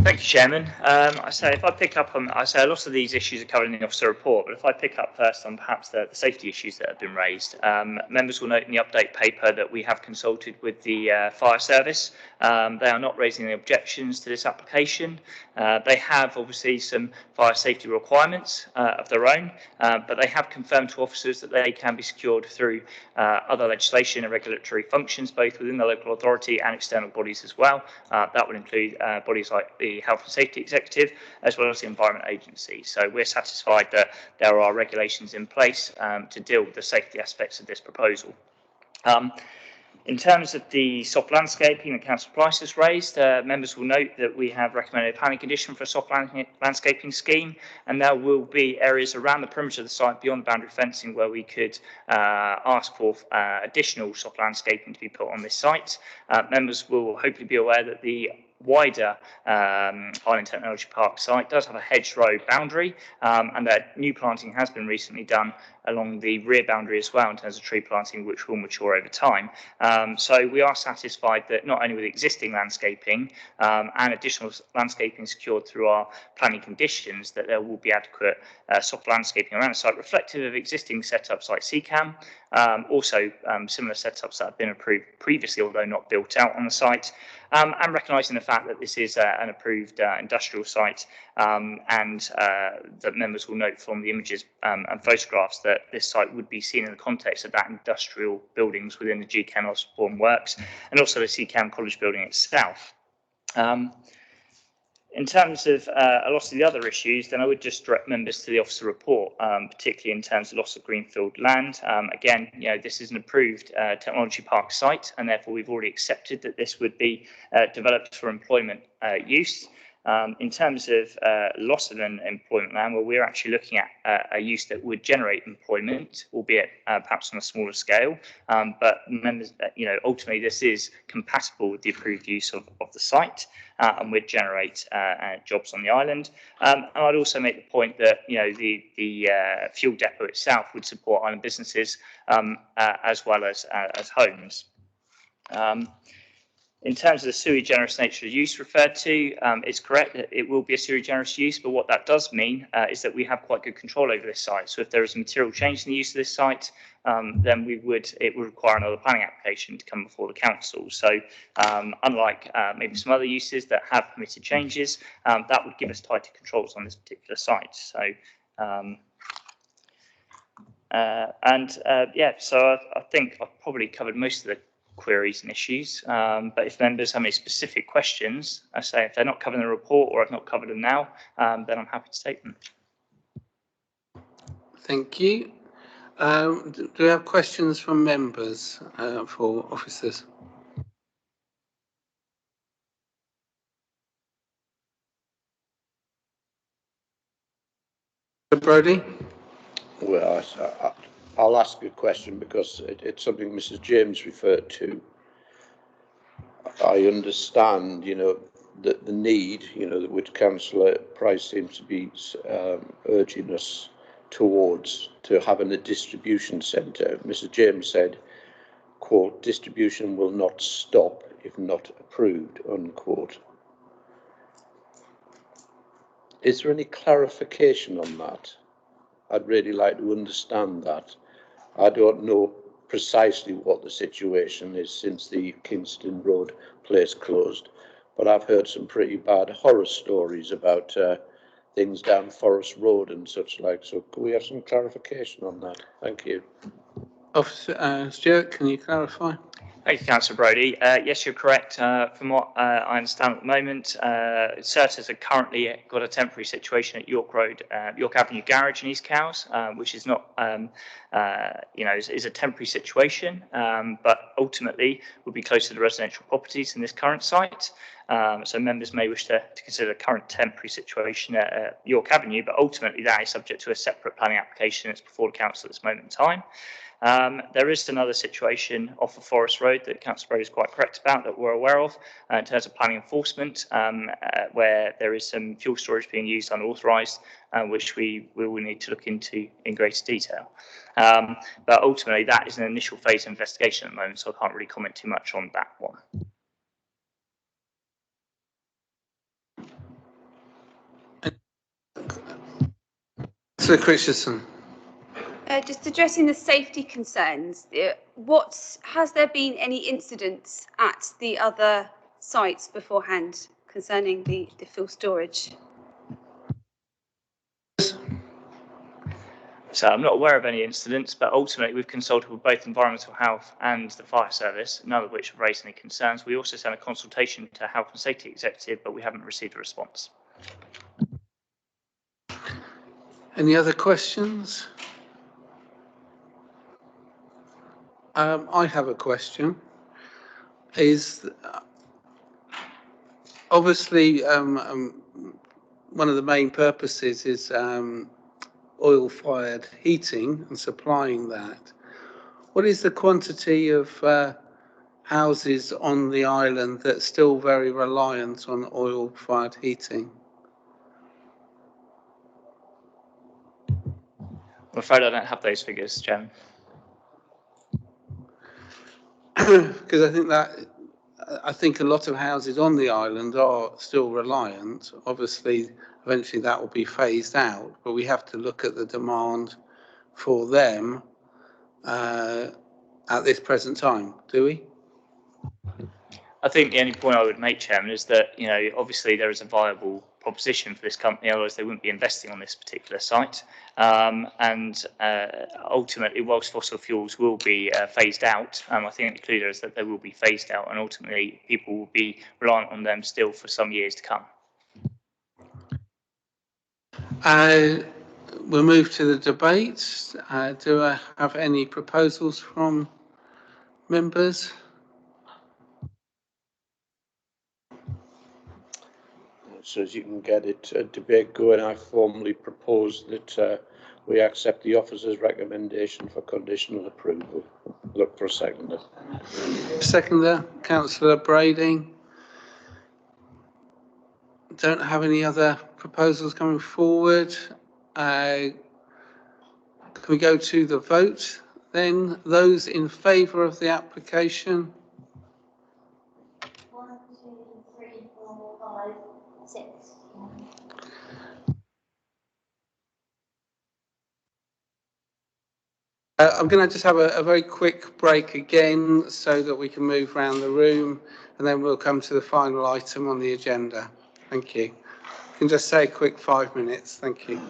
Thank you, Chairman. I say if I pick up on, I say a lot of these issues are covered in the officer report, but if I pick up first on perhaps the safety issues that have been raised, members will note in the update paper that we have consulted with the fire service. They are not raising any objections to this application. They have obviously some fire safety requirements of their own, but they have confirmed to officers that they can be secured through other legislation and regulatory functions, both within the local authority and external bodies as well. That would include bodies like the Health and Safety Executive, as well as the Environment Agency. So we're satisfied that there are regulations in place to deal with the safety aspects of this proposal. In terms of the soft landscaping that Councillor Price has raised, members will note that we have recommended a planning condition for a soft landscaping scheme, and there will be areas around the perimeter of the site beyond the boundary fencing where we could ask for additional soft landscaping to be put on this site. Members will hopefully be aware that the wider Island Technology Park site does have a hedgerow boundary, and that new planting has been recently done along the rear boundary as well in terms of tree planting, which will mature over time. So we are satisfied that not only with existing landscaping and additional landscaping secured through our planning conditions, that there will be adequate soft landscaping around the site reflective of existing setups like CCAM, also similar setups that have been approved previously, although not built out on the site. And recognising the fact that this is an approved industrial site, and that members will note from the images and photographs that this site would be seen in the context of that industrial buildings within the GCAM Osborne Works and also the CCAM College building itself. In terms of a lot of the other issues, then I would just direct members to the officer report, particularly in terms of loss of greenfield land. Again, this is an approved technology park site, and therefore we've already accepted that this would be developed for employment use. In terms of loss of an employment land, well, we're actually looking at a use that would generate employment, albeit perhaps on a smaller scale. But members, ultimately this is compatible with the approved use of the site and would generate jobs on the island. And I'd also make the point that the fuel depot itself would support island businesses as well as homes. In terms of the sui generis nature of use referred to, it's correct that it will be a sui generis use, but what that does mean is that we have quite good control over this site. So if there is a material change in the use of this site, then it would require another planning application to come before the council. So unlike maybe some other uses that have permitted changes, that would give us tighter controls on this particular site. So so I think I've probably covered most of the queries and issues, but if members have any specific questions, I say if they're not covered in the report or I've not covered them now, then I'm happy to take them. Thank you. Do we have questions from members for officers? Brodie? Well, I'll ask a question because it's something Mrs. James referred to. I understand, that the need, which Councillor Price seems to be urging us towards, to having a distribution centre. Mrs. James said, quote, distribution will not stop if not approved, unquote. Is there any clarification on that? I'd really like to understand that. I don't know precisely what the situation is since the Kingston Road place closed, but I've heard some pretty bad horror stories about things down Forest Road and such like. So can we have some clarification on that? Thank you. Officer Stewart, can you clarify? Thank you, Councillor Brodie. Yes, you're correct. From what I understand at the moment, Certis have currently got a temporary situation at York Avenue Garage in East Cowes, which is not, is a temporary situation, but ultimately will be close to the residential properties in this current site. So members may wish to consider the current temporary situation at York Avenue, but ultimately that is subject to a separate planning application that's before the council at this moment in time. There is another situation off of Forest Road that Councillor Bro is quite correct about that we're aware of in terms of planning enforcement, where there is some fuel storage being used unauthorised, which we will need to look into in greater detail. But ultimately, that is an initial phase of investigation at the moment, so I can't really comment too much on that one. Sir Christensen. Just addressing the safety concerns, has there been any incidents at the other sites beforehand concerning the fuel storage? So I'm not aware of any incidents, but ultimately we've consulted with both environmental health and the fire service, none of which have raised any concerns. We also sent a consultation to Health and Safety Executive, but we haven't received a response. Any other questions? I have a question. Obviously one of the main purposes is oil-fired heating and supplying that. What is the quantity of houses on the island that's still very reliant on oil-fired heating? I'm afraid I don't have those figures, Chairman. Because I think a lot of houses on the island are still reliant. Obviously, eventually that will be phased out, but we have to look at the demand for them at this present time, do we? I think the only point I would make, Chairman, is that, you know, obviously there is a viable proposition for this company, otherwise they wouldn't be investing on this particular site. Ultimately, whilst fossil fuels will be phased out, I think the clue there is that they will be phased out, and ultimately people will be reliant on them still for some years to come. We'll move to the debate. Do I have any proposals from members? So as you can get it, debate going, I formally propose that we accept the officer's recommendation for conditional approval. Look for a seconder. Seconder, Councillor Brading. Don't have any other proposals coming forward. Can we go to the vote then? Those in favour of the application? 1, 2, 3, 4, 5, 6. I'm going to just have a very quick break again so that we can move around the room, and then we'll come to the final item on the agenda. Thank you. You can just say a quick 5 minutes. Thank you.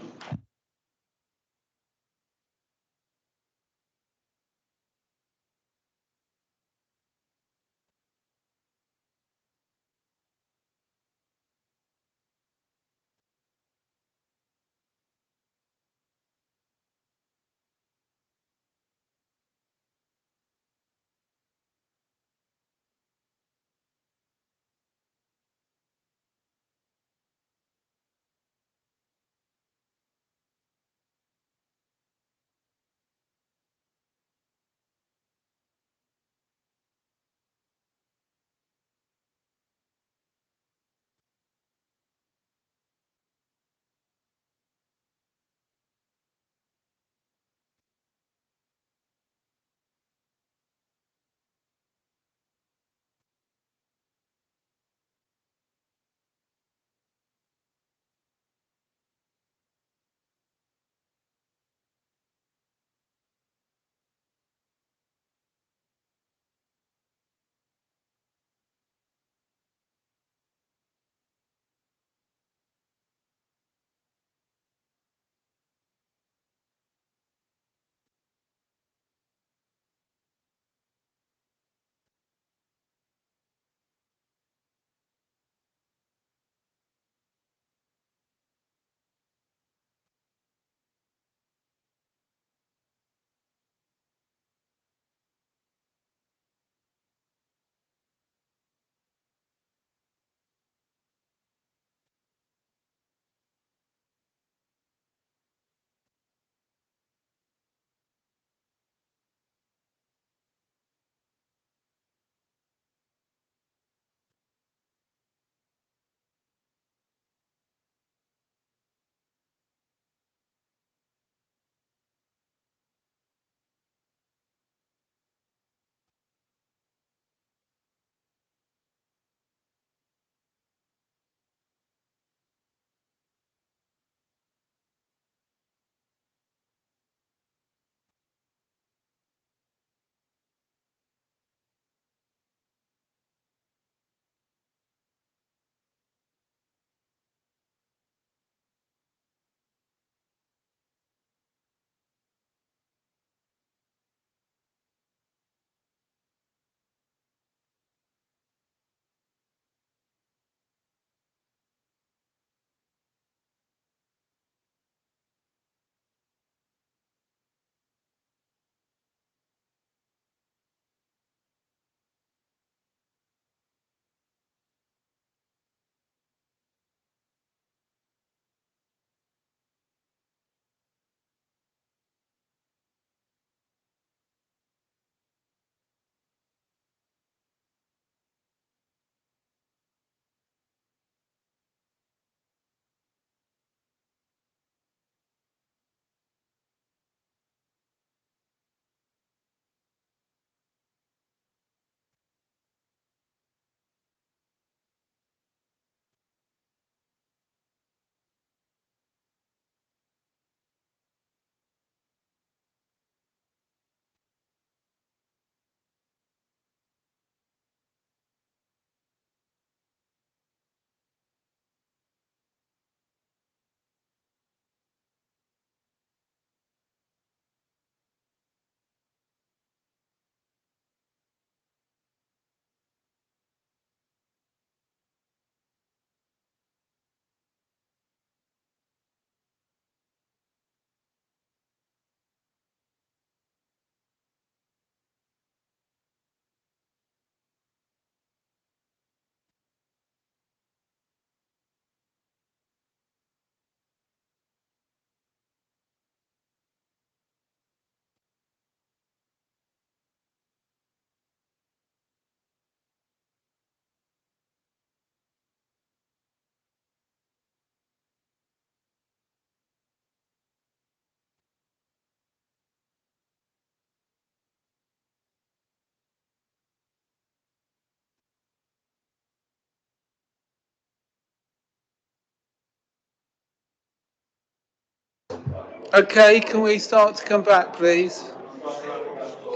Okay, can we start to come back, please?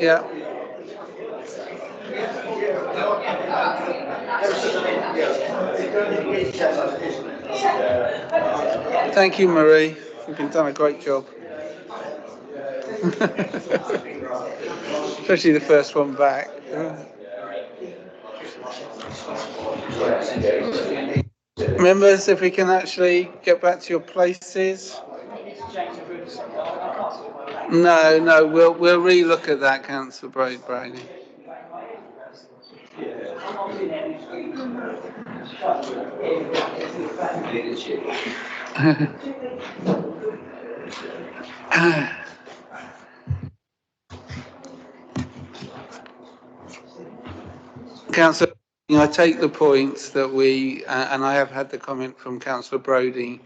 Yeah. Thank you, Marie. You've done a great job. Especially the first one back. Members, if we can actually get back to your places. No, we'll re-look at that, Councillor Brady. Councillor, I take the points that we, and I have had the comment from Councillor Brodie,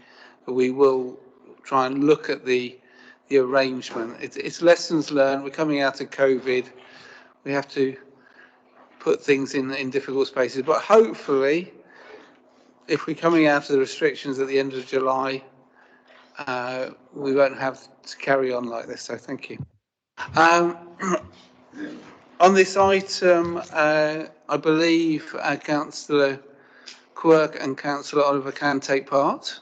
that we will try and look at the arrangement. It's lessons learned. We're coming out of COVID. We have to put things in difficult spaces, but hopefully, if we're coming out of the restrictions at the end of July, we won't have to carry on like this. So thank you. On this item, I believe Councillor Quirk and Councillor Oliver can take part.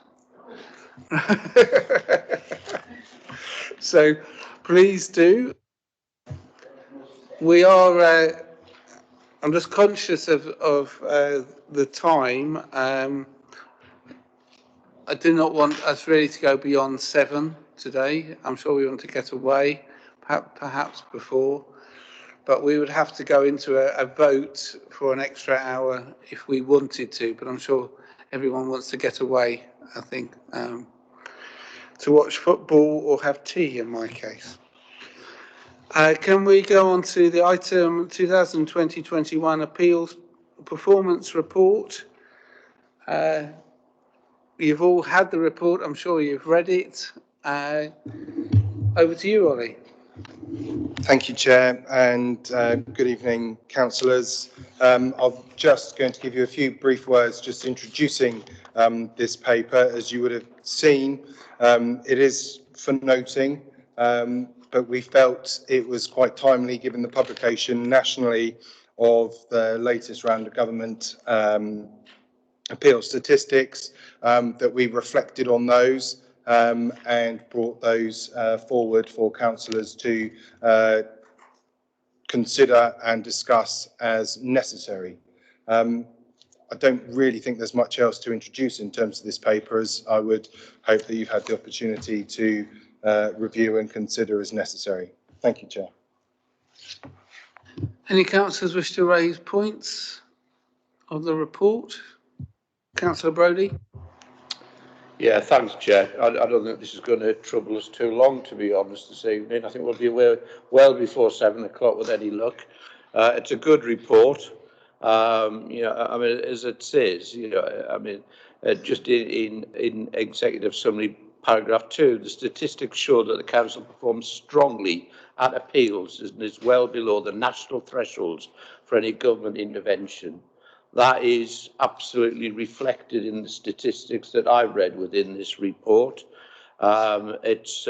So please do. We are, I'm just conscious of the time. I do not want us really to go beyond 7 today. I'm sure we want to get away, perhaps before. But we would have to go into a vote for an extra hour if we wanted to, but I'm sure everyone wants to get away, I think, to watch football or have tea in my case. Can we go on to the item 2020-21 Appeals Performance Report? You've all had the report, I'm sure you've read it. Over to you, Ollie. Thank you, Chair, and good evening, councillors. I'm just going to give you a few brief words just introducing this paper. As you would have seen, it is for noting, but we felt it was quite timely given the publication nationally of the latest round of government appeal statistics, that we reflected on those and brought those forward for councillors to consider and discuss as necessary. I don't really think there's much else to introduce in terms of this paper, as I would hope that you've had the opportunity to review and consider as necessary. Thank you, Chair. Any councillors wish to raise points of the report? Councillor Brodie. Yeah, thanks, Chair. I don't think this is going to trouble us too long, to be honest, this evening. I think we'll be aware well before 7 o'clock with any luck. It's a good report. You know, I mean, as it says, you know, I mean, just in executive summary paragraph 2, the statistics show that the council performs strongly at appeals and is well below the national thresholds for any government intervention. That is absolutely reflected in the statistics that I've read within this report. It's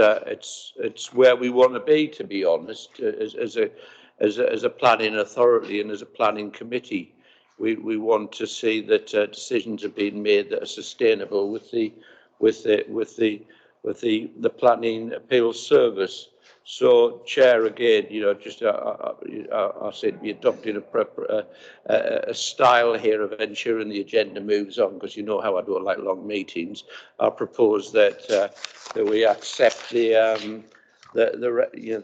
where we want to be honest, as a planning authority and as a planning committee. We want to see that decisions are being made that are sustainable with the planning appeals service. So, Chair, again, you know, just I said we're adopting a style here of ensuring the agenda moves on, because you know how I don't like long meetings. I propose that we accept the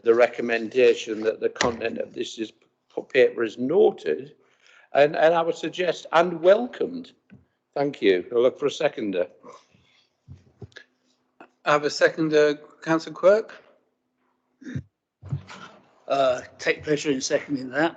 recommendation that the content of this paper is noted, and I would suggest and welcomed. Thank you. I'll look for a seconder. I have a seconder, Councillor Quirk. Take pleasure in seconding that.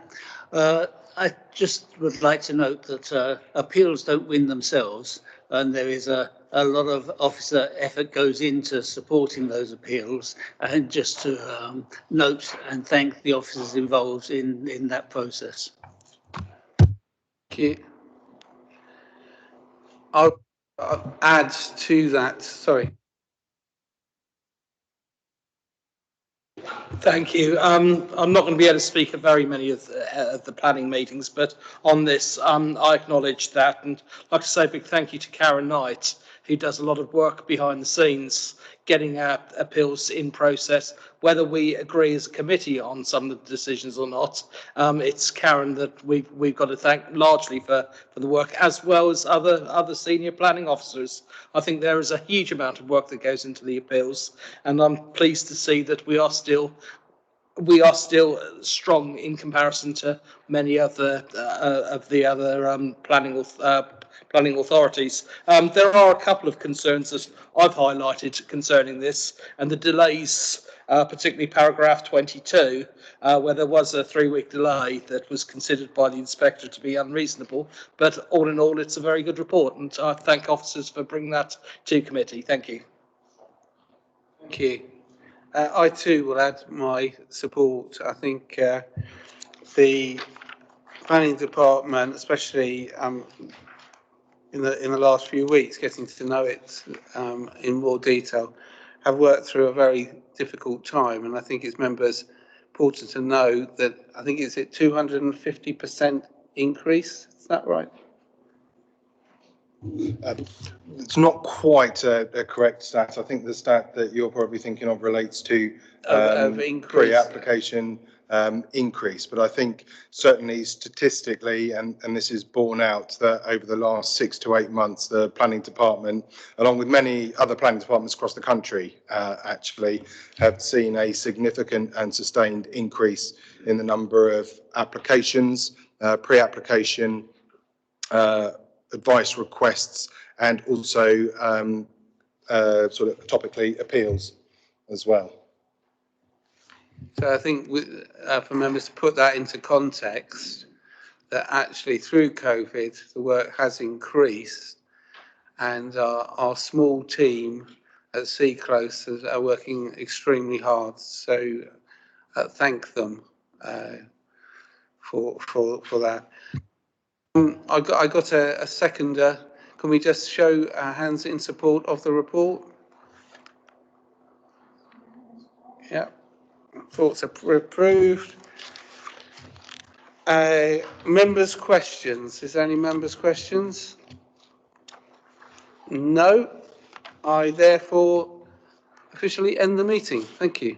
I just would like to note that appeals don't win themselves, and there is a lot of officer effort goes into supporting those appeals, and just to note and thank the officers involved in that process. Thank you. I'll add to that, sorry. Thank you. I'm not going to be able to speak at very many of the planning meetings, but on this, I acknowledge that, and I'd like to say a big thank you to Karen Knight, who does a lot of work behind the scenes, getting our appeals in process. Whether we agree as a committee on some of the decisions or not, it's Karen that we've got to thank largely for the work, as well as other senior planning officers. I think there is a huge amount of work that goes into the appeals, and I'm pleased to see that we are still strong in comparison to many other of the other planning authorities. There are a couple of concerns that I've highlighted concerning this, and the delays, particularly paragraph 22, where there was a 3-week delay that was considered by the inspector to be unreasonable. But all in all, it's a very good report, and I thank officers for bringing that to committee. Thank you. Thank you. I too will add my support. I think the planning department, especially in the last few weeks, getting to know it in more detail, have worked through a very difficult time, and I think it's members important to know that I think it's a 250% increase. Is that right? It's not quite a correct stat. I think the stat that you're probably thinking of relates to pre-application increase, but I think certainly statistically, and this is borne out, that over the last 6 to 8 months, the planning department, along with many other planning departments across the country, actually have seen a significant and sustained increase in the number of applications, pre-application advice requests, and also sort of topically appeals as well. So I think for members to put that into context, that actually through COVID, the work has increased, and our small team at C-Close are working extremely hard. So thank them for that. I got a seconder. Can we just show our hands in support of the report? Yeah. Thoughts are approved. Members' questions. Is there any members' questions? No. I therefore officially end the meeting. Thank you.